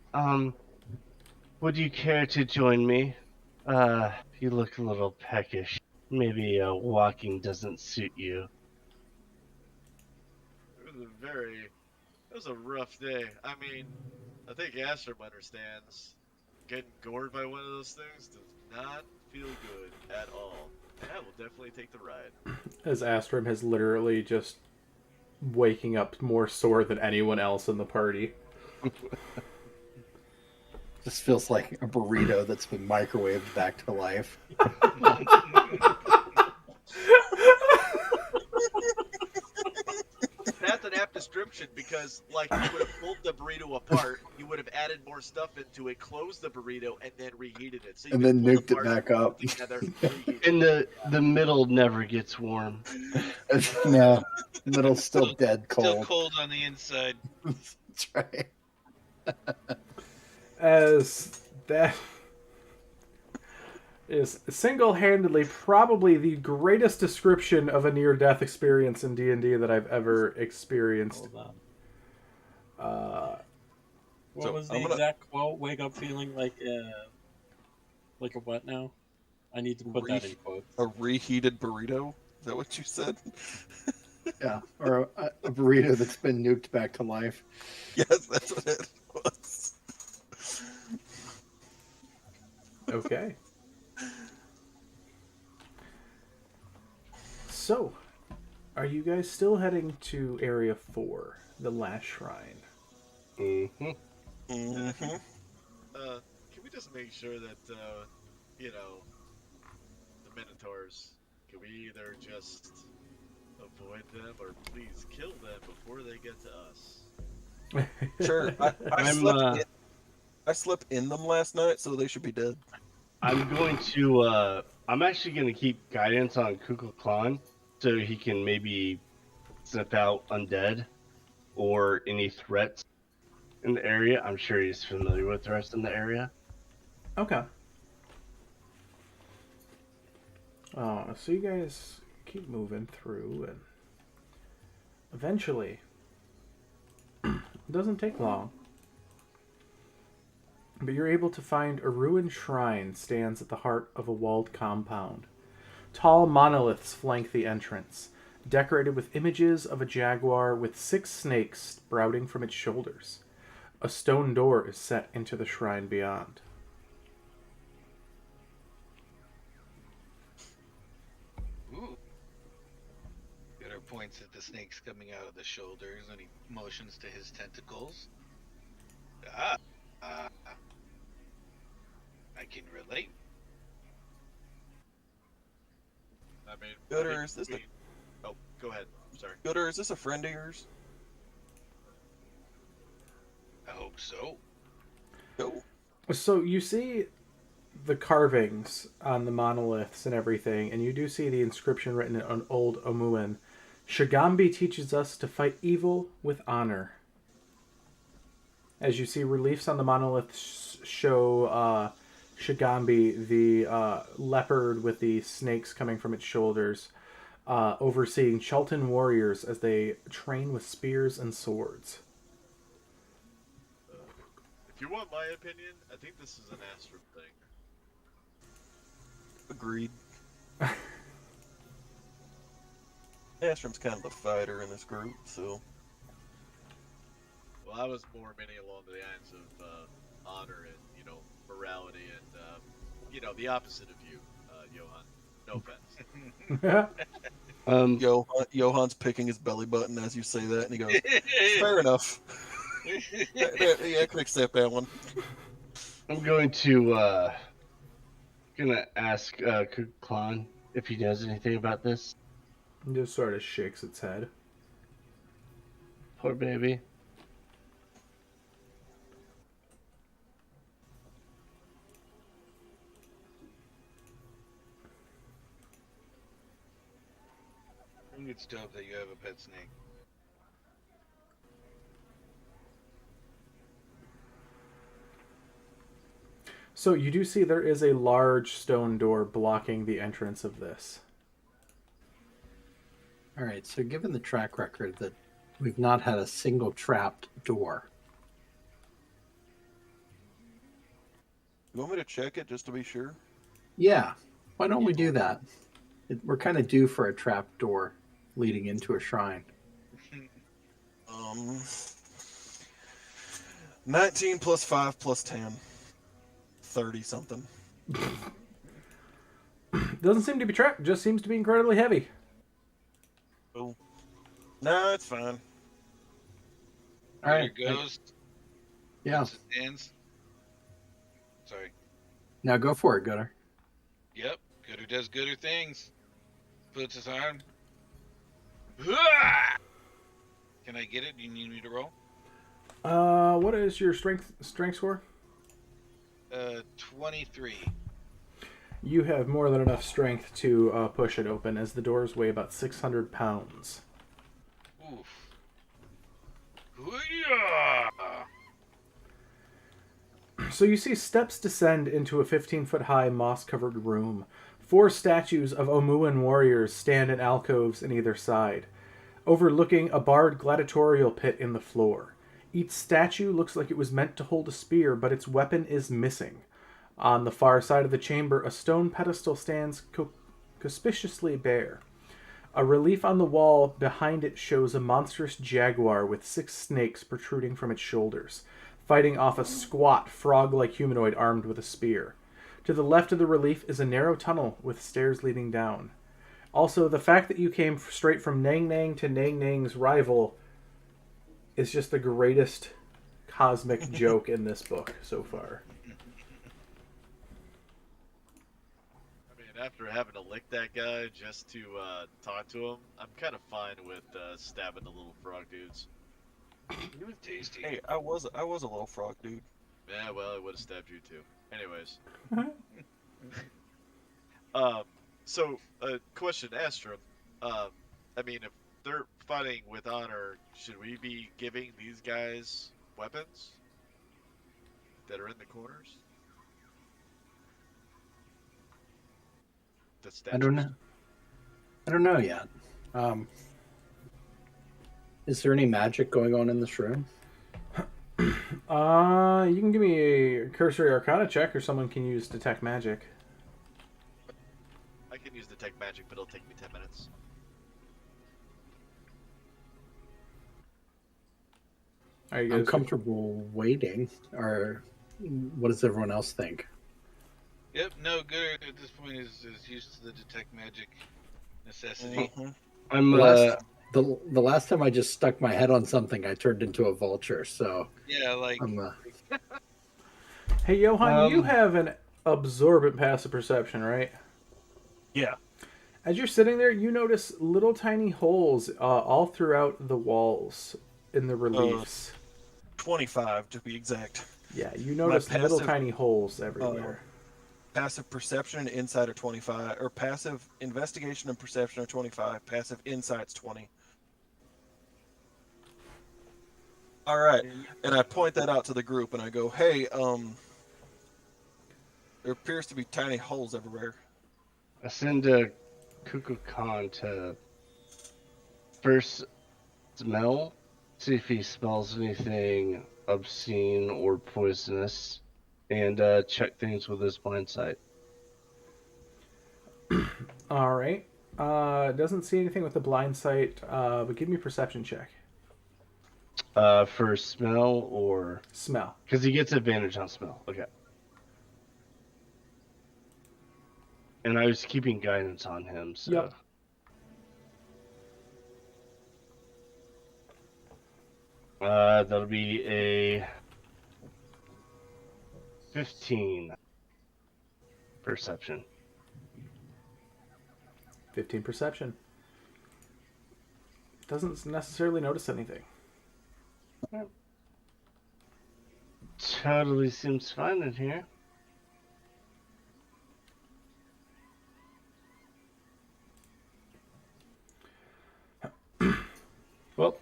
Would you care to join me? You look a little peckish. Maybe walking doesn't suit you. It was a rough day. I mean, I think Astrum understands. Getting gored by one of those things does not feel good at all. And I will definitely take the ride. As Astrum has literally just waking up more sore than anyone else in the party. This feels like a burrito that's been microwaved back to life. That's an apt description, because, like, you would have pulled the burrito apart, you would have added more stuff into it, closed the burrito, and then reheated it. So you And could then pull nuked it apart, back up. together, reheat it. And the middle never gets warm. No, middle's still dead Still cold. cold on the inside. That's right. As that is single-handedly probably the greatest description of a near-death experience in D&D that I've ever experienced. Hold on. What So, was the I'm gonna- exact quote? Wake up feeling like a what now? I need to put that in quotes. A reheated burrito? Is that what you said? Yeah, or a burrito that's been nuked back to life. Yes, that's what it was. Okay. So, are you guys still heading to Area 4, the last shrine? Mm-hmm. Mm-hmm. Can we just make sure that, the Minotaurs, can we either just avoid them or please kill them before they get to us? Sure. I I'm, slept in them last night, so they should be dead. I'm going to. I'm actually going to keep guidance on Kukulkan, so he can maybe sniff out undead or any threats in the area. I'm sure he's familiar with the rest in the area. Okay. So you guys keep moving through, and eventually, it doesn't take long, but you're able to find a ruined shrine stands at the heart of a walled compound. Tall monoliths flank the entrance, decorated with images of a jaguar with 6 snakes sprouting from its shoulders. A stone door is set into the shrine beyond. Ooh. Gunnar points at the snakes coming out of the shoulders and he motions to his tentacles. I can relate. I mean, Gooder, is this Oh, go ahead. Sorry. Gooder, is this a friend of yours? I hope so. Go. So you see the carvings on the monoliths and everything, and you do see the inscription written in Old Omuan. Shagambi teaches us to fight evil with honor. As you see, reliefs on the monoliths show Shagambi, the leopard with the snakes coming from its shoulders, overseeing Chelton warriors as they train with spears and swords. If you want my opinion, I think this is an Astrum thing. Agreed. Astrum's kind of the fighter in this group, so. Well, I was more meaning along the lines of honor and, morality and, the opposite of you, Johan. No offense. Johan's picking his belly button as you say that, and he goes, "Fair enough. Yeah, I can accept that one." I'm going to ask Kuklan if he knows anything about this. It just sort of shakes its head. Poor baby. I think it's dope that you have a pet snake. So you do see there is a large stone door blocking the entrance of this. All right, so given the track record that we've not had a single trapped door, You want me to check it just to be sure? yeah, why don't we do that? We're kind of due for a trapped door leading into a shrine. 19 plus 5 plus 10. 30 something. Doesn't seem to be trapped, just seems to be incredibly heavy. Cool. No, it's fine. All right, There goes. yeah. Stands. Sorry. Now go for it, Gunnar. Yep. Gooder does gooder things. Puts his arm. Can I get it? Do you need me to roll? What is your strength score? 23. You have more than enough strength to push it open, as the doors weigh about 600 pounds. Oof. Hoo-yah! So you see steps descend into a 15-foot-high, moss-covered room. 4 statues of Omuan warriors stand in alcoves on either side, overlooking a barred gladiatorial pit in the floor. Each statue looks like it was meant to hold a spear, but its weapon is missing. On the far side of the chamber, a stone pedestal stands conspicuously bare. A relief on the wall behind it shows a monstrous jaguar with 6 snakes protruding from its shoulders, fighting off a squat, frog-like humanoid armed with a spear. To the left of the relief is a narrow tunnel with stairs leading down. Also, the fact that you came straight from Nang Nang to Nang Nang's rival is just the greatest cosmic joke in this book so far. I mean, after having to lick that guy just to talk to him, I'm kind of fine with stabbing the little frog dudes. It was tasty. Hey, I was a little frog dude. Yeah, well, I would have stabbed you too. Anyways. So, question, Astrum. I mean, if they're fighting with honor, should we be giving these guys weapons that are in the corners? The I don't statues. know. I don't know yet. Is there any magic going on in this room? You can give me a cursory arcana check, or someone can use detect magic. I can use detect magic, but it'll take me 10 minutes. Are you I'm guys comfortable waiting. Or what does everyone else think? Yep, no, good at this point is used to the detect magic necessity. Mhm. I'm The last, the last time I just stuck my head on something, I turned into a vulture. So Yeah, like I'm Hey, Johan, you Um, have an absorbent passive perception, right? Yeah. As you're sitting there, you notice little tiny holes all throughout the walls in the reliefs. 25 to be exact. Yeah, you notice little passive- tiny holes everywhere. Passive perception and insight are 25, or passive investigation and perception are 25. Passive insight's 20. All right, and I point that out to the group, and I go, "Hey, there appears to be tiny holes everywhere." I send Kuku Khan to first smell, see if he smells anything obscene or poisonous, and check things with his blind sight. All right. Doesn't see anything with the blind sight, but give me a perception check. For smell or Smell. because he gets advantage on smell. Okay. And I was keeping guidance on him, so. Yep. That'll be a 15 perception. 15 perception. Doesn't necessarily notice anything. Totally seems fine in here. Well,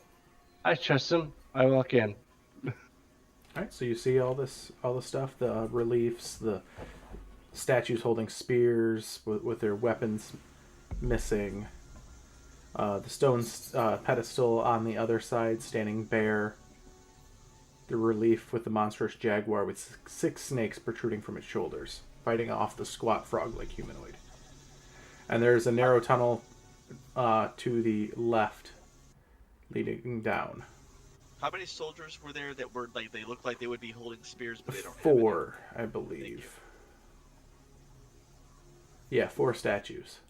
I trust him. I walk in. All right, so you see all this stuff, the reliefs, the statues holding spears with their weapons missing. The stone pedestal on the other side standing bare. The relief with the monstrous jaguar with 6 snakes protruding from its shoulders, fighting off the squat frog-like humanoid. And there's a narrow tunnel to the left leading down. How many soldiers were there that were like they look like they would be holding spears, but they don't have 4, I believe. Yeah, 4 statues.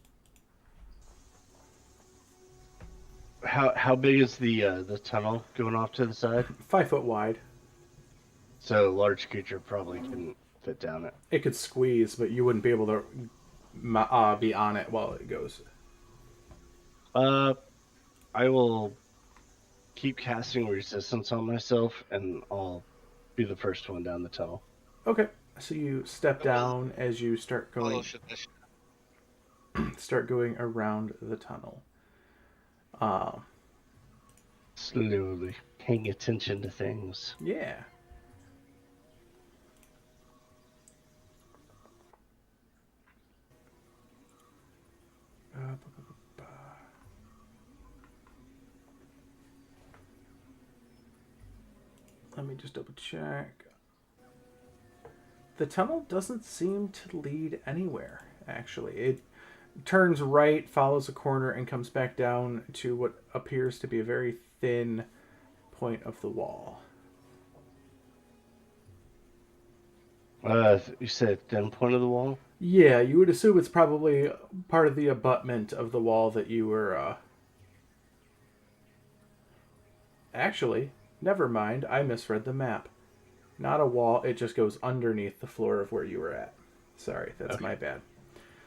How big is the tunnel going off to the side? 5 foot wide. So a large creature probably couldn't fit down it. It could squeeze, but you wouldn't be able to be on it while it goes. I will keep casting resistance on myself, and I'll be the first one down the tunnel. Okay, so you step down as you start going around the tunnel. Slowly paying attention to things. Yeah. Let me just double check. The tunnel doesn't seem to lead anywhere, actually. It turns right, follows a corner, and comes back down to what appears to be a very thin point of the wall. You said thin point of the wall? Yeah, you would assume it's probably part of the abutment of the wall that you were, Actually, never mind, I misread the map. Not a wall, it just goes underneath the floor of where you were at. Sorry, that's my bad.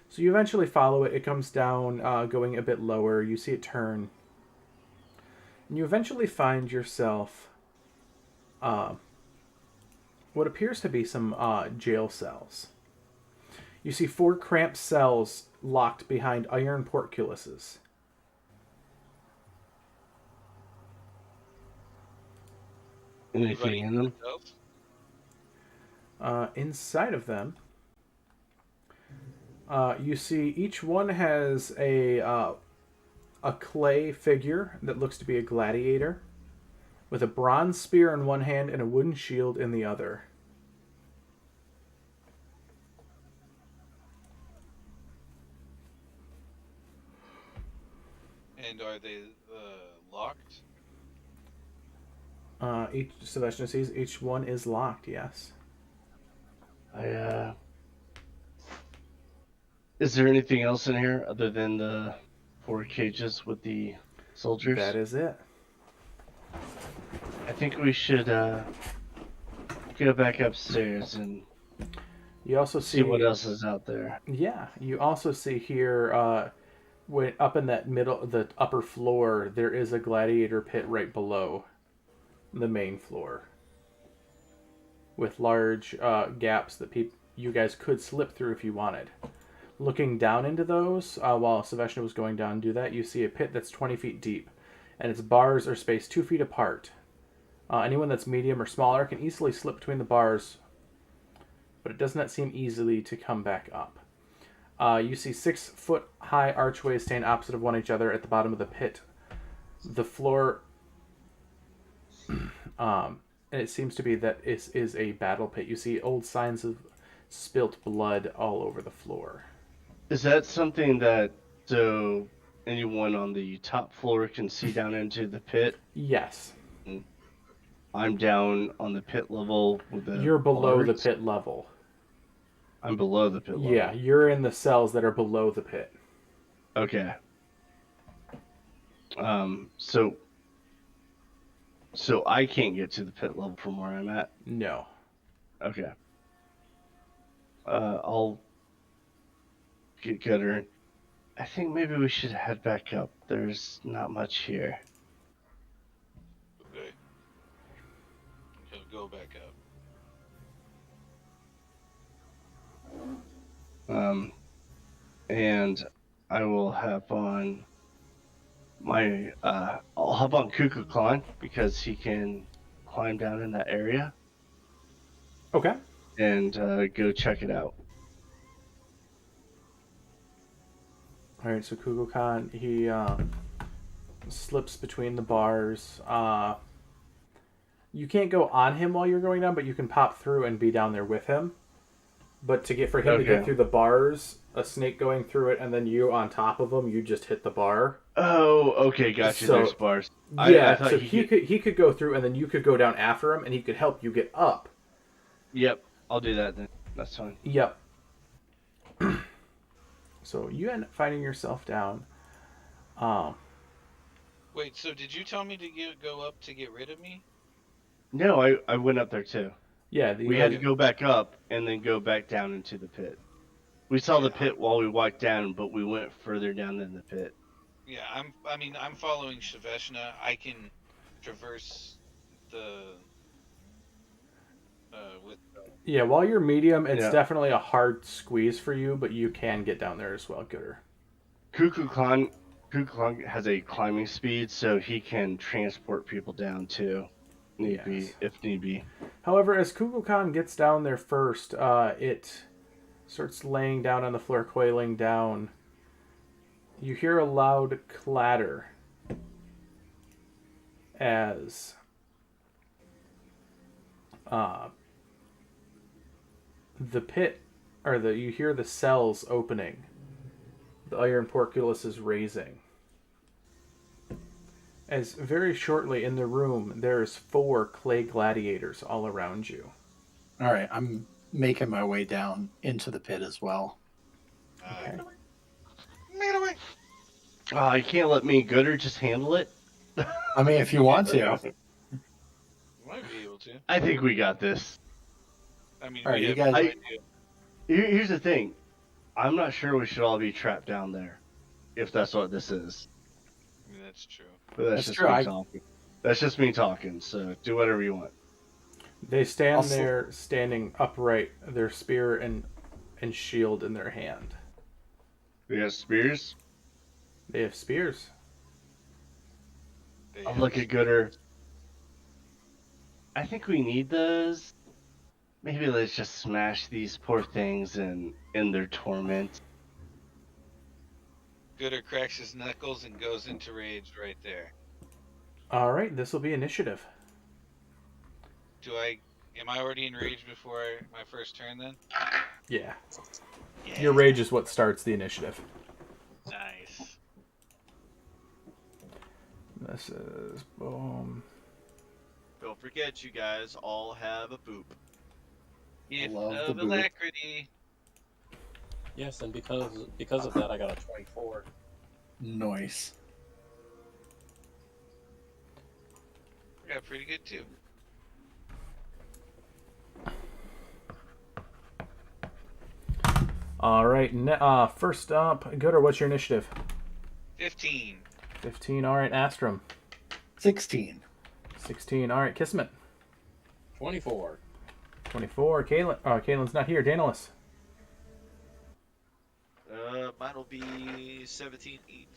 So you eventually follow it. It comes down, going a bit lower. You see it turn. And you eventually find yourself what appears to be some jail cells. You see 4 cramped cells locked behind iron portcullises. Anything in them? Inside of them, you see each one has a clay figure that looks to be a gladiator, with a bronze spear in one hand and a wooden shield in the other. And are they locked? Each Sebastian sees each one is locked. Yes. Is there anything else in here other than the 4 cages with the soldiers? That is it. I think we should go back upstairs and You also see what else is out there. Yeah, you also see here, when up in that the upper floor, there is a gladiator pit right below the main floor, with large gaps that you guys could slip through if you wanted. Looking down into those, while Sebastian was going down to do that, you see a pit that's 20 feet deep, and its bars are spaced 2 feet apart. Anyone that's medium or smaller can easily slip between the bars, but it does not seem easily to come back up. You see 6-foot-high archways stand opposite of one each other at the bottom of the pit. The floor, and it seems to be that it is a battle pit. You see old signs of spilt blood all over the floor. Is that something that so anyone on the top floor can see down into the pit? Yes. I'm down on the pit level with the You're below the bars. pit level. I'm below the pit level. Yeah, you're in the cells that are below the pit. Okay. So I can't get to the pit level from where I'm at. No. Okay. I'll get Gutter. I think maybe we should head back up. There's not much here. Okay. He'll go back up. And I will hop on my I'll hop on Kuku Klan because he can climb down in that area Okay. and go check it out. All right, so Kukulkan, he slips between the bars. You can't go on him while you're going down, but you can pop through and be down there with him. But to get him to get through the bars, a snake going through it, and then you on top of him, you just hit the bar. Oh, okay, gotcha. So, there's bars. Yeah, I thought so he could go through, and then you could go down after him, and he could help you get up. Yep, I'll do that then. That's fine. Yep. So you end up finding yourself down. Wait, so did you tell me to go up to get rid of me? No, I went up there too. Yeah, We had to go back up and then go back down into the pit. We saw the pit while we walked down, but we went further down than the pit. Yeah, I'm following Shaveshna. I can traverse the with. Yeah, while you're medium, it's Yeah. definitely a hard squeeze for you, but you can get down there as well, Gooder. Kuku Klan has a climbing speed, so he can transport people down too, if need be. However, as Kukulkan gets down there first, it starts laying down on the floor, coiling down. You hear a loud clatter as the pit, you hear the cells opening. The iron portcullis is raising. As very shortly in the room, there's 4 clay gladiators all around you. All right, I'm making my way down into the pit as well. Okay. Oh, you can't let me and Gooder just handle it? I mean, if you want to. You might be able to. I think we got this. I mean, All right, we you have guys- no idea. Here's the thing. I'm not sure we should all be trapped down there, if that's what this is. I mean, that's true. But that's That's just true, me I- talking. That's just me talking, so do whatever you want. They stand Also- there, standing upright, their spear and shield in their hand. We got spears. They have spears. They I'll have- look at Gooder. I think we need those. Maybe let's just smash these poor things and end their torment. Gooder cracks his knuckles and goes into rage right there. All right, this will be initiative. Am I already in rage before my first turn then? Yeah. Yeah. Your rage is what starts the initiative. Nice. This is boom. Don't forget, you guys all have a boop. Gift Love the of boop. alacrity. Yes, and because of that, I got a 24. Nice. I got pretty good too. All right. First up, Gooder, what's your initiative? 15. 15. All right, Astrum. 16. 16. All right, Kismet. 24. 24. Caitlin's not here. Daedalus. Mine will be 17, 18.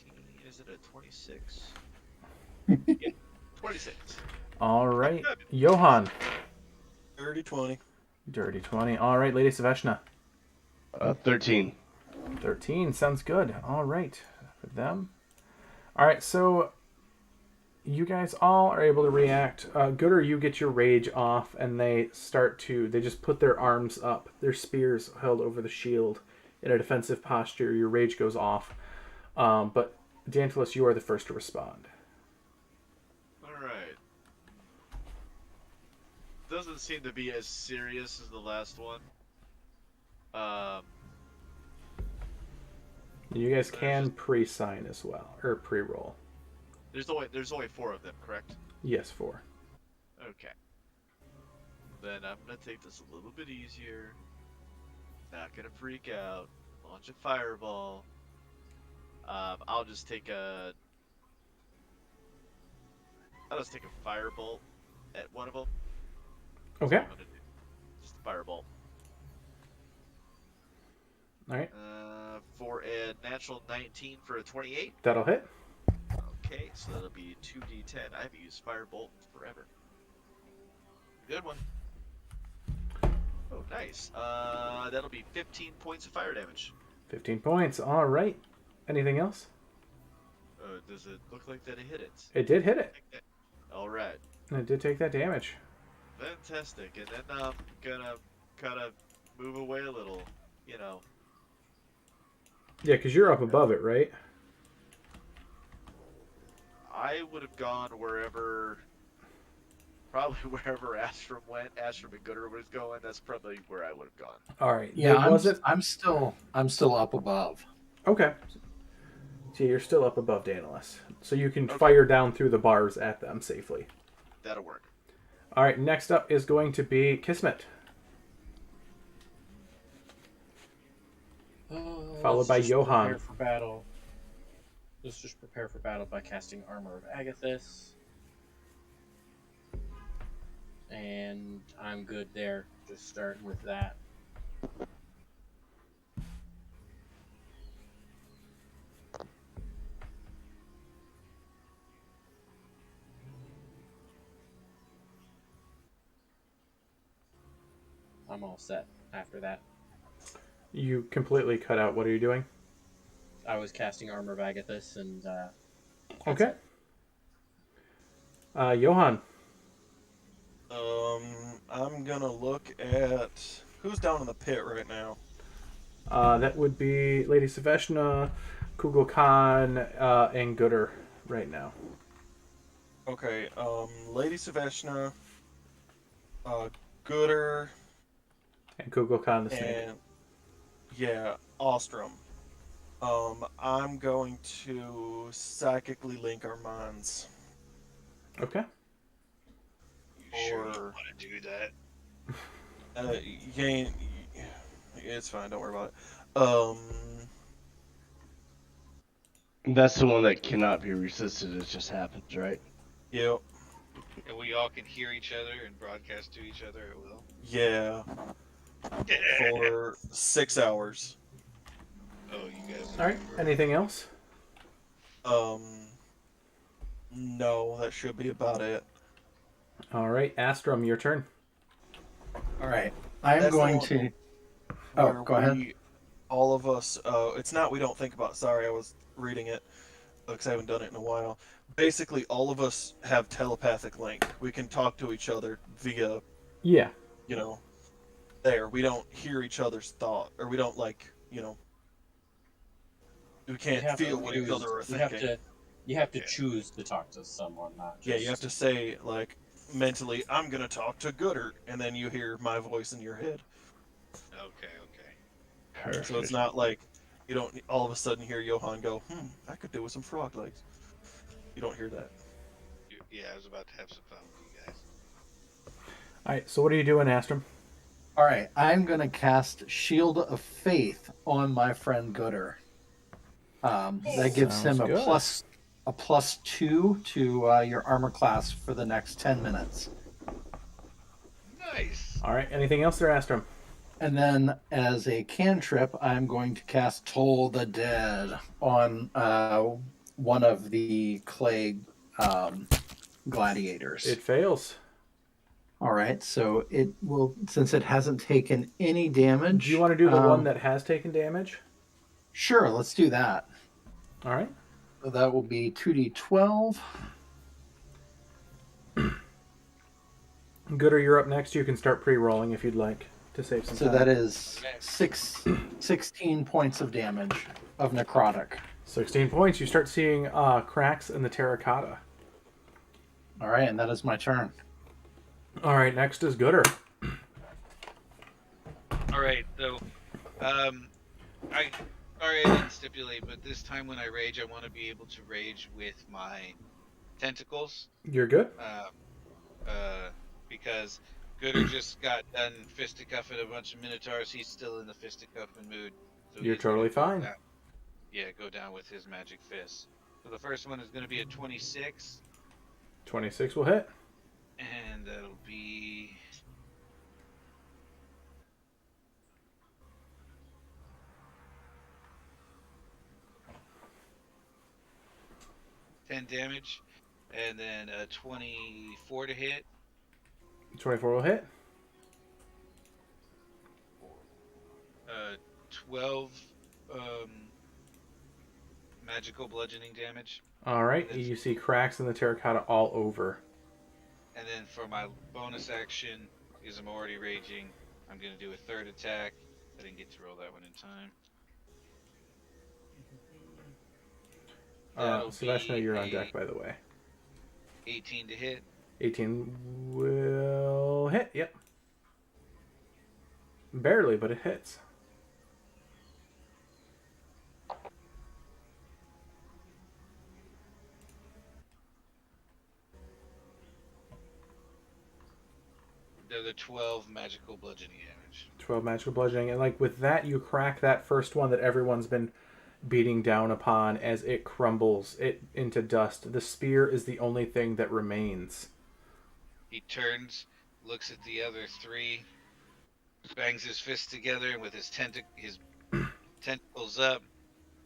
Is it a 26? 26. All right, Johan. Dirty 20. Dirty 20. All right, Lady Saveshna. 13. 13. Sounds good. All right, for them. All right, so you guys all are able to react. Gooder, you get your rage off, and they just put their arms up, their spears held over the shield in a defensive posture. Your rage goes off. But Daedalus, you are the first to respond. Alright. Doesn't seem to be as serious as the last one. You guys can pre-sign as well, or pre-roll. There's only 4 of them, correct? Yes, 4. Okay. Then I'm gonna take this a little bit easier. Not gonna freak out. Launch a fireball. I'll just take a firebolt at one of them. Okay. That's what I'm gonna do. Just a firebolt. All right. For a natural 19 for a 28. That'll hit. Okay, so that'll be 2d10. I haven't used firebolt forever. Good one. Oh, nice. That'll be 15 points of fire damage. 15 points. All right. Anything else? Does it look like that it hit it? It did hit it. All right. And it did take that damage. Fantastic. And then I'm gonna kind of move away a little, you know. Yeah, because you're up above it, right? I would have gone probably wherever Astrum went. Astrum and Gooder was going. That's probably where I would have gone. All right. Yeah, I'm I'm still up above. Okay. So you're still up above Daedalus. So you can Okay. fire down through the bars at them safely. That'll work. All right. Next up is going to be Kismet. Followed Let's by just Johan. Prepare for battle. Let's just prepare for battle by casting Armor of Agathis. And I'm good there. Just starting with that. I'm all set after that. You completely cut out. What are you doing? I was casting Armor of Agathis and Okay. Johan. I'm gonna look at who's down in the pit right now. That would be Lady Saveshna, Kugelkan, and Gooder right now. Okay, Lady Saveshna, Gooder, And Kugelkan the same. and yeah, Ostrom. I'm going to psychically link our minds. Okay. You sure you Or- want to do that? Yeah, it's fine. Don't worry about it. That's the one that cannot be resisted. It just happens, right? Yep. And we all can hear each other and broadcast to each other at will. Yeah. For 6 hours. Oh, you guys. All right. Anything else? No, that should be about it. All right, Astrum, your turn. All right. I'm That's the going one to. Oh, where go ahead. all of us, it's not we don't think about. Sorry, I was reading it because I haven't done it in a while. Basically, all of us have telepathic link. We can talk to each other via, Yeah. you know, there. We don't hear each other's thought, or we don't we You can't have feel to what each choose. other are You have thinking. to. You have to Yeah. choose to talk to someone, not just. Yeah, you have to say like mentally, I'm gonna talk to Gooder, and then you hear my voice in your head. Okay, okay. Perfect. So it's not like you don't all of a sudden hear Johan go, I could do with some frog legs. You don't hear that. Yeah, I was about to have some fun with you guys. All right, so what are you doing, Astrum? All right. I'm going to cast Shield of Faith on my friend Gooder. That gives Sounds him a good. +2 to your armor class for the next 10 minutes. Nice. All right, anything else there, Astrum? And then, as a cantrip, I'm going to cast Toll the Dead on one of the clay gladiators. It fails. All right, so it will, since it hasn't taken any damage. Do you want to do the one that has taken damage? Sure, let's do that. All right. So that will be 2d12. Gooder, you're up next. You can start pre-rolling if you'd like to save some So time. that is 16 points of damage of necrotic. 16 points. You start seeing cracks in the terracotta. All right, and that is my turn. All right, next is Gooder. All right, so, I didn't stipulate, but this time when I rage, I want to be able to rage with my tentacles. You're good. Because Gooder just got done fisticuffing a bunch of minotaurs. He's still in the fisticuffing mood. So You're he's gonna totally go fine. down- go down with his magic fist. So the first one is going to be a 26, 26 will hit. and that'll be 10 damage, and then a 24 to hit, 24 will hit. 12 magical bludgeoning damage, All right, you see cracks in the terracotta all over. and then for my bonus action, because I'm already raging, I'm going to do a third attack. I didn't get to roll that one in time. That'll Sebastian, be you're on a deck, by the way. 18 to hit, 18 will hit. Yep. Barely, but it hits. the other 12 magical bludgeoning damage. 12 magical bludgeoning. And like with that, you crack that first one that everyone's been beating down upon as it crumbles it into dust. The spear is the only thing that remains. He turns, looks at the other three, bangs his fists together, and with his tentacles up,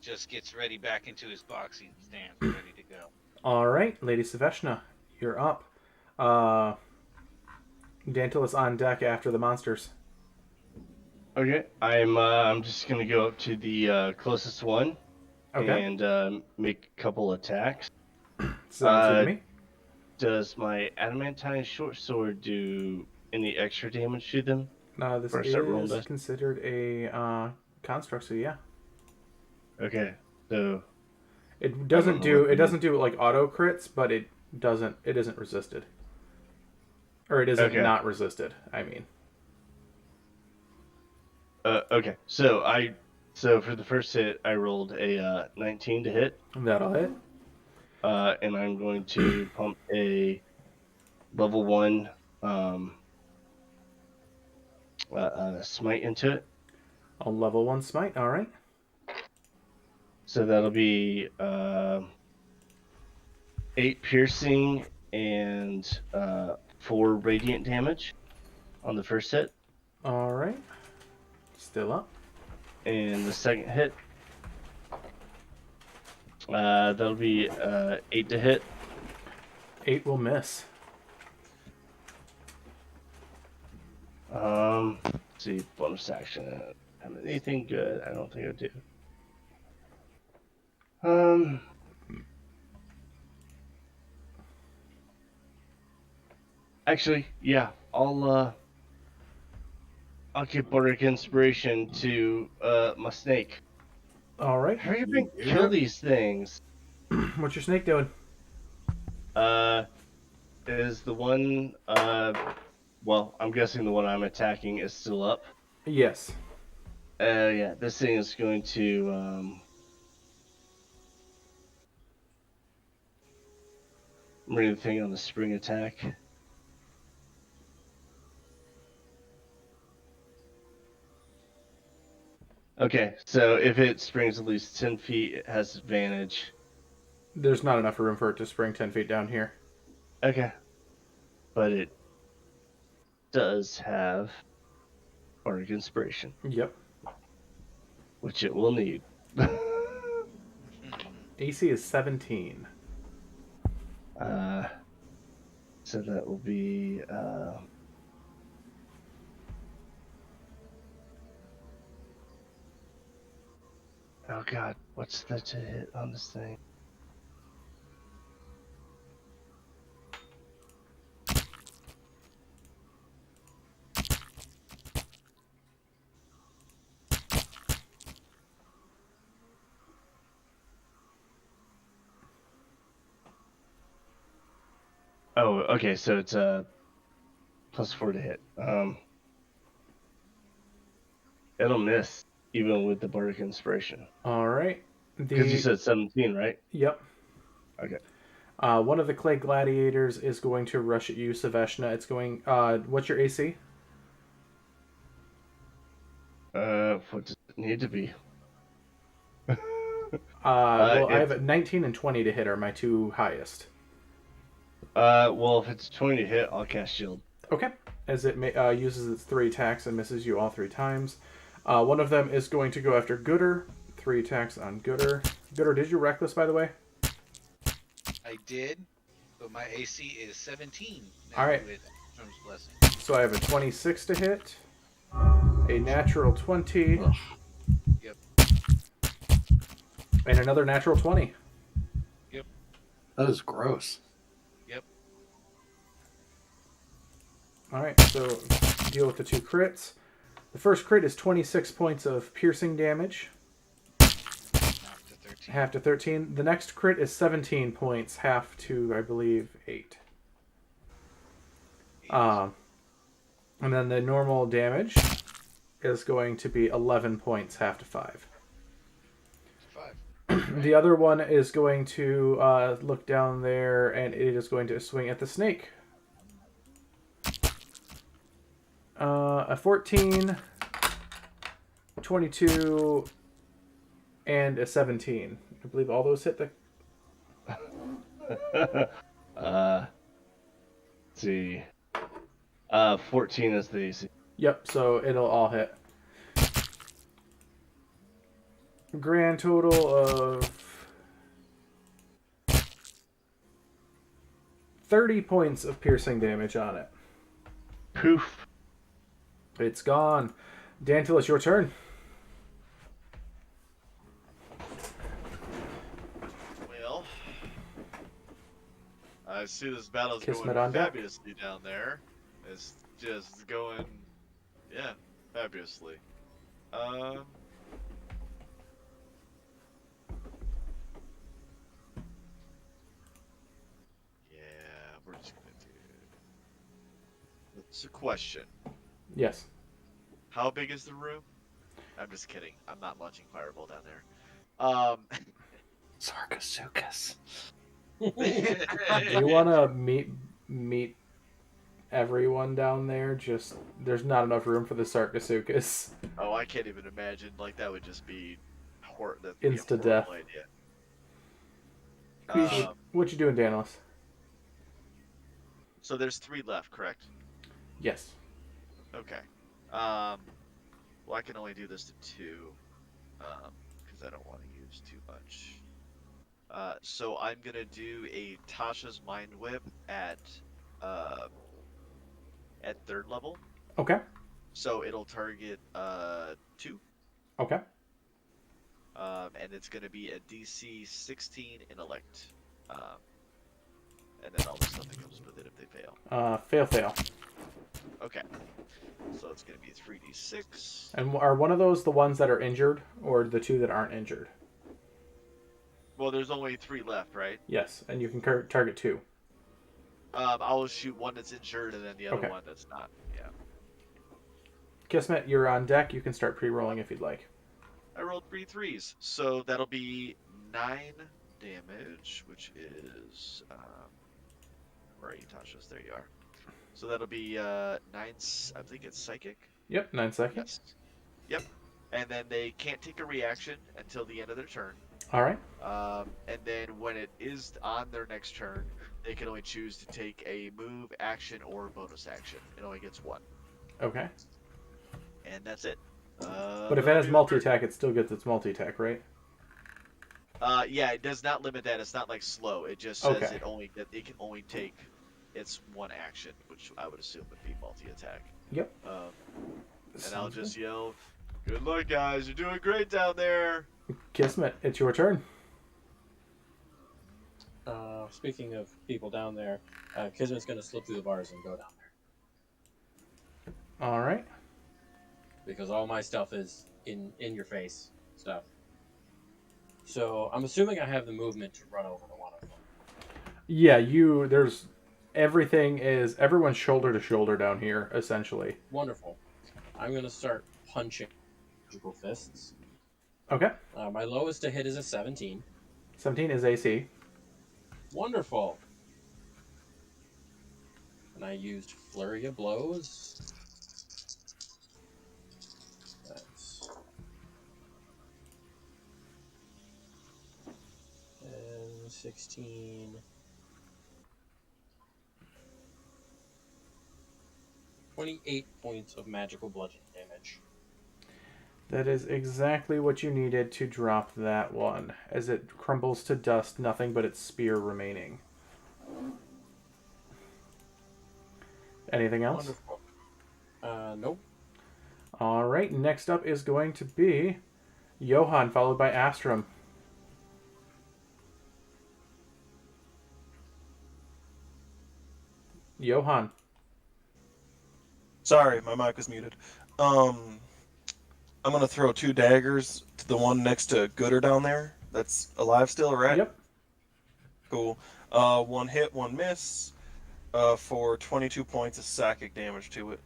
just gets ready back into his box. He stands ready to go. All right, Lady Saveshna, you're up. Dantilus on deck after the monsters. Okay, I'm just gonna go up to the closest one Okay. and make a couple attacks. Sounds good to me. Does my adamantine short sword do any extra damage to them? This First start roll is dice. considered a construct, so yeah. Okay, so It doesn't do what like auto crits, but it isn't resisted. Or it isn't Okay. not resisted, I mean. okay, so for the first hit, I rolled a 19 to hit, That'll hit. and I'm going to pump a level 1 smite into it. A level 1 smite, alright. So that'll be 8 piercing and 4 radiant damage on the first hit. Alright. Still up. And the second hit, that'll be 8 to hit. 8 will miss. Let's see, bonus action. Have anything good? I don't think I do. Actually, yeah, I'll give Bardic Inspiration to my snake. All right. Hurry up and kill these things. What's your snake doing? Is the one well, I'm guessing the one I'm attacking is still up. Yes. Yeah, this thing is going to bring the thing on the spring attack. Okay, so if it springs at least 10 feet, it has advantage. There's not enough room for it to spring 10 feet down here. Okay. But it does have Bardic Inspiration, Yep. which it will need. AC is 17. So that will be oh god, what's the to hit on this thing? Oh, okay, so it's +4 to hit. It'll miss even with the Bardic Inspiration. All right. Because you said 17, right? Yep. Okay. One of the clay gladiators is going to rush at you, Saveshna. It's going. What's your AC? What does it need to be? Well, I have a 19 and 20 to hit are my two highest. Well, if it's 20 to hit, I'll cast Shield. Okay. As it uses its 3 attacks and misses you all 3 times. One of them is going to go after Gooder. 3 attacks on Gooder. Gooder, did you reckless, by the way? I did, but my AC is 17. Now All right. With Storm's Blessing. So I have a 26 to hit, a natural 20, Yep. and another natural 20. Yep. That is gross. Yep. All right, so deal with the 2 crits. The first crit is 26 points of piercing damage, Half to 13. half to 13. The next crit is 17 points, half to, I believe, 8. And then the normal damage is going to be 11 points, half to 5. 5. The other one is going to look down there, and it is going to swing at the snake. A 14, 22, and a 17. I believe all those hit the... Let's see. 14 is the AC. Yep, so it'll all hit. Grand total of 30 points of piercing damage on it. Poof. It's gone. Dantil, it's your turn. Well, I see this battle's Kiss going Madonna. fabulously down there. It's just going, yeah, fabulously. Yeah, we're just gonna do. It's a question. Yes. How big is the room? I'm just kidding. I'm not launching fireball down there. Sarcosuchus. Do you want to meet everyone down there? Just there's not enough room for the Sarcosuchus. Oh, I can't even imagine. Like that would just be Insta death. Idea. What you doing, Danielis? So there's 3 left, correct? Yes. Okay. Well, I can only do this to 2, because I don't want to use too much. So I'm gonna do a Tasha's Mind Whip at 3rd level. Okay. So it'll target 2. Okay. And it's going to be a DC 16 intellect. And then all the stuff that comes with it if they fail. Fail. Okay. So it's going to be 3d6. And are one of those the ones that are injured, or the 2 that aren't injured? Well, there's only 3 left, right? Yes, and you can target 2. I'll shoot one that's injured and then the other Okay. one that's not. Yeah. Kismet, you're on deck. You can start pre-rolling if you'd like. I rolled 3 3s, so that'll be 9 damage, which is where are you, Tasha's? There you are. So that'll be 9. I think it's psychic. Yep, 9 seconds. Yep. And then they can't take a reaction until the end of their turn. All right. And then when it is on their next turn, they can only choose to take a move, action, or bonus action. It only gets 1, Okay. and that's it. But if it has multi-attack, it still gets its multi-attack, right? Yeah, it does not limit that. It's not like slow. It just says Okay. it can only take its 1 action, which I would assume would be multi-attack. Yep. And I'll just yell, "Good luck, guys! You're doing great down there." Kismet, it's your turn. Speaking of people down there, Kismet's going to slip through the bars and go down there. All right. Because all my stuff is in your face stuff. So I'm assuming I have the movement to run over to one of them. Yeah, everyone's shoulder to shoulder down here, essentially. Wonderful. I'm going to start punching magical fists. Okay. My lowest to hit is a 17. 17 is AC. Wonderful. And I used Flurry of Blows. That's 10, 16. 28 points of magical bludgeoning damage. That is exactly what you needed to drop that one. As it crumbles to dust, nothing but its spear remaining. Anything else? Wonderful. Nope. All right, next up is going to be Johan, followed by Astrum. Johan. Sorry, my mic was muted. I'm gonna throw 2 daggers to the one next to Gooder down there. That's alive still, right? Yep. Cool. 1 hit, 1 miss. For 22 points of psychic damage to it.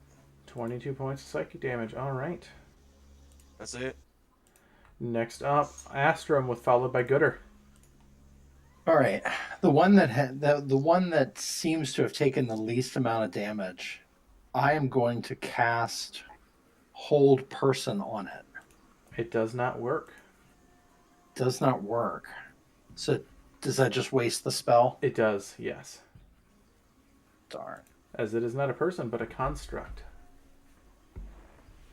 22 points of psychic damage. All right. That's it. Next up, Astrum, followed by Gooder. All right, the one that seems to have taken the least amount of damage, I am going to cast Hold Person on it. It does not work. Does not work. So does that just waste the spell? It does, yes. Darn. As it is not a person, but a construct.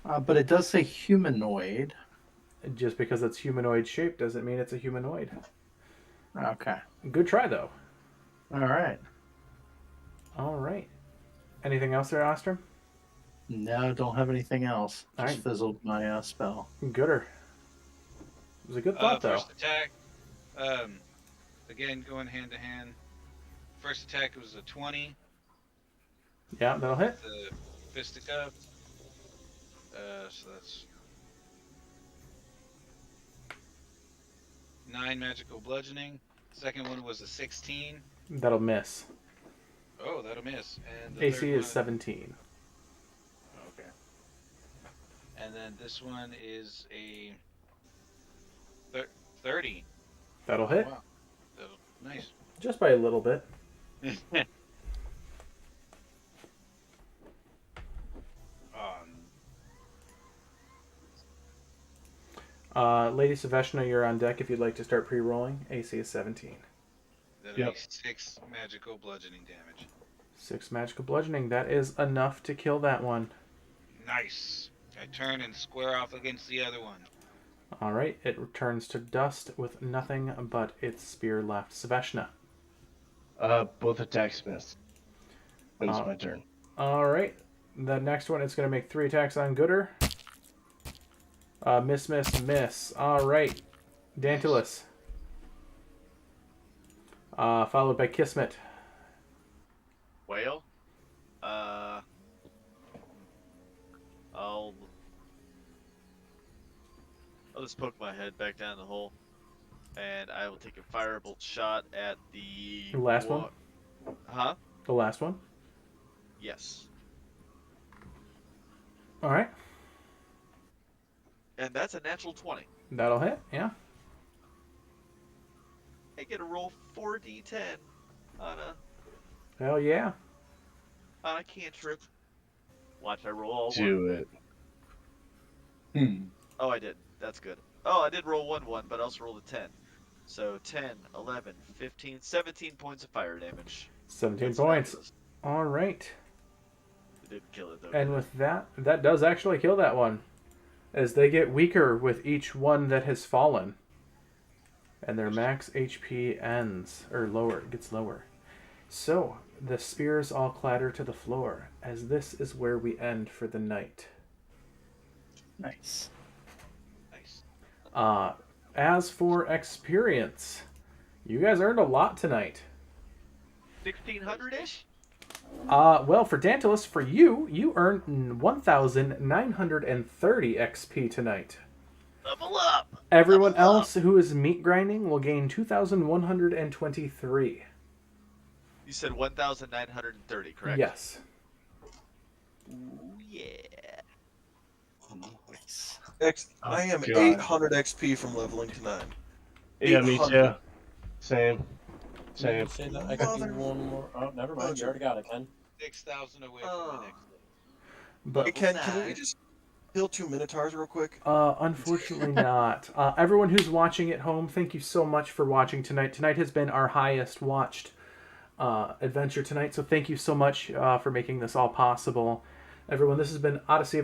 But it does say humanoid. Just because it's humanoid shaped doesn't mean it's a humanoid. Okay. Good try, though. All right. All right. Anything else there, Astrum? No, don't have anything else. All Just right. fizzled my spell. Gooder. It was a good thought, though. First attack, again going hand to hand. First attack was a 20. Yeah, that'll hit. The fisticuff. So that's 9 magical bludgeoning. Second one was a 16. That'll miss. Oh, that'll miss. And the AC third is one, 17. Okay. And then this one is a 30. That'll hit. Wow. Nice. Just by a little bit. Lady Saveshna, you're on deck if you'd like to start pre-rolling. AC is 17. That'll Yep. be 6 magical bludgeoning damage. 6 magical bludgeoning. That is enough to kill that one. Nice. I turn and square off against the other one. All right. It returns to dust with nothing but its spear left. Saveshna. Both attacks miss. Ends Oh. my turn. All right. The next one is going to make 3 attacks on Gooder. Miss, miss, miss. All right. Dantilus. Followed by Kismet. Whale. I'll just poke my head back down the hole, and I will take a firebolt shot at the last one? Huh? The last one? Yes. All right. And that's a natural 20. That'll hit, yeah. I get to roll 4d10 on a Hell yeah. cantrip. Watch, I roll all one. Do it. Oh, I did. That's good. Oh, I did roll 1-1, but I also rolled a 10. So 10, 11, 15, 17 points of fire damage. 17 That's points. fabulous. All right. It didn't kill it, though. And did it? with that does actually kill that one. As they get weaker with each one that has fallen. And their max HP ends, or lower, gets lower. So, the spears all clatter to the floor, as this is where we end for the night. Nice. Nice. As for experience, you guys earned a lot tonight. 1600-ish? Well, for Dantilus, for you earned 1,930 XP tonight. Level up! Everyone Level up. else who is meat grinding will gain 2,123. You said 1,930, correct? Yes. Ooh, yeah. Nice. I am God. 800 XP from leveling to 9. Yeah, me too. 800. Same. Same. Say that I can do one more. Oh, never mind. You already got it, Ken. 6,000 away from Oh. the next level. But Hey, Ken, can we just kill 2 Minotaurs real quick? unfortunately not. Everyone who's watching at home, thank you so much for watching tonight. Tonight has been our highest watched adventure tonight, so thank you so much for making this all possible. Everyone, this has been Odyssey of